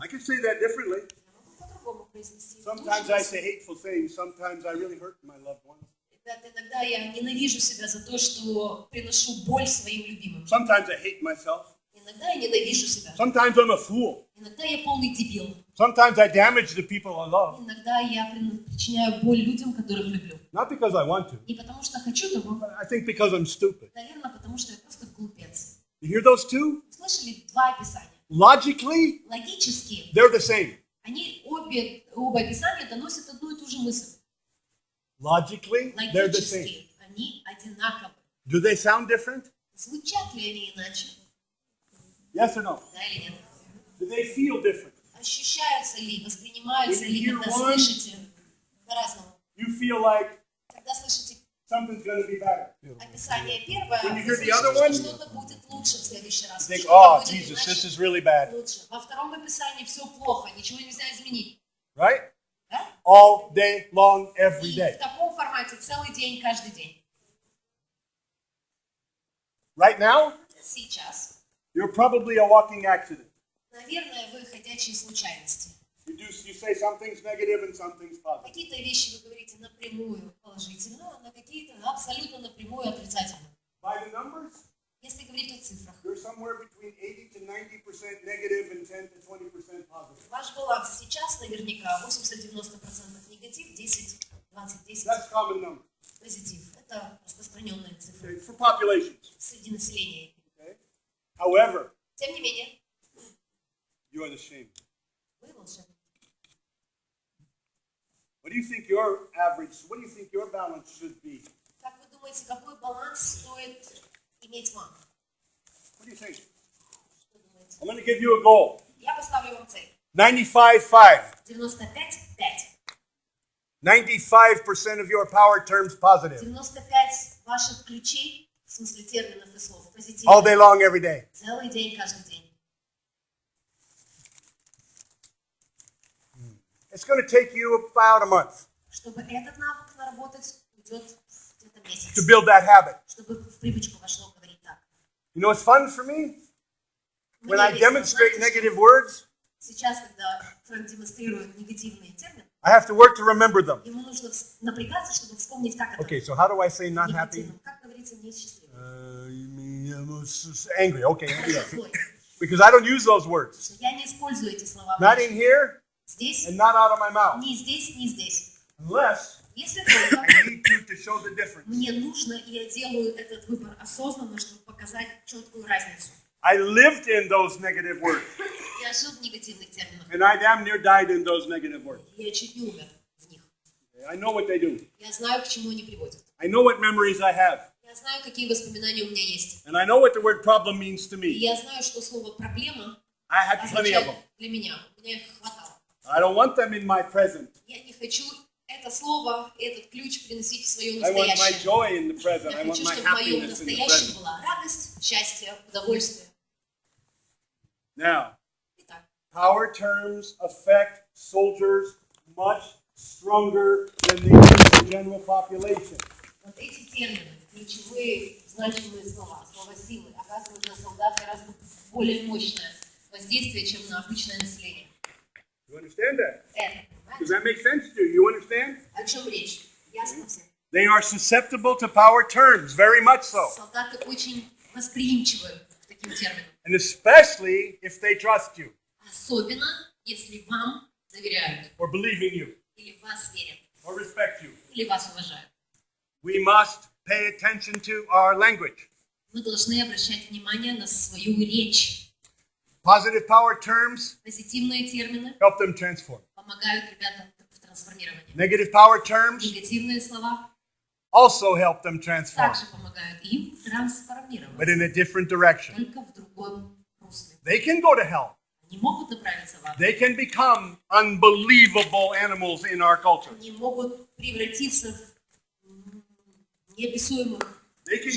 I can say that differently. Я могу по-другому произнести. Sometimes I say hateful things. Sometimes I really hurt my loved ones. Иногда я ненавижу себя за то, что приношу боль своим любимым. Sometimes I hate myself. Иногда я ненавижу себя. Sometimes I'm a fool. Иногда я полный дебил. Sometimes I damage the people I love. Иногда я причиняю боль людям, которых люблю. Not because I want to, Не потому что хочу того, but I think because I'm stupid. наверное, потому что я просто глупец. You hear those two? Слышали два описания? Logically, Логически they're the same. они оба описания доносят одну и ту же мысль. Logically, they're the same. Логически они одинаковы. Do they sound different? Звучат ли они иначе? Yes or no? Да или нет? Do they feel different? Ощущаются ли, воспринимаются When you ли, hear когда one- слышите по-разному? You feel like Когда слышите something's going to be better. описание первое, When you вы hear the other one, слышите, что что-то будет лучше в следующий раз. You think, Что-то oh, будет Jesus, иначе, this is really bad. лучше. Во втором описании все плохо, ничего нельзя изменить. Right? Да? All day long, every И day. в таком формате целый день, каждый день. Right now, Сейчас, you're probably a walking accident. наверное, вы ходячие случайности. You say something's negative and something's positive. Какие-то вещи вы говорите напрямую положительно, а на какие-то абсолютно напрямую отрицательно. By the numbers, Если говорить о цифрах, you're somewhere between 80 to 90% negative and 10 to 20% positive. ваш баланс сейчас наверняка 80-90% негатив, 10-20-10 That's common number позитив. Это распространенные цифры for populations. среди населения. Okay? However, Тем не менее, you are the same. вы волшебники. What What do you think your average, what do you think your balance should be? Как вы думаете, какой баланс стоит иметь вам? What do you think? Что думаете? I'm going to give you a goal. Я поставлю вам цель. 95-5. 95-5. 95% of your power terms positive. 95 ваших ключей, в смысле терминов и слов, All позитивных. day long, every day. Целый день, каждый день. It's going to take you about a month Чтобы этот навык наработать, уйдет где-то месяц. to build that habit. Чтобы в привычку вошло говорить так. You know what's fun for me? When Мне I весело, demonstrate знаете, negative words, сейчас, когда Фрэнк демонстрирует негативные термины, I have to work to remember them. ему нужно напрягаться, чтобы вспомнить, как это Okay, so how do I say not happy? негативно. Как говорится, несчастливо. Angry. Okay, yeah. Злой. Because I don't use those words. Что я не использую эти слова. Not in here Здесь, and not out of my mouth. ни здесь, ни здесь. Unless Если только I need to show the difference. мне нужно, и я делаю этот выбор осознанно, чтобы показать четкую разницу. I lived in those negative words. Я жил в негативных терминах. And I damn near died in those negative words. Я чуть не умер в них. I know what they do. Я знаю, к чему они приводят. I know what memories I have. Я знаю, какие воспоминания у меня есть. And I know what the word problem means to И me. я знаю, что слово «проблема» I had plenty of them. означает для меня. У меня их хватало. I don't want them in my present. Я не хочу это слово, этот ключ приносить в свое I want my настоящее. joy in the present. Я I want хочу, my чтобы в моем happiness in the настоящем present. была радость, счастье, удовольствие. Now, Итак, power terms affect soldiers much stronger than they do the general population. вот эти термины, ключевые, значимые слова, слово «силы», оказывают на солдат гораздо более мощное воздействие, чем на обычное население. You understand that? Это, Does понимаете? that make sense to you? You understand? О чем речь? Ясно всем? They are susceptible to power terms, very much so. Солдаты очень восприимчивы к таким терминам. And especially if they trust you Особенно, если вам доверяют, or believe in you или в вас верят, or respect you. или вас уважают. We must pay attention to our language. Мы должны обращать внимание на свою речь. Positive power terms Позитивные термины help them transform. помогают ребятам в трансформировании. Negative power terms Негативные слова also help them transform, также помогают им but трансформироваться, in a different direction. только в другом русле. They can go to hell. Они могут направиться в ад, They can become unbelievable animals in our culture. они могут превратиться в неописуемых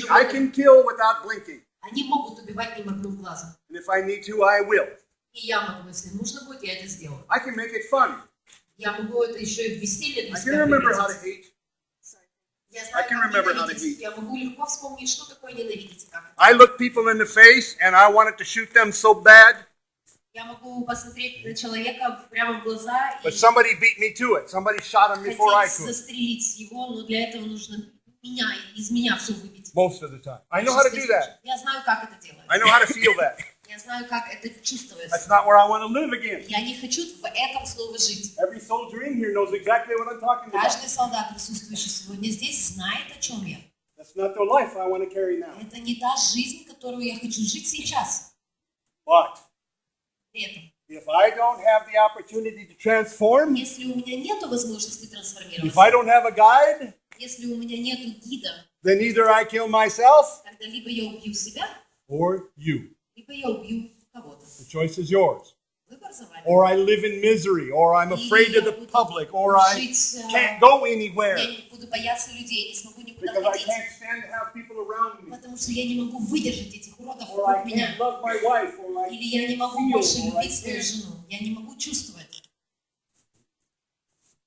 I can kill without blinking. Они могут убивать, не моргнув глазом. And if I need to, I will. И я могу, если нужно будет, я это сделаю. I can make it fun. Я могу это еще и в веселье для I can себя remember how to превратить. hate. Я знаю, I can как remember how to ненавидеть. hate. Я могу легко вспомнить, что такое ненавидеть. Как это. I look people in the face and I wanted to shoot them so bad, Я могу посмотреть на человека прямо в глаза и but somebody beat me to it. Somebody shot him before I хотеть could. застрелить его, но для этого нужно из меня все выбить. Most of the time. I know how to do that. Я знаю, как это делать. I know how to feel that. Я знаю, как это That's чувствуется. not where I want to live again. Я не хочу в этом снова жить. Every soldier in here knows exactly what I'm talking about. Каждый солдат, присутствующий сегодня здесь, знает, о чем я. That's not the life I want to carry now. Это не та жизнь, которую я хочу жить сейчас. But При этом, if I don't have the opportunity to transform, если у меня нет возможности if трансформироваться, I don't have a guide, если у меня нет гида, then either I kill myself тогда либо я убью себя, or you. либо я убью кого-то. The choice is yours. Выбор за вами. Or I live in misery, or I'm afraid of the public, or I can't go anywhere Я не буду бояться людей, не смогу никуда because I ходить, can't stand to have people around me, потому что я не могу выдержать этих уродов or I вокруг меня. can't love my wife, or I Или я не могу feel, больше or I любить свою can't. жену. Я не могу чувствовать.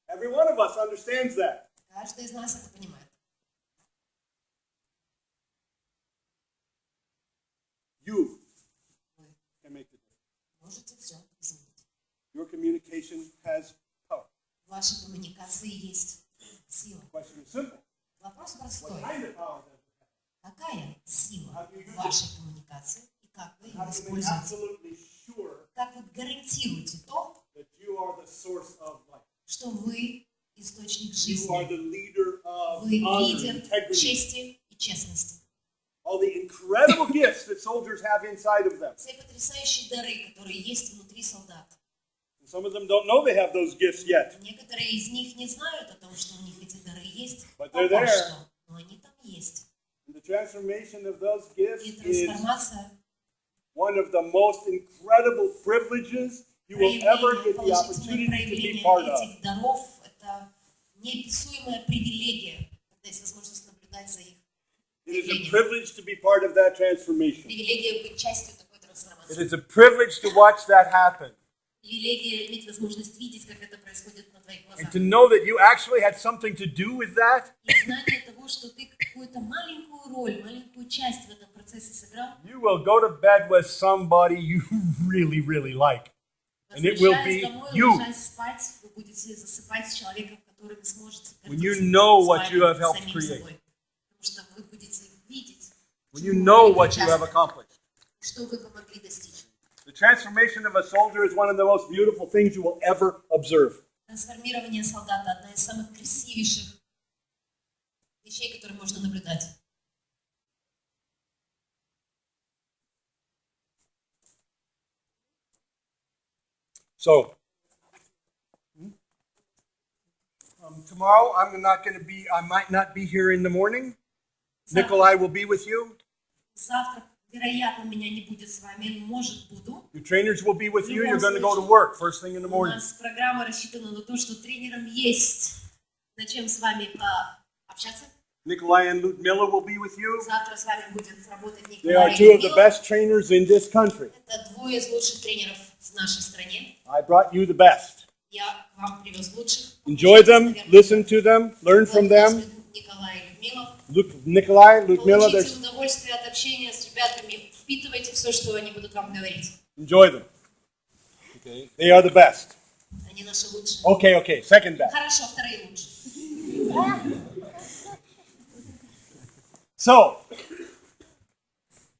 Every one of us understands that. Каждый из нас это понимает. You can make the difference. Можете все изменить. Your communication has power. В вашей коммуникации есть сила. The question is simple. Вопрос What простой. kind of power does it have? Какая сила в вашей коммуникации и как вы ее How do you make используете? absolutely sure Как вы гарантируете то, that you are the source of life? что вы источник You are жизни, the leader of вы honor, лидер integrity, чести и честности. all the incredible gifts that soldiers have inside of them. Все потрясающие дары, которые есть внутри солдат. Some of them don't know they have those gifts yet. Некоторые из них не знают о том, что у них эти дары есть. But they're Пока there. что. Но они там есть. And the transformation of those И gifts is трансформация, one of the most incredible privileges you will ever проявление, get the положительное opportunity to be проявление part of. этих даров, это неописуемая привилегия, когда есть возможность наблюдать за их It is a проявлением. privilege to be part of that transformation. Привилегия быть частью такой It трансформации. is a privilege to watch that happen Привилегия иметь возможность видеть, как это происходит на твоих глазах. and to know that you actually had something to do with that. И знание того, что ты какую-то маленькую роль, маленькую часть в этом процессе сыграл, You will go to bed with somebody you really, really like. And it will возвращаясь be домой, you. ложась спать, вы будете засыпать с человеком, который вы сможете When you гордиться know с what вами you have helped самим create. собой. Потому что вы будете видеть, When чему you вы know были what you have причастны, accomplished. что вы помогли достичь. The transformation of a soldier is one of the most beautiful things you will ever observe. Трансформирование солдата – одна из самых красивейших вещей, которые можно наблюдать. So, tomorrow I might not be here in the morning. Nikolai will be with you. Завтра, вероятно, меня не будет с вами, может, буду. Your trainers will be with you. You're going to go to work first thing in the У morning. нас программа рассчитана на то, что тренерам есть над чем с вами пообщаться. Nikolai and Ludmilla will be with you. Завтра с вами будет работать They are Николай и two of the Людмила. best trainers in this country. Это двое из лучших тренеров в нашей стране. I brought you the best. Я к вам привез лучших. Enjoy them, listen to them, learn from them. Николай и Людмила. Nikolai, Ludmilla, Получите удовольствие от общения с ребятами. Впитывайте все, что они будут вам говорить. enjoy them. They are the best. Они наши лучшие. Okay, second best. Хорошо, вторые лучшие. So,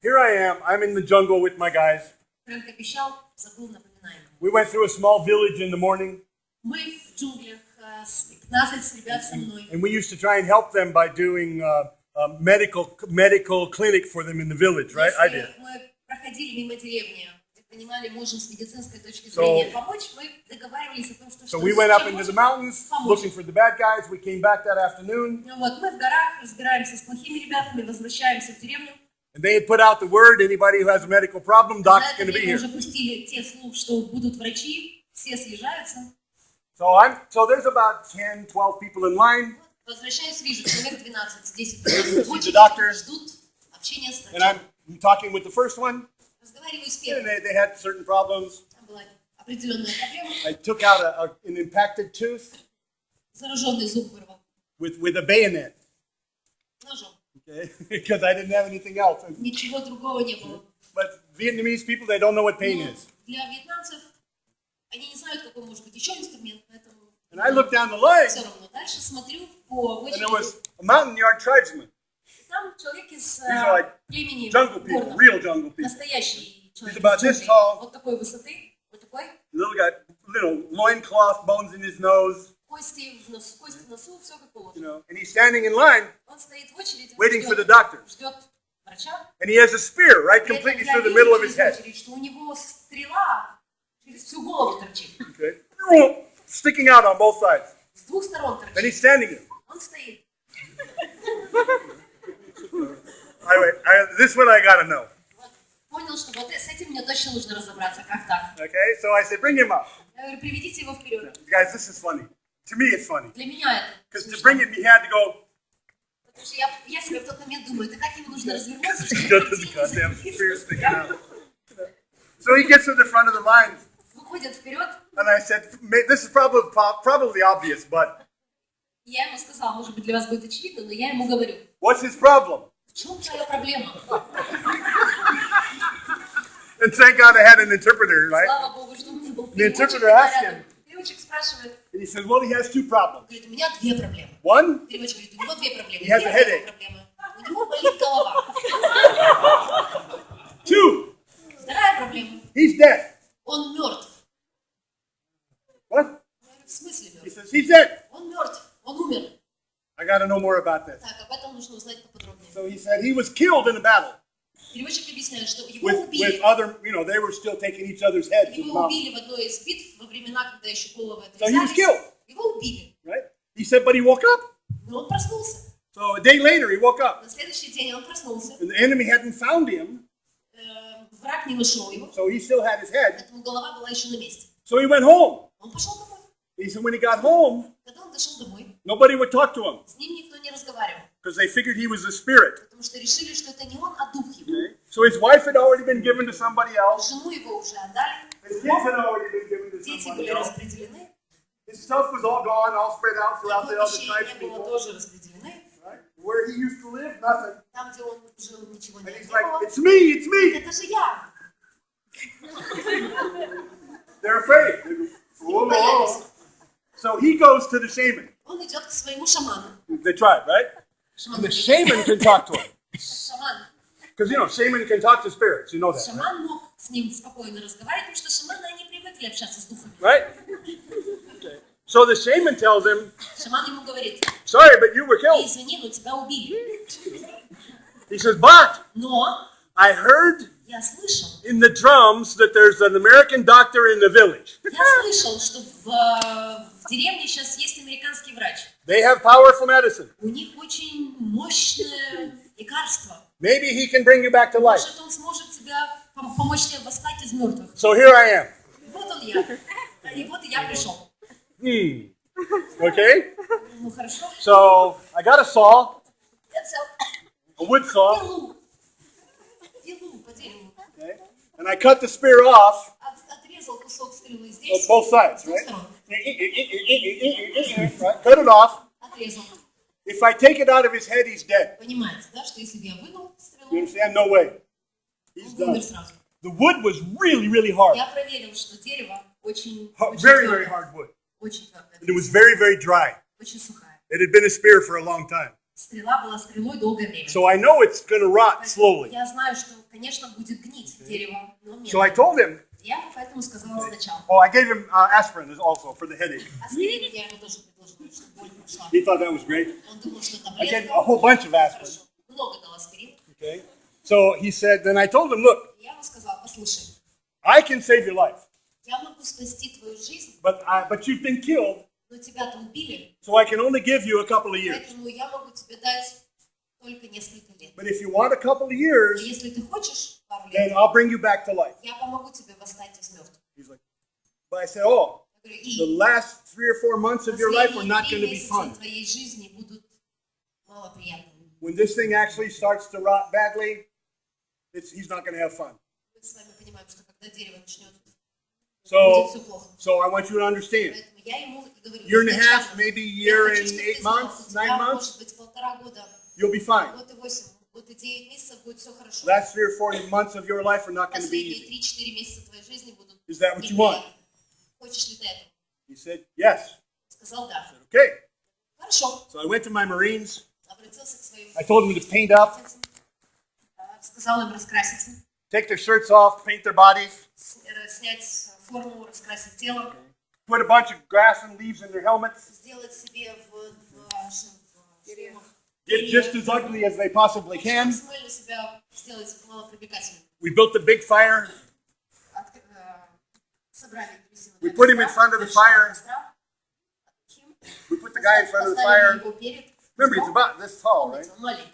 here I am. I'm in the jungle with my guys. Фрэнк обещал, забыл, напоминаем. We went through a small village in the morning, Мы в джунглях, с 15 ребят со мной. and we used to try and help them by doing a medical clinic for them in the village, right? I did. Мы проходили мимо деревни, где понимали, можем с медицинской точки зрения помочь, мы договаривались о том, что So we went up чем into the можем, mountains looking поможем. for the bad guys. We came back that afternoon, Ну вот, мы в горах разбираемся с плохими ребятами, возвращаемся в деревню. and they had put out the word, anybody who has a medical problem, За doc's это going to be время here. уже пустили те слух, что будут врачи, все съезжаются. So there's about 10, 12 people in line, Возвращаюсь, вижу, человек 12-10 the doctor. ждут общения с and I'm врачом. talking with the first one, Разговариваю с and первым. they had certain problems. Там была определенная проблема. I took out an impacted tooth Зараженный зуб вырвал with a bayonet, ножом. okay, because I didn't have anything else. Ничего другого не было. But Vietnamese people, they don't know what pain Но is. для вьетнамцев они не знают, какой может быть еще инструмент, поэтому And I looked down the line, все равно. Дальше смотрю по and there was очереди. a mountain yard tribesman. Там человек из These are like племени jungle people, горного. real jungle people. Настоящий человек He's about из this джунглей. tall. Вот такой высоты, вот такой. Little guy, little loincloth, bones in his nose, Кости в носу, все как положено. and he's standing in line, Он стоит в очереди, waiting for the ждет, doctor. ждет врача. And he has a spear right При этом completely я through the вижу middle of his через head. очередь, что у него стрела через всю голову торчит. Okay. Sticking out on both sides. С двух сторон And торчит. he's standing there. Он стоит. This is what I got to know. Вот. Понял, что вот с этим мне точно нужно разобраться, как так. Okay, so I said, bring him up. Я говорю, приведите его вперед. Guys, this is funny. To me, it's funny. Для меня это Because to смешно. bring him, he had to go, Потому что я себе в тот момент думаю, да как ему нужно развернуться, he чтобы got the прийти goddamn и spear за- sticking out. So he gets to the front of the line, выходит вперед. and I said, this is probably obvious, but Я ему сказала, может быть, для вас будет очевидно, но я ему говорю, what's his problem? в чем твоя проблема? And thank God I had an interpreter, right? Слава Богу, что у меня был The переводчик interpreter asked рядом. him. Переводчик спрашивает, And he said, well, he has two problems. говорит, у меня две проблемы. One, Переводчик говорит, у него две проблемы. He has a Первая headache. проблема, у него болит голова. two, Вторая проблема, he's dead. он мертв. What? Я говорю, в смысле He мертв? says, he's dead. Он мертв, он умер. I got to know more about this. Так, об этом нужно узнать поподробнее. So he said he was killed in a battle. Переводчик объясняет, что его with убили. other, they were still taking each other's heads and Его mouths. убили в одной из битв во времена, когда еще головы So he was отрезались. killed, Его убили. right? He said, but he woke up. Но он проснулся. So a day later, he woke up. На следующий день он проснулся. And the enemy hadn't found him, Враг не нашел его. so he still had his head. Поэтому голова была еще на месте. So he went home. Он пошел домой. He said when he got home, Когда он дошел домой, nobody would talk to him с ним никто не разговаривал. because they figured he was a spirit. Потому что решили, что это не он, а дух его. Okay? So his wife had already been given to somebody else. Жену его уже отдали. His kids had already been given to Дети somebody были else. распределены. His stuff was all gone, all spread out throughout the Его other вещей tribes не было, people. тоже распределены. Right? Where he used to live, nothing. Там, где он жил, ничего And не he's like, было. it's me, it's me. Это же я. They're afraid. They go, "Whoa, whoa." So he goes to the shaman, Он идет к своему шаману. the tribe, right? Шаман, And the shaman can talk to him. шаман. Because, shaman can talk to spirits. You know that, right? Шаман мог с ним спокойно разговаривать, потому что шаманы, они привыкли общаться с духами. Right? Okay. So the shaman tells him, Шаман ему говорит: sorry, but you were killed. извини, но тебя убили. He says, but Но I heard я слышал, in the drums that there's an American doctor in the village. я слышал, что в деревне сейчас есть американский врач. They have powerful medicine. У них очень мощное лекарство. Maybe he can bring you back to life. Может, он сможет тебя помочь тебе восстать из мертвых. So here I am. Вот он я. И вот и я пришел. Okay? Ну хорошо. So I got a saw, Я взял a wood saw, пилу по дереву. okay? And I cut the spear off Отрезал кусок стрелы on здесь. both sides, С двух right? сторон. Right? Cut it off. Отрезал. If I take it out of his head, he's dead. Понимаете, да, что если бы я вынул You стрелу, understand? No way. He's он умер done. сразу. The wood was really, really hard. Я проверил, что дерево очень Very, very твердое. hard wood. Очень твердое. And it was very, very dry. Очень сухая. It had been a spear for a long time. Стрела была стрелой долгое время. So I know it's going to rot slowly. Я знаю, что, конечно, будет гнить дерево, но So I медленно. told him, Я поэтому сказала сначала. oh, I gave him aspirin also for the headache. Аспирин я ему тоже предложила, чтобы боль прошла. He thought that was great. Он думал, что I gave таблетка. a whole bunch of aspirin. Хорошо. Много дал аспирин. Okay. So he said, then I told him, look, Я ему сказала: послушай, I can save your life, я могу спасти твою жизнь, but you've been killed, но тебя-то убили, so I can only give you a couple of years. поэтому я могу тебе дать только несколько лет. But if you want a couple of И years, если ты хочешь пару then лет, I'll bring you back to life. я помогу тебе восстать из мертвых. He's like, but I said, oh, Я говорю: the и last 3 or 4 months of your life are последние not 3 going to be месяца fun. твоей жизни будут малоприятными. When this thing actually starts to rot badly, he's not going to have fun. Мы с вами понимаем, что когда дерево начнет, So, будет все плохо. so I want you to understand. Поэтому я ему и говорю: Year and a half, изначально, maybe я year хочу, and чтобы 8 ты знал, months, у тебя 9 months, может быть 1,5 года, you'll be fine. год и 8, год и 9 месяцев будет все хорошо. Last 3 or 4 months of your life are not going to be Последние easy. 3-4 месяца твоей жизни будут Is that what you want? неприятными. Хочешь ли ты этого? He said, yes. Сказал да. Okay. Хорошо. So I went to my Marines. Обратился к своим I told them to paint up, офицерам, сказал им раскраситься, take their shirts off, paint their bodies, снять форму, раскрасить тело, put a bunch of grass and leaves in their helmets, сделать себе в шлемах get just as ugly as they possibly can. максимально себя сделать малопривлекательным. We built a big fire. Собрали древесину We для put him in костра, front of the большого fire. костра, We put the guy in front of the поставили fire. его перед Remember, it's костром. about this tall, right? Помните, он маленький.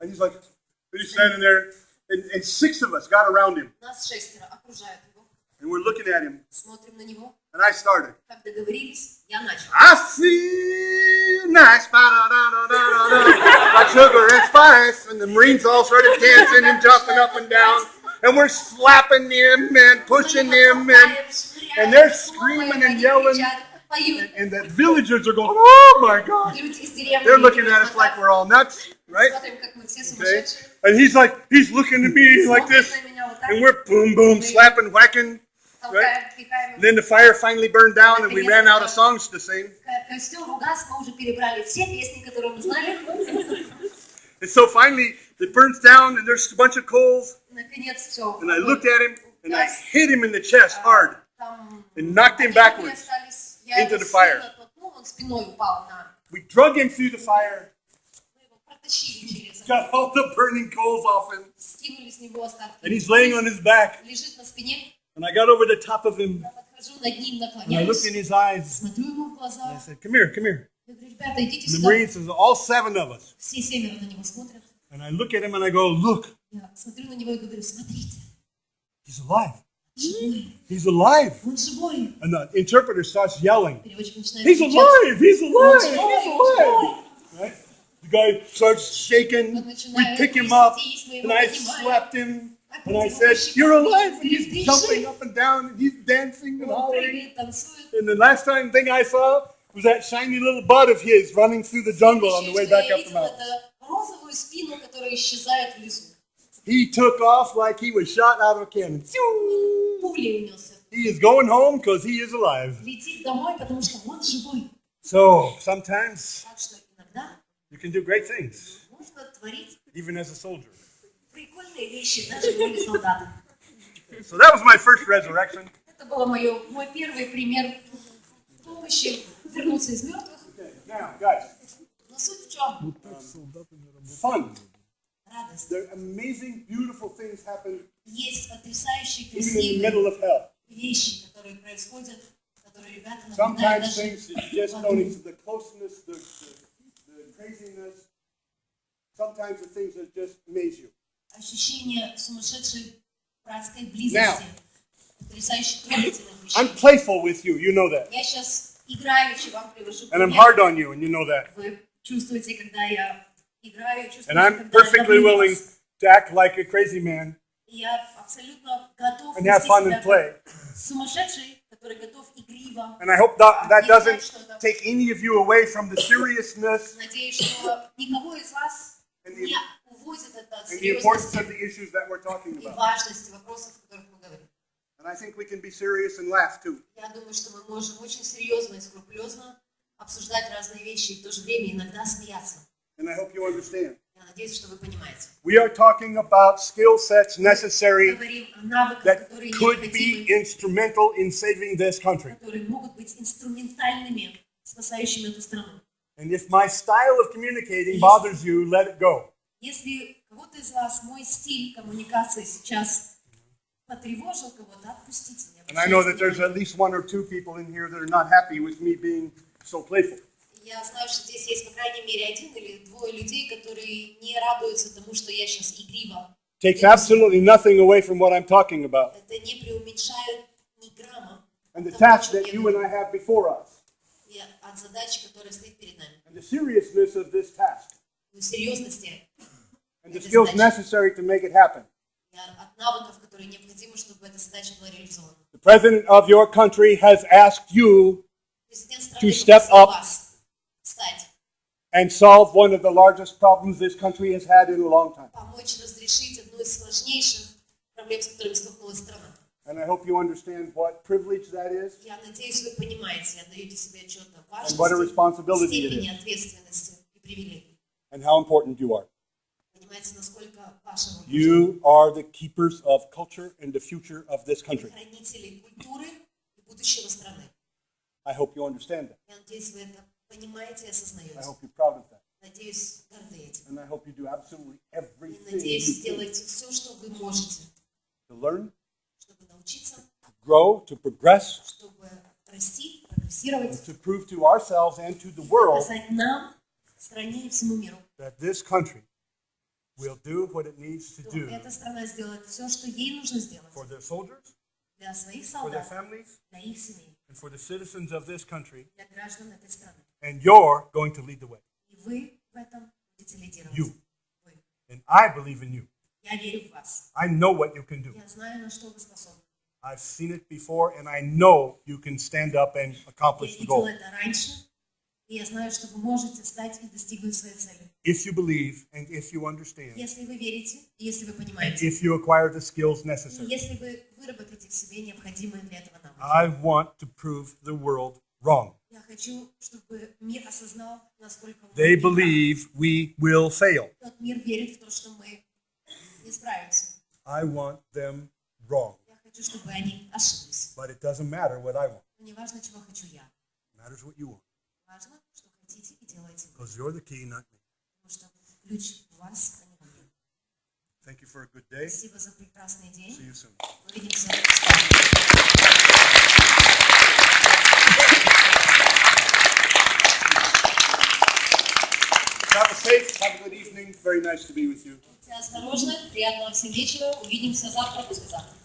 And he's like, and he's standing there, and 6 of us got around him, Нас 6 окружают его, and we're looking at him, смотрим на него. and I started. Как договорились, я начал. I feel nice, ba-da-da-da-da-da-da, like sugar and spice, and the Marines all started dancing and jumping up and down, and we're slapping them and pushing them, and they're screaming and yelling, and the villagers are going, oh my God. They're looking at us like we're all nuts, right? Смотрим, как мы все Okay? сумасшедшие. And he's looking at me like this, and we're boom, boom, slapping, whacking. Толкаем, пихаем. And then the fire finally burned down, and we ran out of songs to sing. Костер угас, мы уже перебрали все песни, которые мы знали. And so finally, it burns down, and there's a bunch of coals. Наконец все. And I looked at him, and I hit him in the chest hard, and knocked him backwards into the fire. Он спиной упал на... We drug him through the fire, Мы его Протащили через got all the burning coals off him, скинули с него остатки. and he's laying on his back. Лежит на спине, And I got over the top of him, я подхожу над ним, and I looked наклоняюсь, in his eyes, смотрю ему в and I глаза. said, come here, come here. Я говорю, ребята, идите And the сюда. Marines says, all 7 of us. Все 7 на него смотрят. And I look at him and I go, look, Я смотрю на него и говорю, смотрите, he's alive. живой, He's alive. он живой. And the interpreter starts yelling, Переводчик начинает he's кричать, alive, he's он alive, живой, he's он alive. живой. Right? The guy starts shaking. Он We начинает pick him up, трястись, мы and его I поднимаем. slapped him. And I Опять его said, по you're щекам. alive. And Говорю, he's ты jumping жив. up and down, and he's dancing and Он hollering. прыгает, танцует. And the last thing I saw was that shiny little bud of his running through the jungle on the way back up the mountain. Это розовую спину, которая исчезает в лесу. He took off like he was shot out of a cannon. Пулей унесся. He is going home because he is alive. Летит домой, потому что он живой. So sometimes Так что иногда you can do great things, можно творить even as a soldier. прикольные вещи, даже в роли солдата. So that was my first resurrection. Это был мой первый пример помощи вернуться из мертвых. Okay, now, guys, Но суть в чем? fun. Радость. There are amazing, beautiful things happen Есть потрясающие, even in the middle красивые of hell. вещи, которые происходят, которые ребята наблюдают Sometimes даже things that you just в don't аду. even, the closeness, the craziness, sometimes the things that just amaze you. Ощущение сумасшедшей братской близости, потрясающих трогательных I'm вещей. playful with you, you know that. Я сейчас играючи вам привожу And I'm пример. hard on you, and you know that. Вы чувствуете, когда я играю, And чувствуете, I'm когда я perfectly давлю на willing вас. to act like a crazy man И я абсолютно готов and have вести fun себя and play. как сумасшедший, который готов игриво. And I hope that doesn't take any of you away from the seriousness Надеюсь, что никого из вас and не уводит это от the importance of серьезности the issues that we're talking и about. важности вопросов, о которых мы говорим. And I think we can be serious and laugh too. Я думаю, что мы можем очень серьезно и скрупулезно обсуждать разные вещи и в то же время иногда смеяться. And I hope you understand. Я надеюсь, что вы понимаете. We are talking about skill sets Мы necessary говорим о навыках, that которые could be необходимы, instrumental in saving this country. которые могут быть инструментальными, спасающими эту страну. And if my style of communicating bothers you, let it go. Если кого-то из вас мой стиль коммуникации сейчас потревожил кого-то, отпустите меня. And I know that there's at least 1 or 2 people in here that are not happy with me being so playful. Я знаю, что здесь есть, по крайней мере, 1 или 2 людей, которые не радуются тому, что я сейчас игриво. Takes absolutely nothing away from what I'm talking about. Это не преуменьшает ни грамма And the от того, task о чем that я you and говорю, I have before us. и от задачи, которая стоит перед нами. And the seriousness of this task. И серьезности And the skills necessary to make it happen. и от навыков, которые необходимы, чтобы эта задача была реализована. The president of your country has asked you Президент to страны step попросил up вас встать, and solve one of the largest problems this country has had in a long time. помочь разрешить одну из сложнейших проблем, с которыми столкнулась страна. And I hope you understand what privilege that is Я надеюсь, вы понимаете, отдаете себе отчет о and what a важности, responsibility it степени is ответственности и привилегий. and how important you are. Понимаете, насколько ваша роль You are the keepers of culture and the future of this country. хранители культуры и будущего страны. I hope you understand that. Я надеюсь, вы это понимаете и I осознаете. hope you're proud of that. Надеюсь, горды этим. And I hope you do absolutely И everything надеюсь, you can сделаете все, что вы можете, to learn, чтобы научиться, to grow, to progress, чтобы расти, прогрессировать, and to prove to ourselves and to the world показать нам, стране и всему миру, that this country will do what it needs to что do эта страна сделает все, что ей нужно сделать for their soldiers, для своих for their солдат, families, для их семей, and for the citizens of this country. для граждан этой страны. And you're going to lead the way. И вы в этом будете лидировать. You. Вы. And I believe in you. Я верю в вас. I know what you can do. Я знаю, на что вы способны. I've seen it before, and I know you can stand up and Я accomplish the видела goal. это раньше, и я знаю, что вы можете встать и достигнуть своей цели. If you believe, and if you understand, Если вы верите, и если вы and понимаете, if you acquire the skills и necessary. если вы выработаете в себе необходимые для этого навыки. I want to prove the world wrong. Я хочу, чтобы мир осознал, насколько мы They неправы. believe we will fail. Тот мир верит в то, что мы не справимся. I want them wrong. Я хочу, чтобы они ошиблись. But it doesn't matter what I want. Но не важно, чего хочу я. It matters what you want. Важно, что хотите и делаете вы. Because you're the key, not me. Потому что ключ у вас, а не во мне. Thank you for a good day. Спасибо за прекрасный день. See you soon. Увидимся скоро. Have a safe, have a good evening. Very nice to be with you. Будьте осторожны, приятного всем вечера. Увидимся завтра, послезавтра.